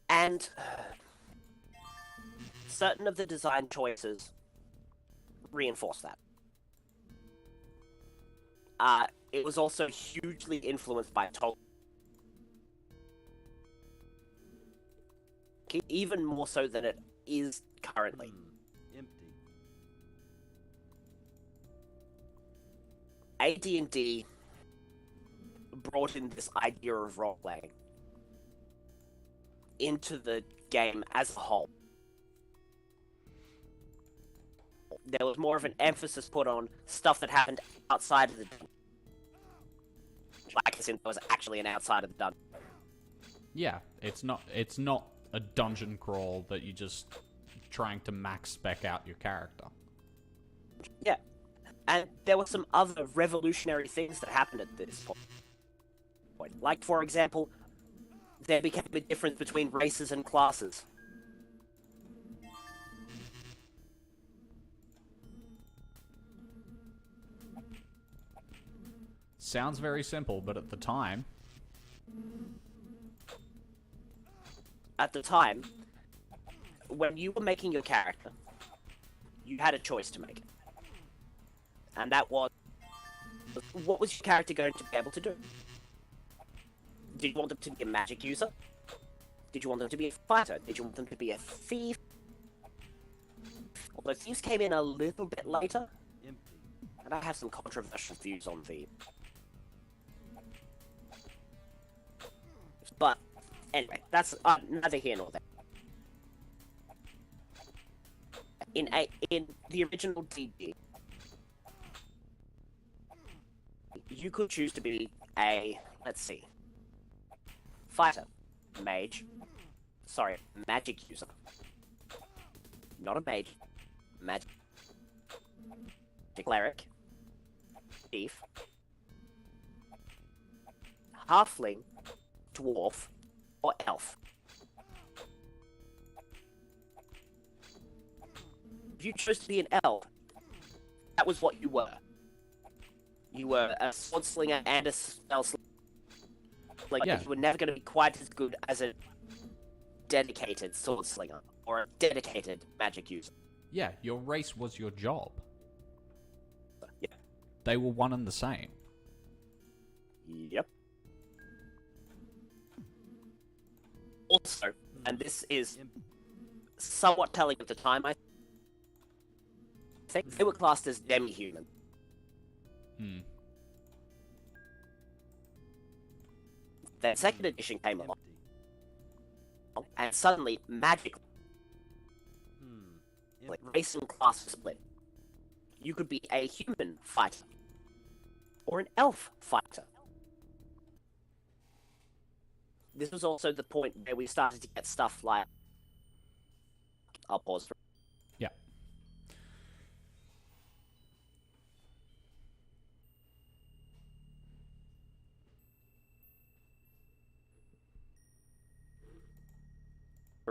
And certain of the design choices reinforce that. It was also hugely influenced by Tolkien. Even more so than it is currently. Empty. AD&D brought in this idea of role-playing into the game as a whole. There was more of an emphasis put on stuff that happened outside of the dungeon. Like, as in, there was actually an outside of the dungeon. Yeah, it's not a dungeon crawl that you just trying to max spec out your character. Yeah. And there were some other revolutionary things that happened at this point. Like, for example, there became a difference between races and classes. Sounds very simple, but at the time... At the time, when you were making your character, you had a choice to make. And that was, what was your character going to be able to do? Did you want them to be a magic user? Did you want them to be a fighter? Did you want them to be a thief? Although thieves came in a little bit later, and I have some controversial views on thieves. But anyway, that's neither here nor there. In the original DD, you could choose to be a, let's see, fighter, mage, sorry, magic user. Not a mage, magic, cleric, thief, halfling, dwarf, or elf. If you chose to be an elf, that was what you were. You were a sword slinger and a spell slinger. Like, Yeah. you were never going to be quite as good as a dedicated sword slinger or a dedicated magic user. Yeah, your race was your job. Yeah. They were one and the same. Yep. Also, and this is somewhat telling at the time, I think they were classed as demi-human. Then second edition came along, and suddenly magic, like race and class split. You could be a human fighter or an elf fighter. This was also the point where we started to get stuff like... I'll pause for... Yeah.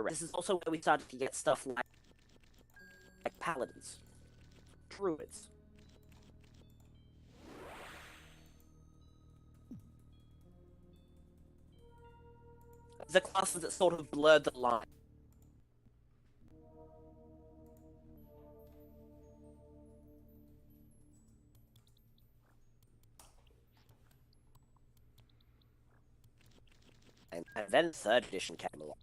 This is also where we started to get stuff like paladins, druids. The classes that sort of blurred the line. And then third edition came along.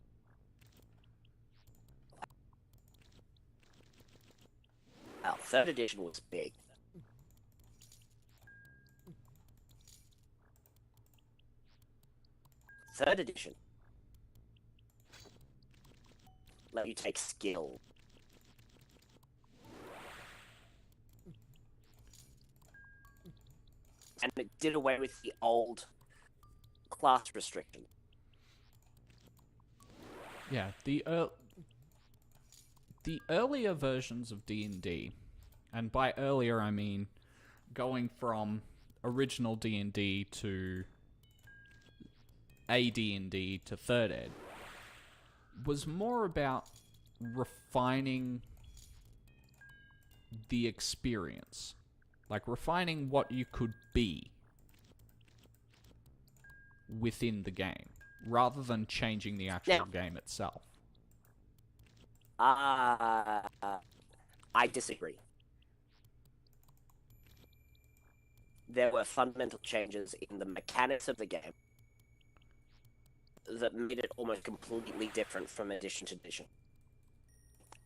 Well, third edition was big. 3rd edition let you take skill. And it did away with the old class restriction. Yeah, the earlier versions of D&D, and by earlier I mean going from original D&D to AD&D to 3rd Ed, was more about refining the experience. Like, refining what you could be within the game, rather than changing the actual game itself. I disagree. There were fundamental changes in the mechanics of the game that made it almost completely different from edition to edition.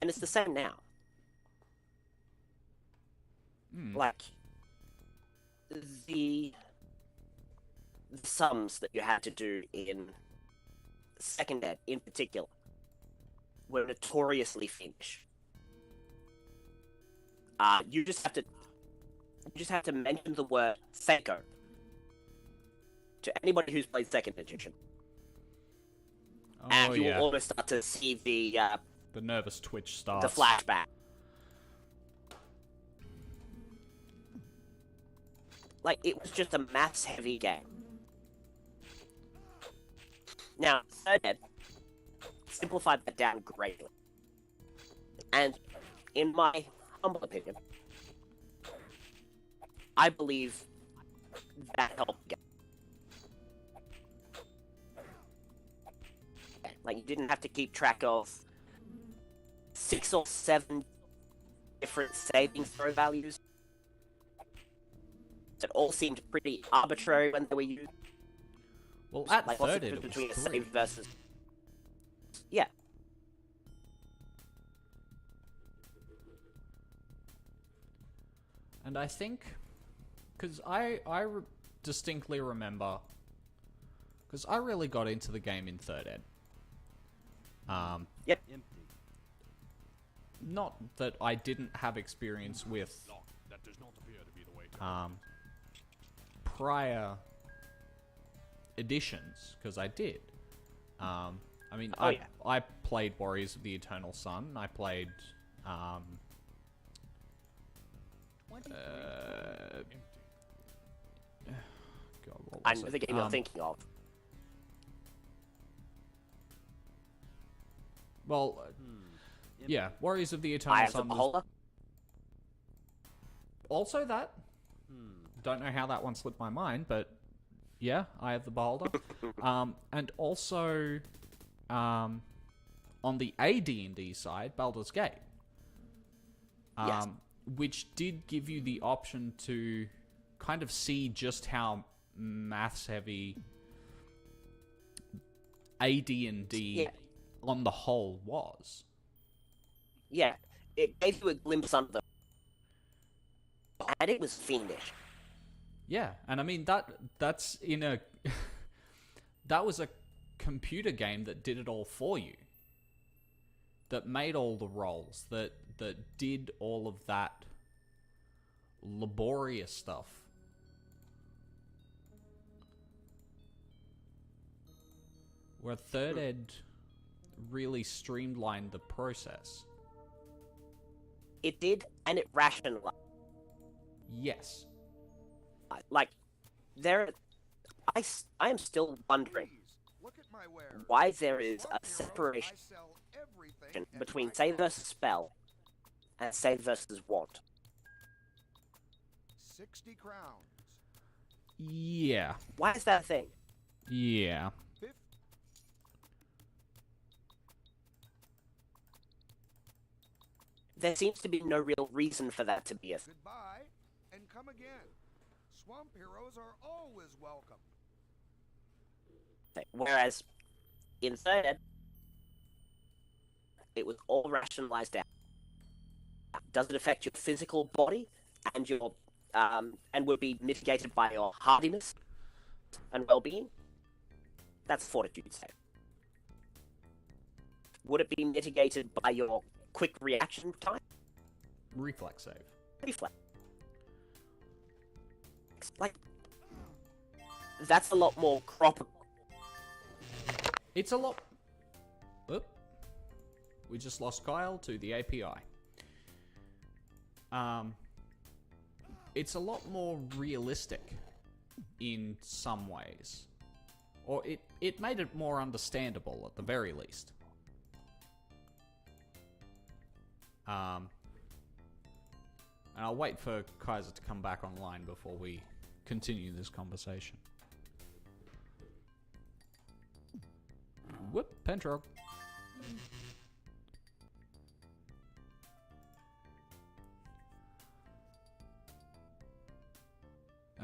And it's the same now. Like, the sums that you had to do in 2nd Ed, in particular, were notoriously fiendish. You just have to mention the word Seiko to anybody who's played 2nd edition, and you will almost start to see the nervous twitch starts. The flashback. Like, it was just a maths-heavy game. Now, 3rd Ed simplified that down greatly. And, in my humble opinion, I believe that helped get. Like, you didn't have to keep track of 6 or 7 different saving throw values that all seemed pretty arbitrary when they were used. Well, at like, 3rd Ed, it it was between a free. save versus... Yeah. And I think, because distinctly remember, because I really got into the game in 3rd Ed. Yep. Not that I didn't have experience with That does not appear to be the way to prior editions, because I did. I mean, Oh, yeah. I played Warriors of the Eternal Sun. I played God, what I was know it? the game you're thinking of. Well, yeah, Warriors of the Eternal I have the Sun was beholder. also that. Don't know how that one slipped my mind, but yeah, I have the Beholder. And also, on the AD&D side, Baldur's Gate. Yes. Which did give you the option to kind of see just how maths-heavy AD&D on the whole was. Yeah, it gave you a glimpse under the... And it was fiendish. Yeah, and I mean, that's in a... that was a computer game that did it all for you. That made all the rolls, that did all of that laborious stuff. Where 3rd Ed really streamlined the process. It did, and it rationalized. Yes. Like, I am still wondering Look at my wares. why there is a separation between save versus spell and save versus want. 60 crowns. Yeah. Why is that a thing? Yeah. There seems to be no real reason for that to be a thing. Goodbye, and come again. Swamp heroes are always welcome. Whereas in 3rd Ed, it was all rationalized out. Does it affect your physical body and your and will be mitigated by your hardiness and well-being? That's fortitude save. Would it be mitigated by your quick reaction time? Reflex save. Reflex. Like, that's a lot more crop. It's a lot... Oop. We just lost Kyle to the API. It's a lot more realistic in some ways. Or it made it more understandable at the very least. And I'll wait for Kaiser to come back online before we continue this conversation. Whoop, Pentrog.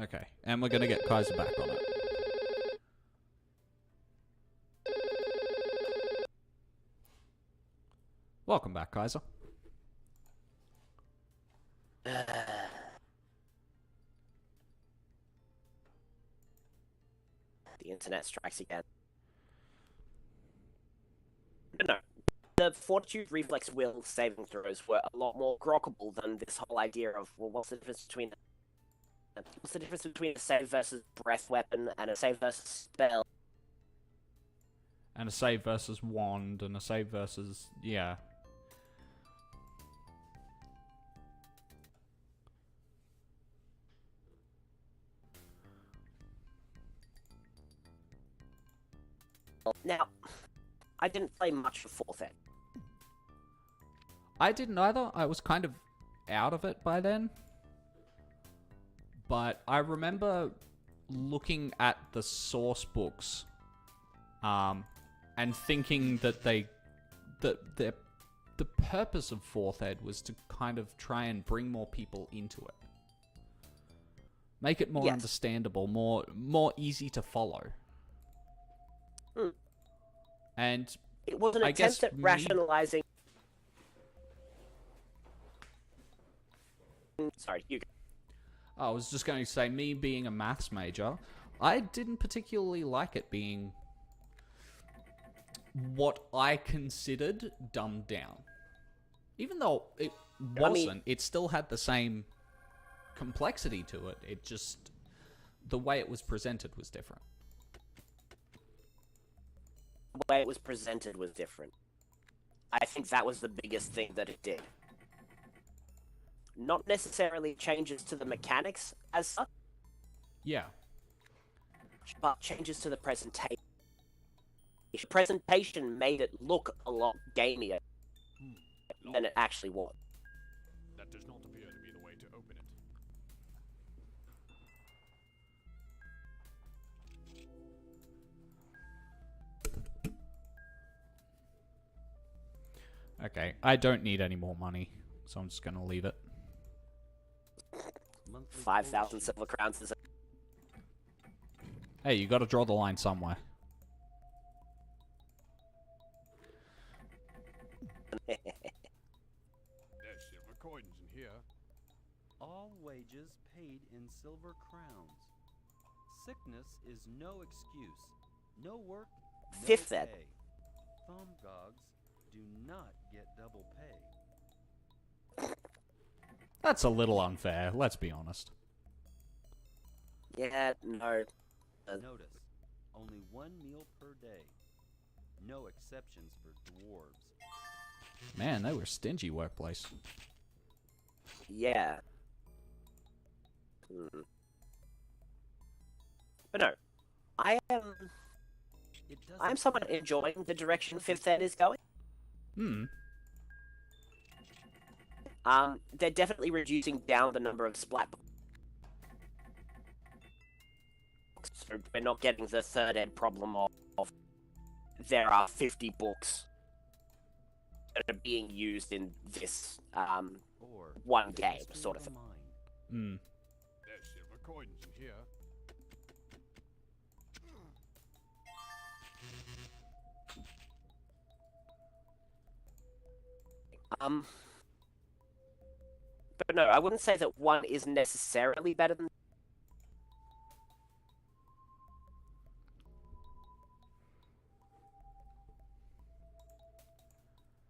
Okay, and we're gonna get Kaiser back on it. Welcome back, Kaiser. The internet strikes again. No. The fortitude, reflex, will saving throws were a lot more grokkable than this whole idea of, well, what's the difference between a save versus breath weapon and a save versus spell? And a save versus wand, and a save versus... yeah. Now, I didn't play much of 4th Ed. I didn't either. I was kind of out of it by then. But I remember looking at the source books and thinking that the purpose of 4th Ed was to kind of try and bring more people into it. Make it more understandable, more easy to follow. And it was an attempt at rationalizing. Sorry, you go. I was just going to say, me being a maths major, I didn't particularly like it being what I considered dumbed down. Even though it wasn't, it still had the same complexity to it. It just, the way it was presented was different. The way it was presented was different. I think that was the biggest thing that it did. Not necessarily changes to the mechanics as such. Yeah. But changes to the presentation. The presentation made it look a lot gamier than it actually was. That does not appear to be the way to open it. Okay, I don't need any more money, so I'm just going to leave it. 5,000 silver crowns is Hey, you got to draw the line somewhere. There's silver coins in here. All wages paid in silver crowns. Sickness is no excuse. No work, no 5th pay. Ed. Thumgogs do not get double pay. That's a little unfair, let's be honest. Yeah, no. Notice, only one meal per day. No exceptions for dwarves. Man, they were stingy workplace. Yeah. But no, I'm somewhat enjoying the direction 5th Ed is going. They're definitely reducing down the number of splat books. So we're not getting the 3rd Ed problem of there are 50 books that are being used in this one game, sort of thing. There's silver coins in here. But no, I wouldn't say that one is necessarily better than.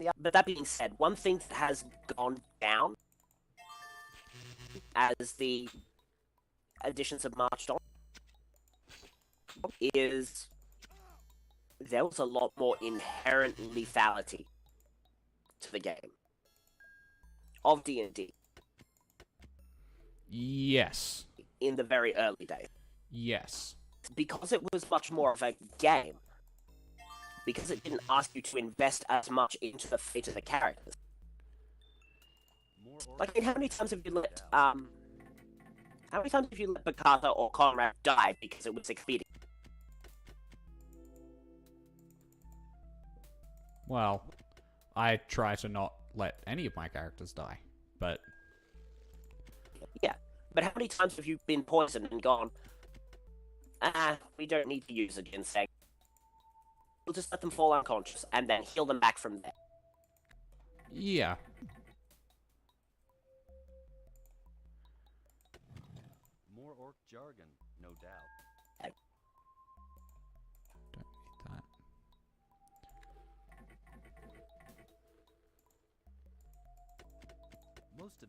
Yeah, but that being said, one thing that has gone down as the editions have marched on is there was a lot more inherent lethality to the game of D&D. Yes. In the very early days. Yes. Because it was much more of a game. Because it didn't ask you to invest as much into the fate of the characters. Like, I mean, how many times have you let, Bakata or Conrad die because it was expedient? Well, I try to not let any of my characters die, but... Yeah, but how many times have you been poisoned and gone, we don't need to use a ginseng. We'll just let them fall unconscious and then heal them back from there. Yeah. More orc jargon, no doubt. Don't need that. Most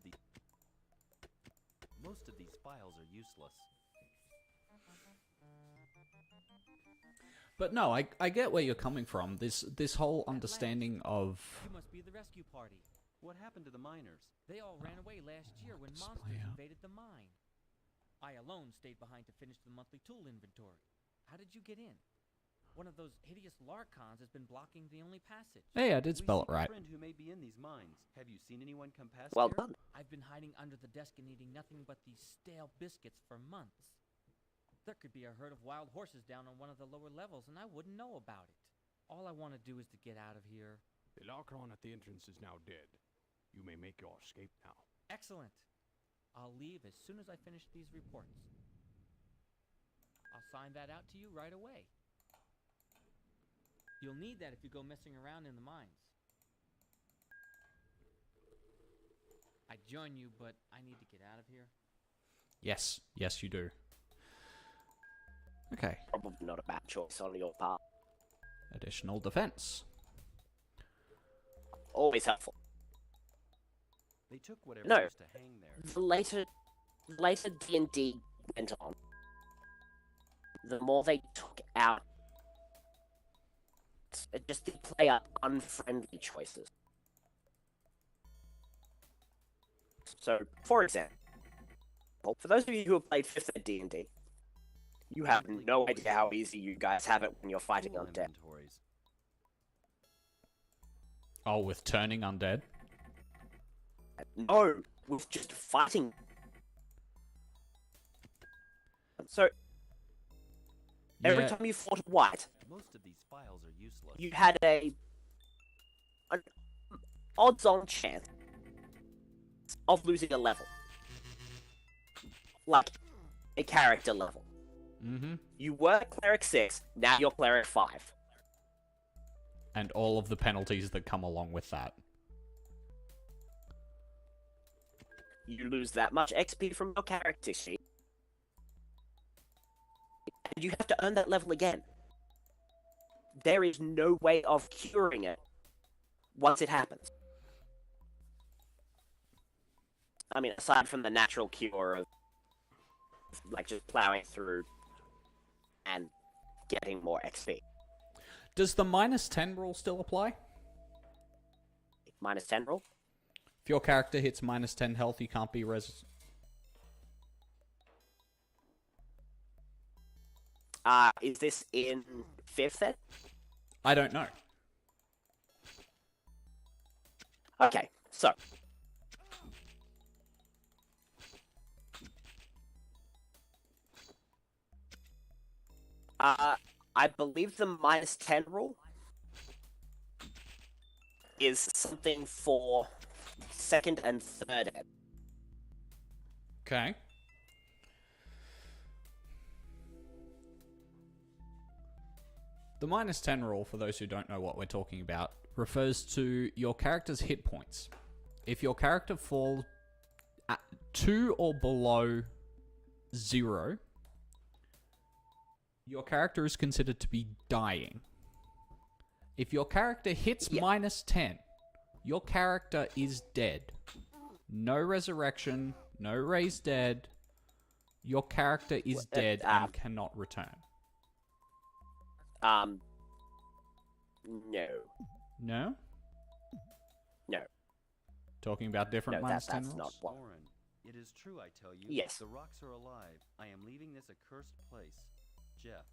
of these files are useless. But no, I get where you're coming from. This whole understanding of... You must be the rescue party. What happened to the miners? They all ran away last year when monsters invaded the mine. I alone stayed behind to finish the monthly tool inventory. How did you get in? One of those hideous Larkons has been blocking the only passage. Hey, I did spell it right. Friend who may be in these mines. Have you seen anyone come past Well here? done. I've been hiding under the desk and eating nothing but these stale biscuits for months. There could be a herd of wild horses down on one of the lower levels, and I wouldn't know about it. All I want to do is to get out of here. The Larkon at the entrance is now dead. You may make your escape now. Excellent. I'll leave as soon as I finish these reports. I'll sign that out to you right away. You'll need that if you go messing around in the mines. I'd join you, but I need to get out of here. Yes. Yes, you do. Okay. Probably not a bad choice on your part. Additional defense. Always helpful. They took whatever No. used to hang there. The later D&D went on, the more they took out just the player unfriendly choices. So, for example, for those of you who have played 5th ed D&D, you have no idea how easy you guys have it when you're fighting undead. Oh, with turning undead? No, with just fighting. So, every time you fought a white, Most of these files are useless. you had an odds-on chance of losing a level. Like, a character level. Mm-hmm. You were Cleric 6, now you're Cleric 5. And all of the penalties that come along with that. You lose that much XP from your character sheet. And you have to earn that level again. There is no way of curing it once it happens. I mean, aside from the natural cure of, like, just plowing through and getting more XP. Does the -10 rule still apply? -10 rule? If your character hits -10 health, you can't be Is this in 5th ed? I don't know. Okay, so. I believe the -10 rule is something for 2nd and 3rd ed. Okay. The -10 rule, for those who don't know what we're talking about, refers to your character's hit points. If your character falls at 2 or below 0, your character is considered to be dying. If your character hits -10, Your character is dead. No resurrection, no raised dead. Your character is dead and cannot return. No. No? No. Talking about different No, minus 10 that's rolls? not what. Orin, it is true, I tell you. Yes. The rocks are alive. I am leaving this accursed place. Jeff.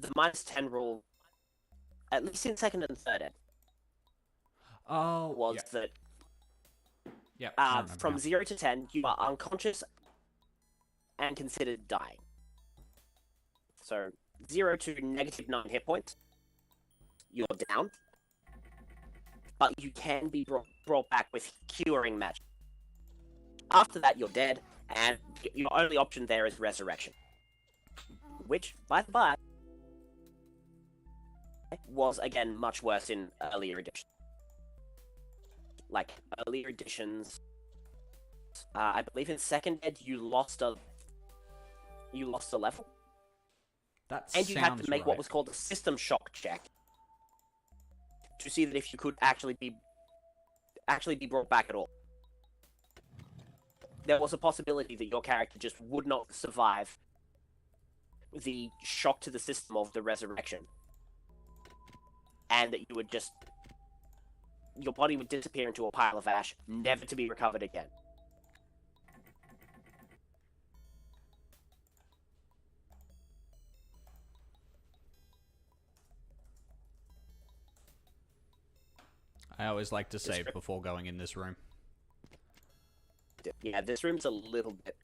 The minus 10 rule, at least in second and third ed, was that from 0 to 10, you are unconscious and considered dying. So 0 to negative 9 hit points, you're down. But you can be brought back with curing magic. After that, you're dead, and your only option there is resurrection. Which, by the by, was, again, much worse in earlier editions. Like, earlier editions, I believe in second ed, you lost a level. And you had to make what was called a system shock check to see that if you could actually be brought back at all. There was a possibility that your character just would not survive the shock to the system of the resurrection. And that you would just... your body would disappear into a pile of ash, never to be recovered again. I always like to save before going in this room. Yeah, this room's a little bit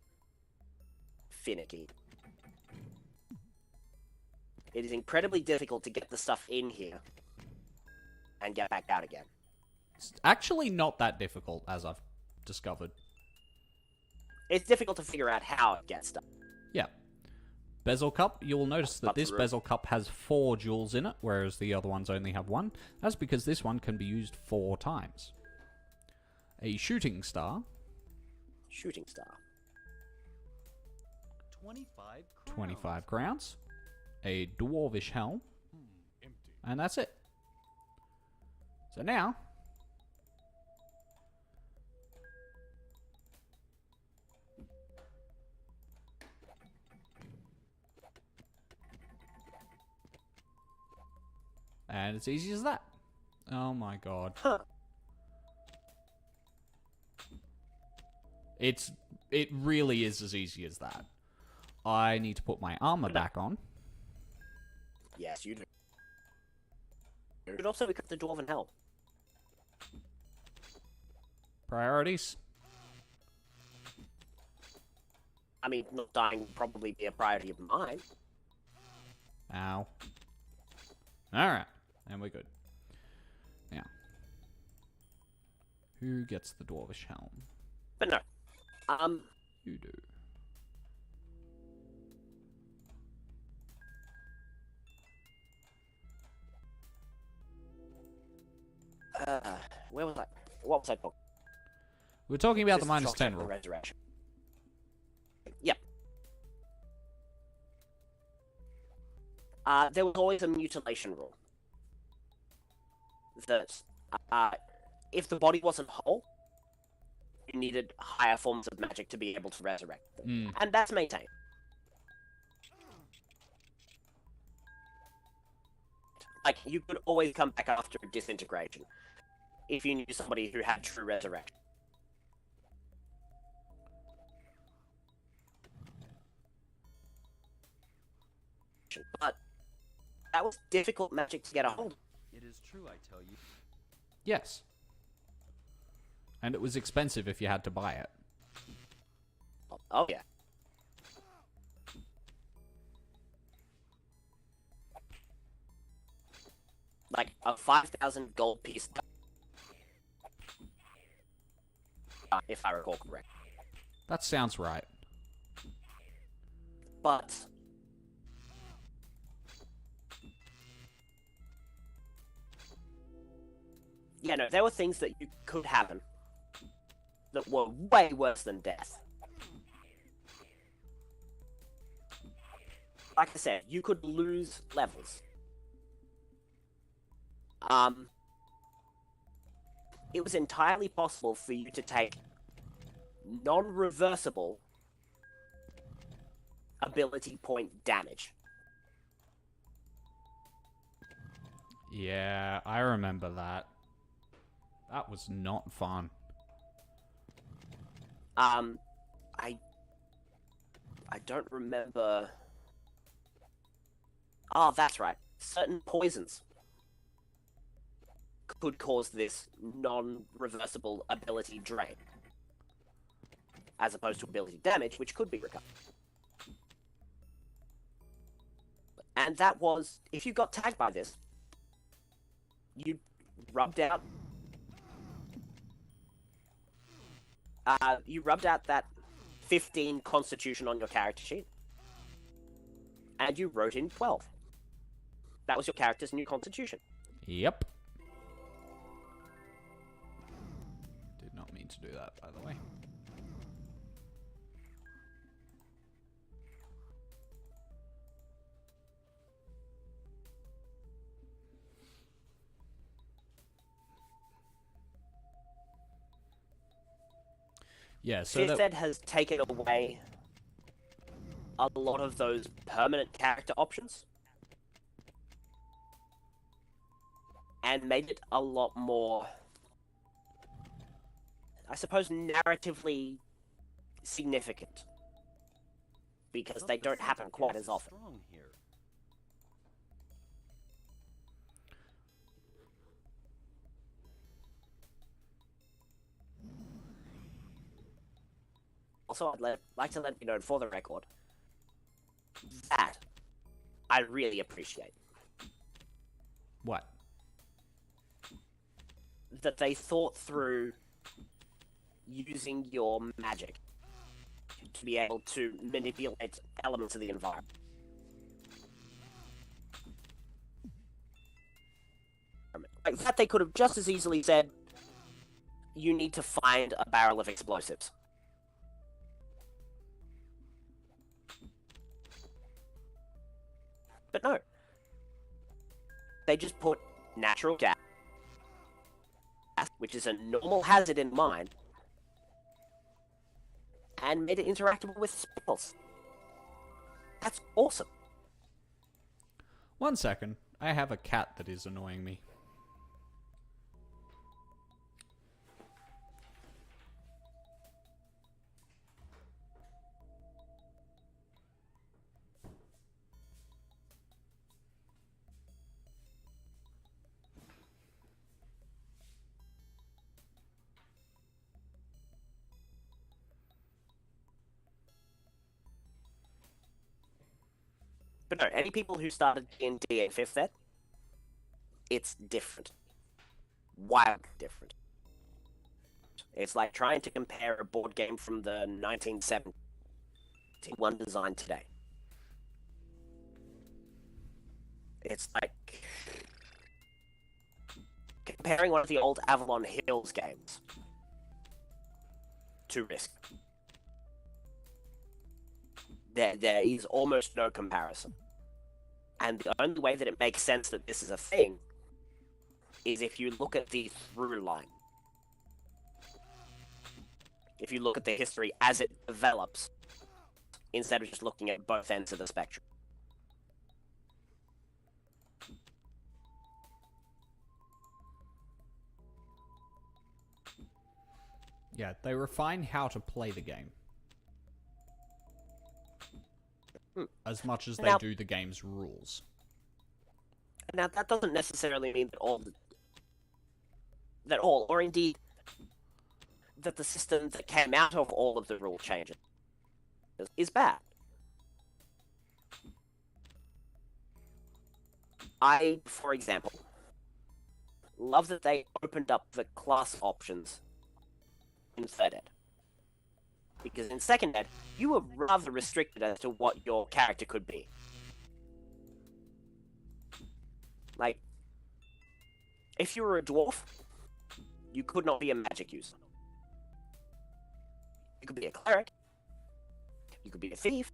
finicky. It is incredibly difficult to get the stuff in here and get back out again. It's actually not that difficult, as I've discovered. It's difficult to figure out how it gets done. Yeah. Bezel cup, you will notice that this bezel cup has 4 jewels in it, whereas the other ones only have 1. That's because this one can be used 4 times. A shooting star. Shooting star. 25 crowns. A dwarvish helm. And that's it. So now... and it's easy as that. Oh my god. Huh. It really is as easy as that. I need to put my armor back on. Yes, you do. You could also equip the dwarven helm. Priorities? I mean, not dying would probably be a priority of mine. Ow. Alright. And we're good. Now. Who gets the dwarvish helm? But no. You do. Where was I? What was I talking? We're talking about the System minus shock 10 check rule. for resurrection. Yep. There was always a mutilation rule. That, if the body wasn't whole, you needed higher forms of magic to be able to resurrect them. And that's maintained. Like, you could always come back after disintegration if you knew somebody who had true resurrection. But that was difficult magic to get a hold of. It is true, I tell you. Yes. And it was expensive if you had to buy it. Oh, yeah. Like a 5,000 gold piece, if I recall correctly. That sounds right. But yeah, no, there were things that could happen that were way worse than death. Like I said, you could lose levels. it was entirely possible for you to take non-reversible ability point damage. Yeah, I remember that. That was not fun. I don't remember. Oh, that's right. Certain poisons could cause this non-reversible ability drain, as opposed to ability damage, which could be recovered. And that was, if you got tagged by this, you rubbed out. You rubbed out that 15 Constitution on your character sheet, and you wrote in 12. That was your character's new Constitution. Yep. Did not mean to do that, by the way. Yeah, so Fifth Ed has taken away a lot of those permanent character options and made it a lot more, I suppose, narratively significant, because they don't happen quite as often. Also, I'd like to let you know, for the record, that I really appreciate. What? That they thought through using your magic to be able to manipulate elements of the environment. Like that, they could have just as easily said, you need to find a barrel of explosives. But no. They just put natural gas, which is a normal hazard in mine, and made it interactable with spells. That's awesome. 1 second. I have a cat that is annoying me. But no, any people who started D&D at 5th Ed, it's different. Wildly different. It's like trying to compare a board game from the 1970s to one designed today. It's like comparing one of the old Avalon Hills games to Risk. There is almost no comparison. And the only way that it makes sense that this is a thing is if you look at the through line. If you look at the history as it develops, instead of just looking at both ends of the spectrum. Yeah, they refine how to play the game. As much as they do the game's rules. Now, that doesn't necessarily mean that all, or indeed, that the system that came out of all of the rule changes is bad. I, for example, love that they opened up the class options in 3rd Ed. Because in 2nd Ed, you were rather restricted as to what your character could be. Like, if you were a dwarf, you could not be a magic user. You could be a cleric, you could be a thief,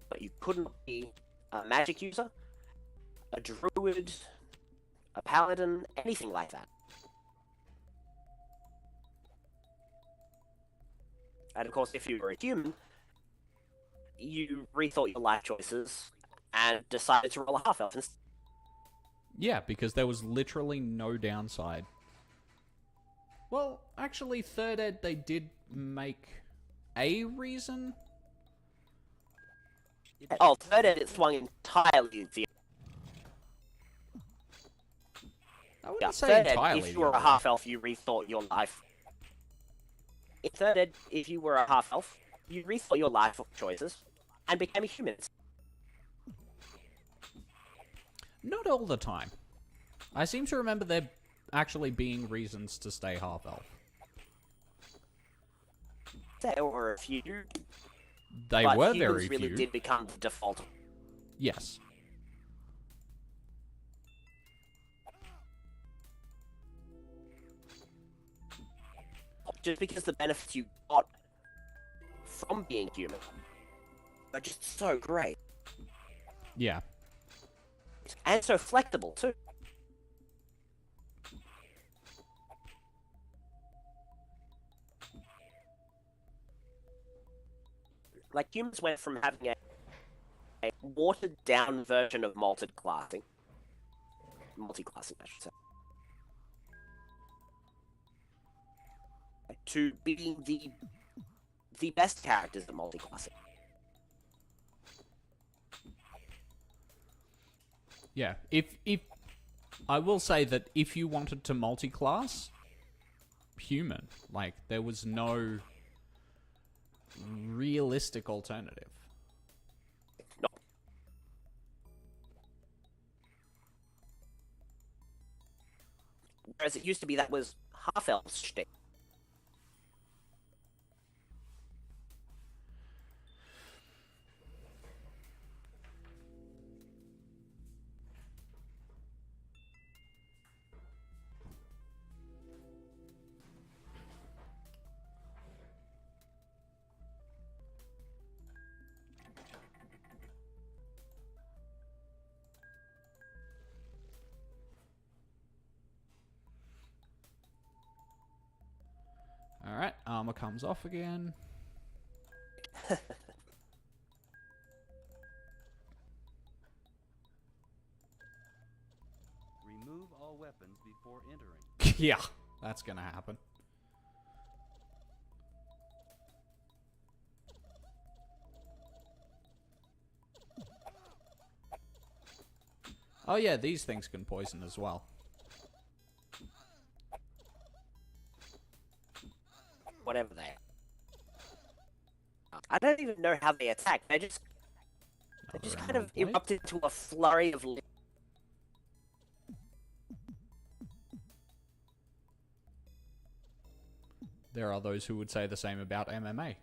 but you couldn't be a magic user, a druid, a paladin, anything like that. And of course, if you were a human, you rethought your life choices and decided to roll a half-elf instead. Yeah, because there was literally no downside. Well, actually, third ed, they did make a reason. Oh, third ed, it swung entirely the... I wouldn't Yeah, say third ed, entirely if you the were a other way. half-elf, you rethought your life. In third ed, if you were a half-elf, you rethought your life choices and became a human. Not all the time. I seem to remember there actually being reasons to stay half-elf. There were a few. They but were humans very really few. did become the default. Yes. Just because the benefits you got from being human are just so great. Yeah. And so flexible, too. Like, humans went from having a watered-down version of multi-classing, I should say, to being the best characters at multi-classing. Yeah. If I will say that if you wanted to multi-class, human, like, there was no realistic alternative. No. Whereas it used to be that was half-elf shtick. Alright, armor comes off again. Remove all weapons before entering. Yeah, that's gonna happen. Oh yeah, these things can poison as well. Whatever they are. I don't even know how they attack. They just kind of erupt into a flurry of... There are those who would say the same about MMA.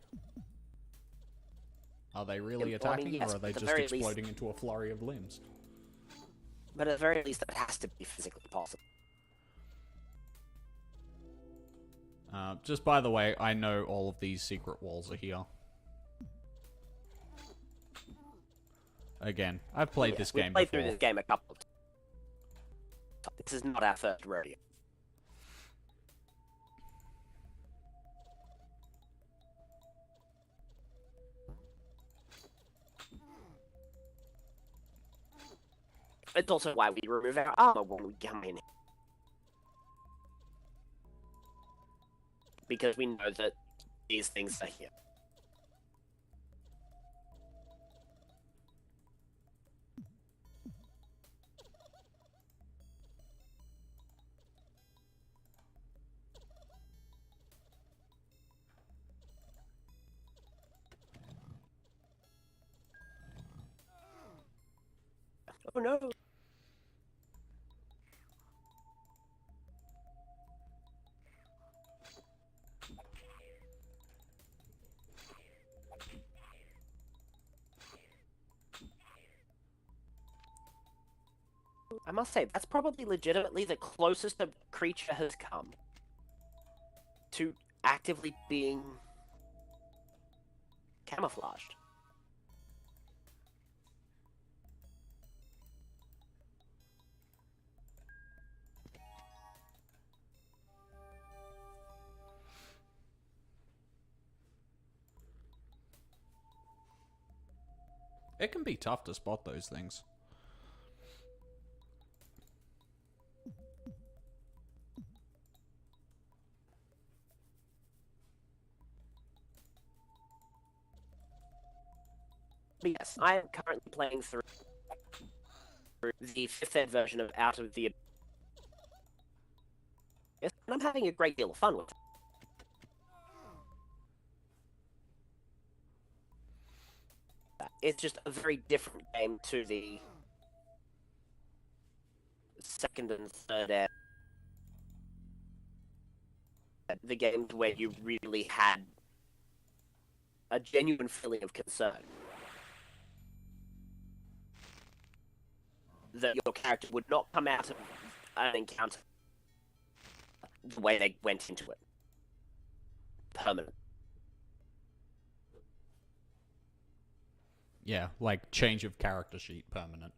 Are they really Well, I mean, attacking, yes, or are they at the just very least- exploding into a flurry of limbs? But at the very least, that has to be physically possible. Just by the way, I know all of these secret walls are here. Again, I've played this game We've played before. through this game a couple of times. This is not our first rodeo. It's also why we remove our armor when we come in. Because we know that these things are here. Oh no! I must say, that's probably legitimately the closest a creature has come to actively being camouflaged. It can be tough to spot those things. But yes, I am currently playing through the 5th ed version of Out of the Abyss, and I'm having a great deal of fun with it. It's just a very different game to the 2nd and 3rd ed. The games where you really had a genuine feeling of concern. That your character would not come out of an encounter the way they went into it. Permanent. Yeah, like change of character sheet permanent.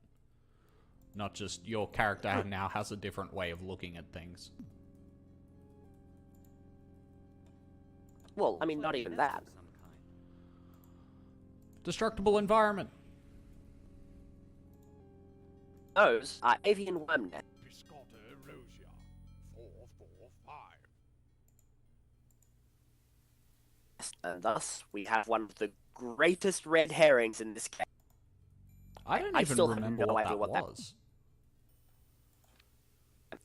Not just your character now has a different way of looking at things. Well, I mean, not even that. Destructible environment. Those are avian worm nests. Piscata Rosia, 445. And thus, we have one of the greatest red herrings in this game. I don't even remember what that was.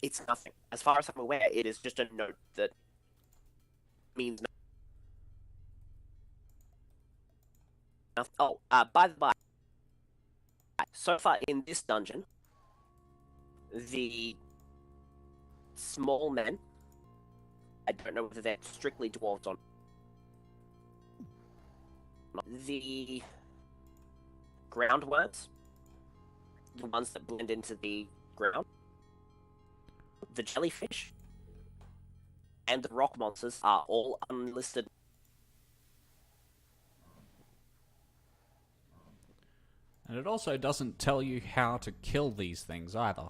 It's nothing. As far as I'm aware, it is just a note that means nothing. Oh, by the by, so far in this dungeon, the small men, I don't know whether they're strictly dwarves or not, the ground worms, the ones that blend into the ground, the jellyfish, and the rock monsters are all unlisted. And it also doesn't tell you how to kill these things either.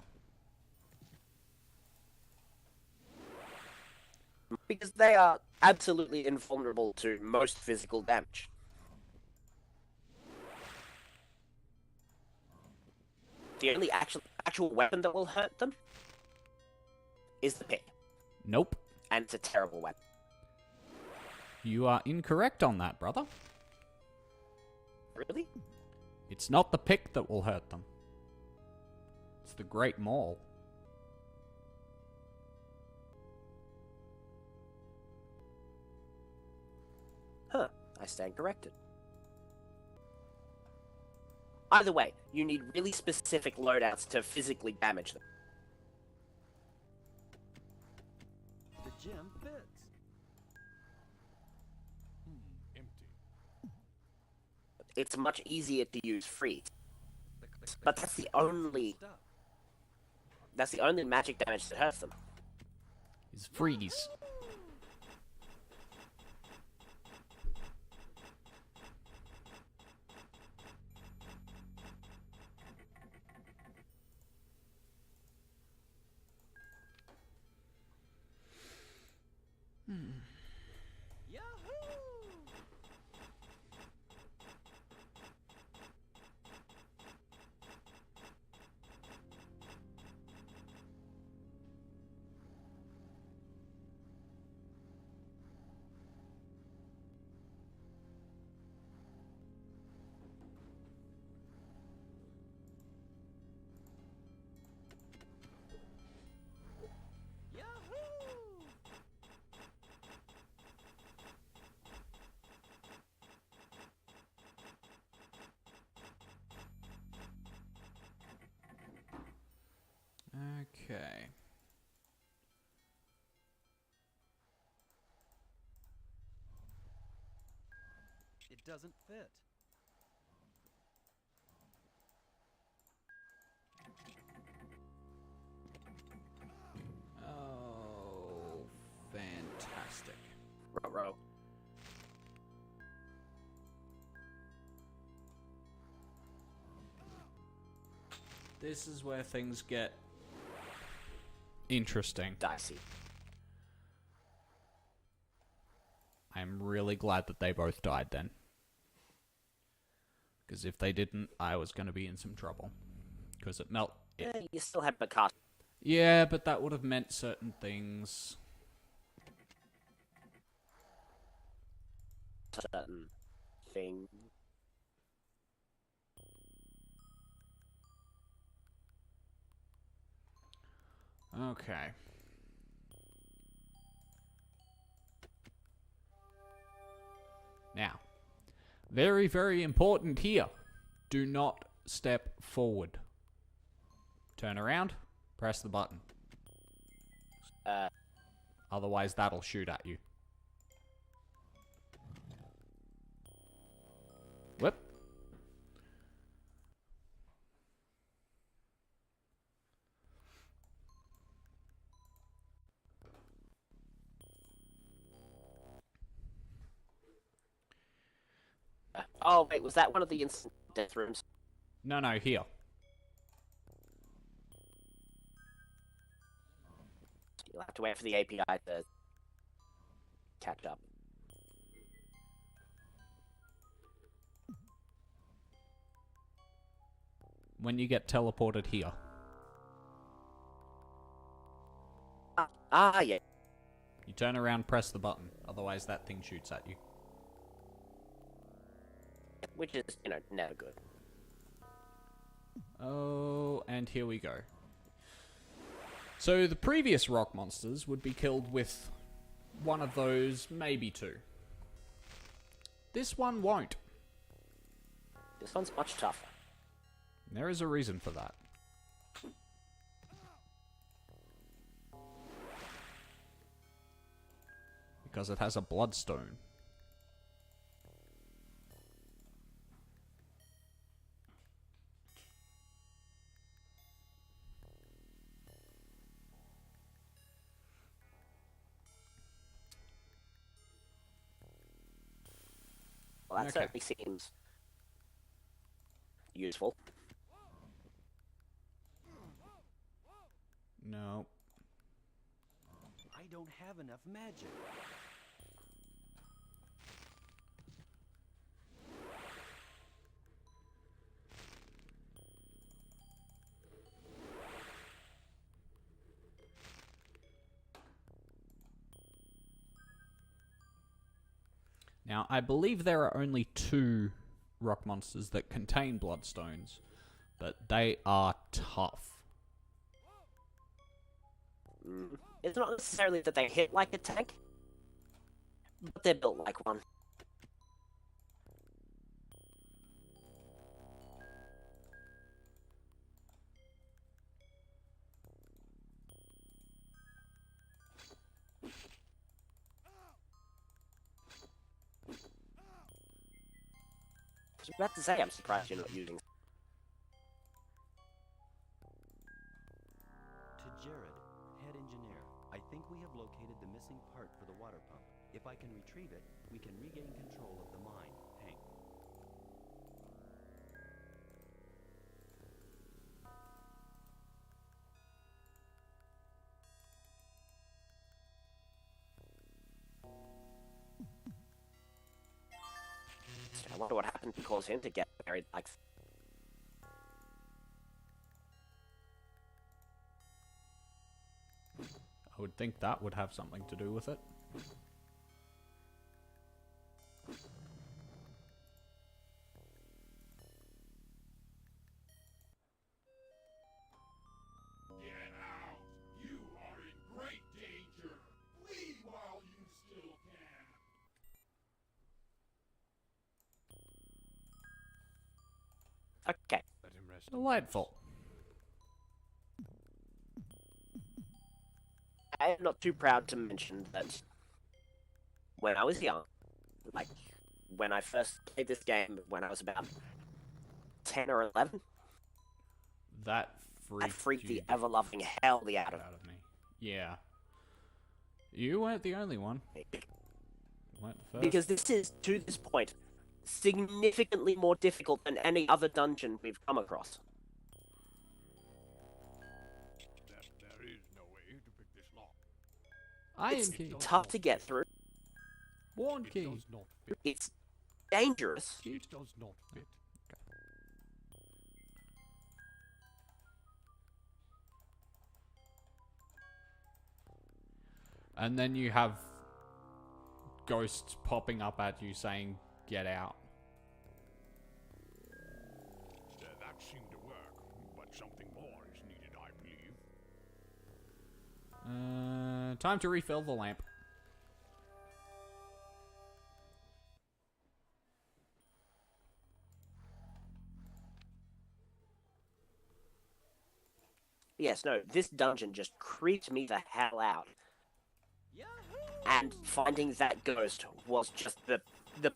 Because they are absolutely invulnerable to most physical damage. The only actual weapon that will hurt them is the pick. Nope. And it's a terrible weapon. You are incorrect on that, brother. Really? It's not the pick that will hurt them. It's the Great Maul. Huh, I stand corrected. Either way, you need really specific loadouts to physically damage them. The gem fits. Empty. It's much easier to use freeze. But that's the only magic damage that hurts them. Is freeze. Okay. It doesn't fit. Oh, fantastic. Ruh-roh. This is where things get interesting. Dicey. I'm really glad that they both died then. Because if they didn't, I was going to be in some trouble. Because it melt. You still had Bakata. Yeah, but that would have meant certain things. Certain thing. Okay. Now, very, very important here. Do not step forward. Turn around, press the button. Otherwise, that'll shoot at you. Whoop. Oh, wait, was that one of the instant death rooms? No, here. You'll have to wait for the API to catch up. When you get teleported here. Yeah. You turn around, press the button. Otherwise, that thing shoots at you. Which is, never good. Oh, and here we go. So the previous rock monsters would be killed with one of those, maybe two. This one won't. This one's much tougher. There is a reason for that. Because it has a bloodstone. Well, that certainly seems useful. No. I don't have enough magic. Now, I believe there are only 2 rock monsters that contain bloodstones, but they are tough. It's not necessarily that they hit like a tank, but they're built like one. I was about to say, I'm surprised you're not using. To Jared, head engineer, I think we have located the missing part for the water pump. If I can retrieve it, we can regain control of the mine. Hank. I wonder what happened to cause him to get buried like. I would think that would have something to do with it. Get out! You are in great danger! Flee while you still can! Okay. Let him rest. Delightful. I'm not too proud to mention that when I was young, like when I first played this game, when I was about 10 or 11, That freaked the ever-loving hell out of me. Yeah. You weren't the only one. Weren't the first. Because this is, to this point, significantly more difficult than any other dungeon we've come across. There is no way to pick this lock. It's tough to get through. Warn key. It does not fit. It's dangerous. It does not fit. And then you have ghosts popping up at you saying, "Get out." That seemed to work, but something more is needed, I believe. Time to refill the lamp. Yes, no, this dungeon just creeped me the hell out. And finding that ghost was just the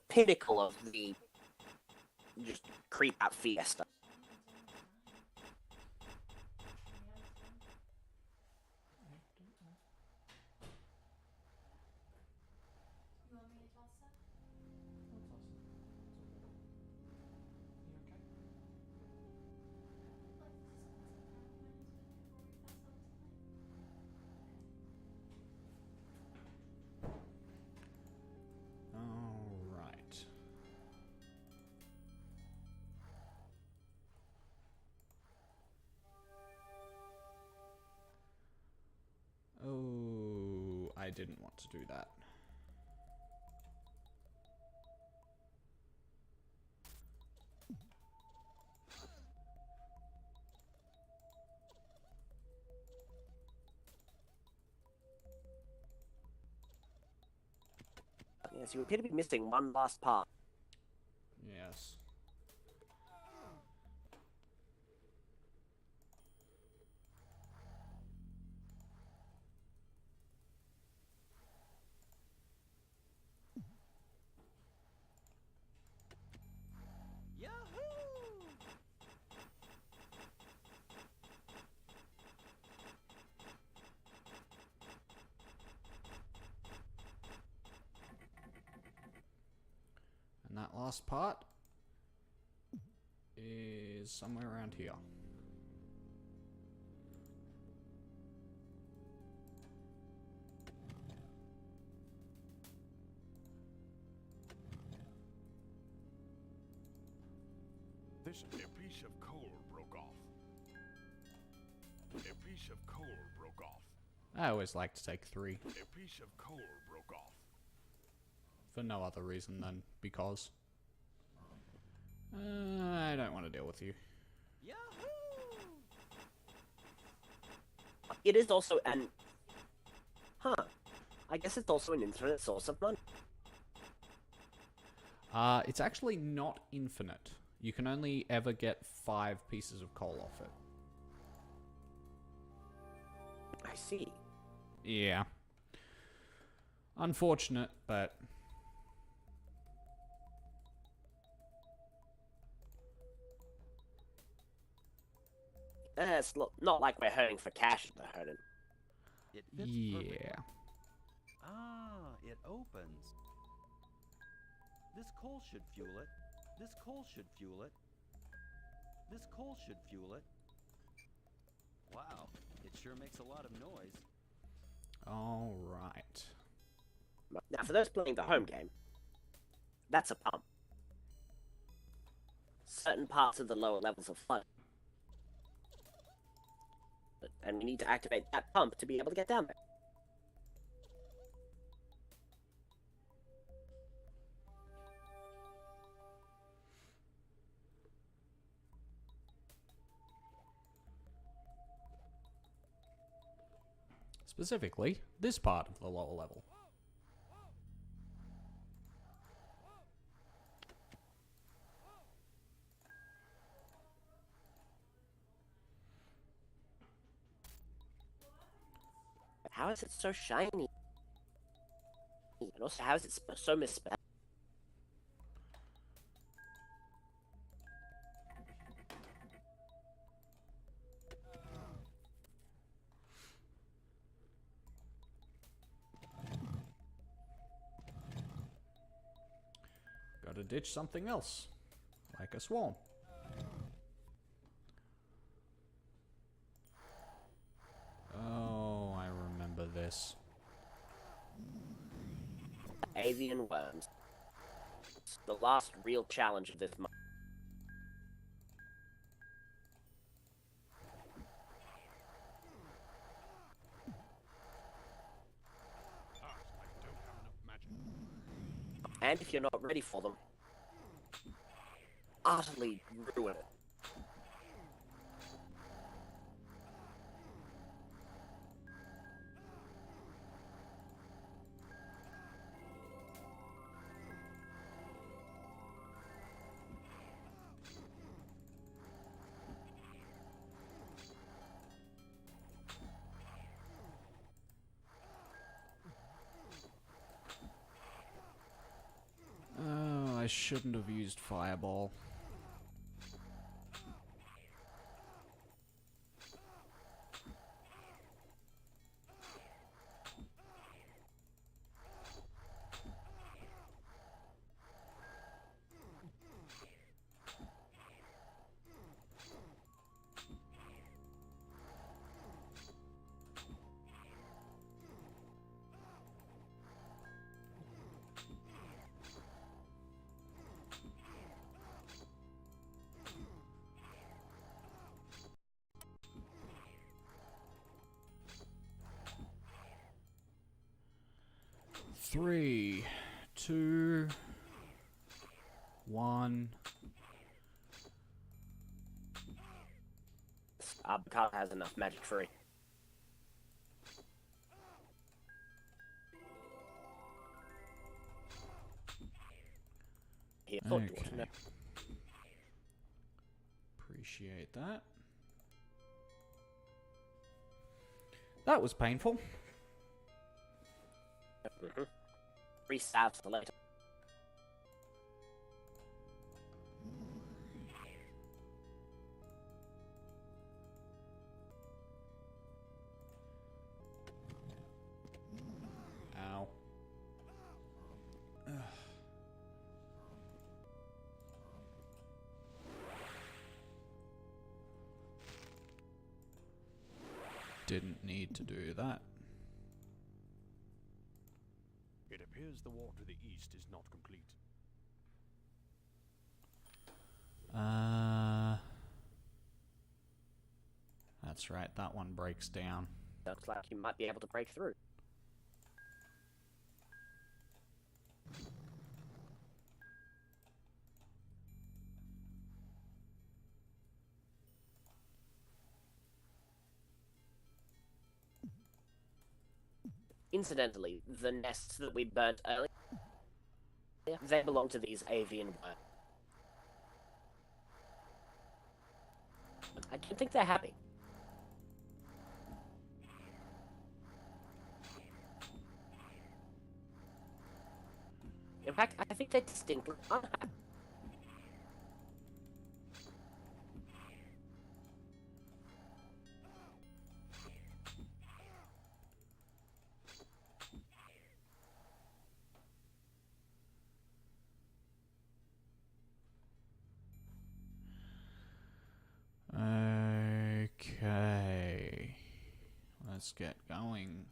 pinnacle of the just creep out fiesta. Alright. Oh, I didn't want to do that. Yes, you appear to be missing one last part. Yes. And that last part is somewhere around here. Listen, a piece of coal broke off. A piece of coal broke off. I always like to take 3. A piece of coal broke off. For no other reason than because. I don't want to deal with you. It is also an... Huh. I guess it's also an infinite source of money. It's actually not infinite. You can only ever get 5 pieces of coal off it. I see. Yeah. Unfortunate, but... It's not like we're hurting for cash at the hurting. It fits yeah. Ah, it opens. This coal should fuel it. This coal should fuel it. This coal should fuel it. Wow, it sure makes a lot of noise. Alright. Now, for those playing the home game, that's a pump. Certain parts of the lower levels are flooded. And we need to activate that pump to be able to get down there. Specifically, this part of the lower level. How is it so shiny? And also, how is it so misspelled? Gotta ditch something else. Like a swarm. Oh, I remember this. Avian worms. It's the last real challenge of this month. And if you're not ready for them, utterly ruin it. Oh, I shouldn't have used Fireball. Three, two, one. Bakata has enough magic free. He thought you wanted to know. Appreciate that. That was painful. 3 stabs for later. Ow. Ugh. Didn't need to do that. It appears the war to the east is not complete. That's right, that one breaks down. Looks like you might be able to break through. Incidentally, the nests that we burnt earlier, they belong to these avian worms. I don't think they're happy. In fact, I think they're distinctly unhappy. Okay. Let's get going.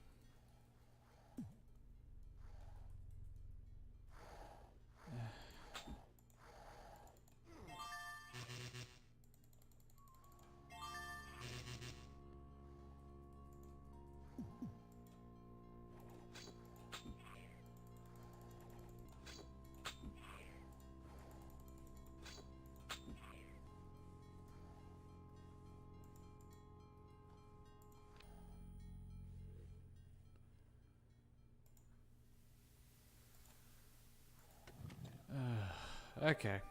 Okay.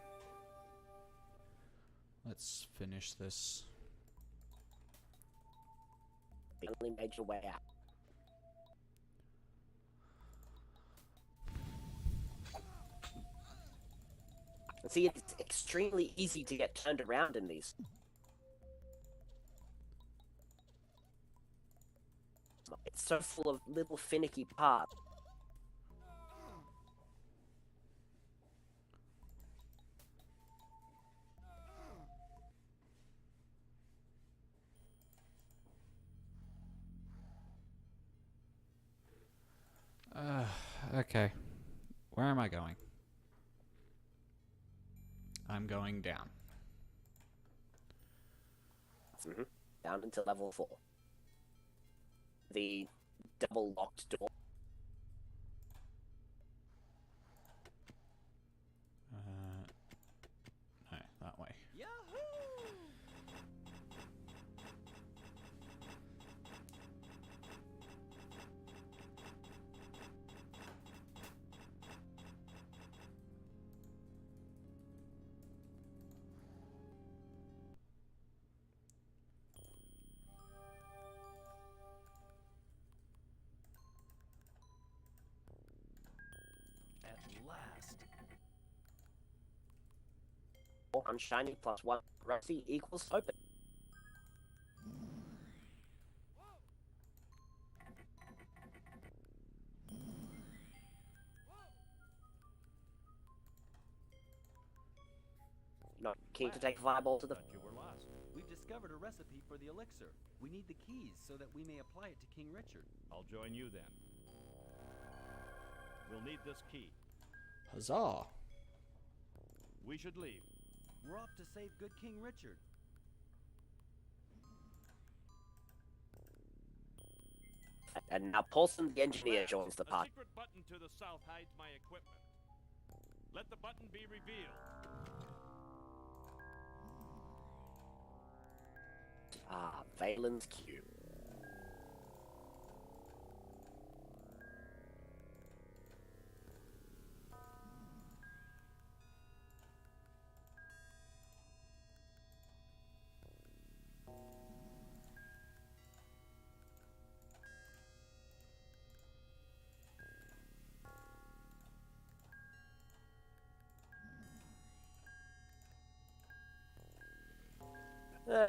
Let's finish this. They only made your way out. See, it's extremely easy to get turned around in these. It's so full of little finicky parts. Okay. Where am I going? I'm going down. Down into level 4. The double locked door. unshiny plus 1 rusty equals open. Not keen to take Fireball to the... Thought you were lost. We've discovered a recipe for the elixir. We need the keys so that we may apply it to King Richard. I'll join you then. We'll need this key. Huzzah! We should leave. We're off to save good King Richard. And now Paulson, the engineer, joins the A party. secret button to the south hides my equipment. Let the button be revealed. Ah, Valen's Cube.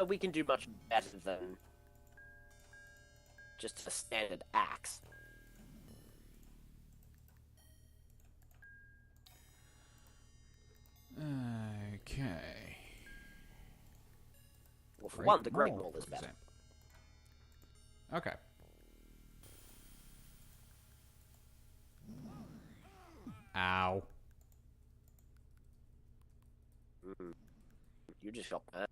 We can do much better than just a standard axe. Okay. Well, for one, the Great Wall is better. Okay. Ow. You just got that.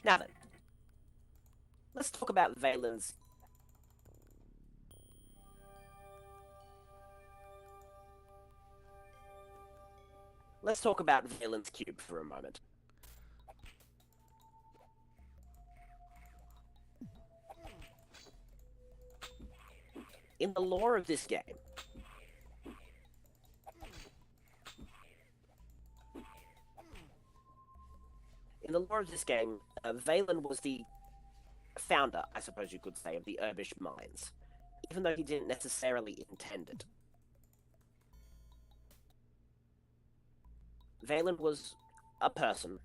Now then, let's talk about Valen's... Let's talk about Valen's Cube for a moment. In the lore of this game, Valen was the founder, I suppose you could say, of the Urbish Mines, even though he didn't necessarily intend it. Valen was a person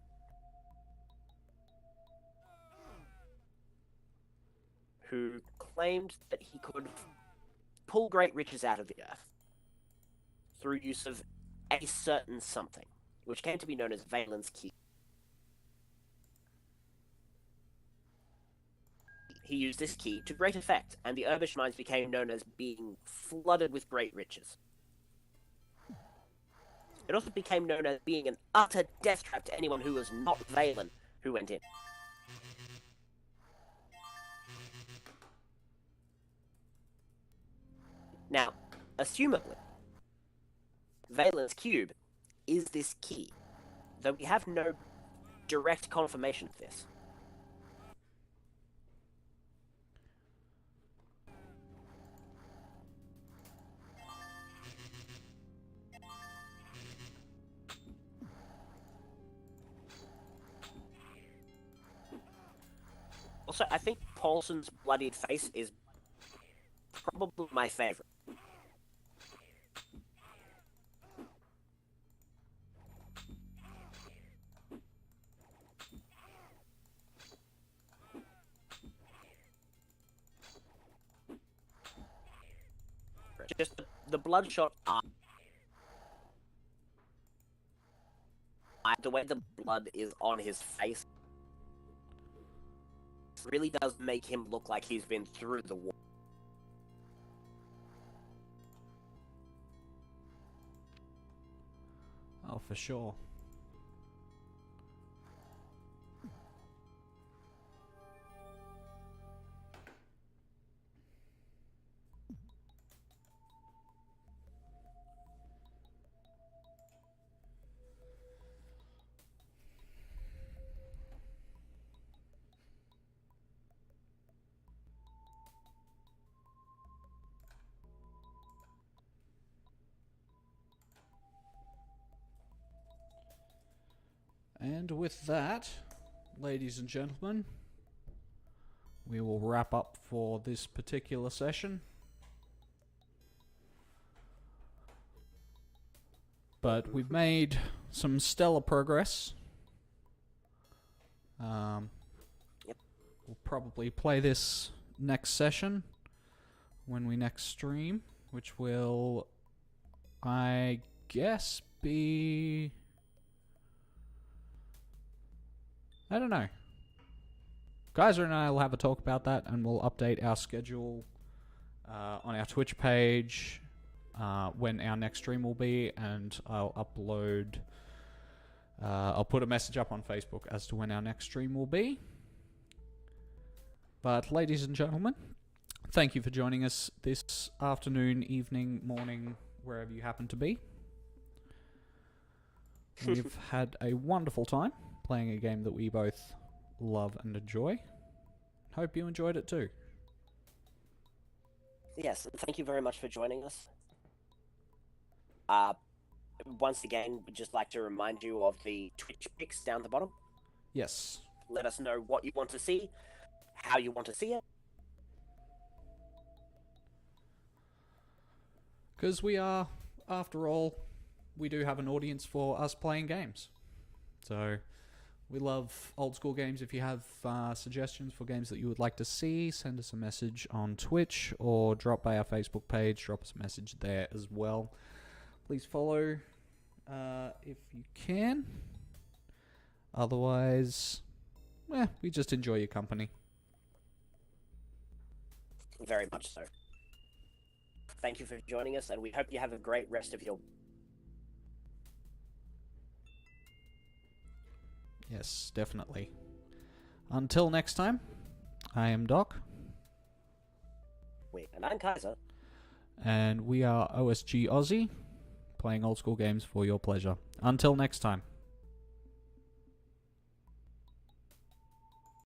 who claimed that he could pull great riches out of the earth through use of a certain something, which came to be known as Valen's Key. He used this key to great effect, and the Urbish mines became known as being flooded with great riches. It also became known as being an utter death trap to anyone who was not Valen who went in. Now, assumably, Valen's Cube is this key, though we have no direct confirmation of this. Also, I think Paulson's bloodied face is probably my favorite. Just the bloodshot eye. The way the blood is on his face really does make him look like he's been through the war. Oh, for sure. And with that, ladies and gentlemen, we will wrap up for this particular session. But we've made some stellar progress. Yep. We'll probably play this next session when we next stream, which will, I guess, be... I don't know. Geyser and I will have a talk about that, and we'll update our schedule on our Twitch page when our next stream will be, and I'll upload... I'll put a message up on Facebook as to when our next stream will be. But, ladies and gentlemen, thank you for joining us this afternoon, evening, morning, wherever you happen to be. We've had a wonderful time playing a game that we both love and enjoy. Hope you enjoyed it too. Yes, and thank you very much for joining us. Once again, we'd just like to remind you of the Twitch pics down the bottom. Yes. Let us know what you want to see, how you want to see it. Because we are, after all, we do have an audience for us playing games. So, we love old school games. If you have suggestions for games that you would like to see, send us a message on Twitch or drop by our Facebook page. Drop us a message there as well. Please follow if you can. Otherwise, we just enjoy your company. Very much so. Thank you for joining us, and we hope you have a great rest of your... Yes, definitely. Until next time, I am Doc. And I'm Kaiser. And we are OSGAussie, playing old school games for your pleasure. Until next time.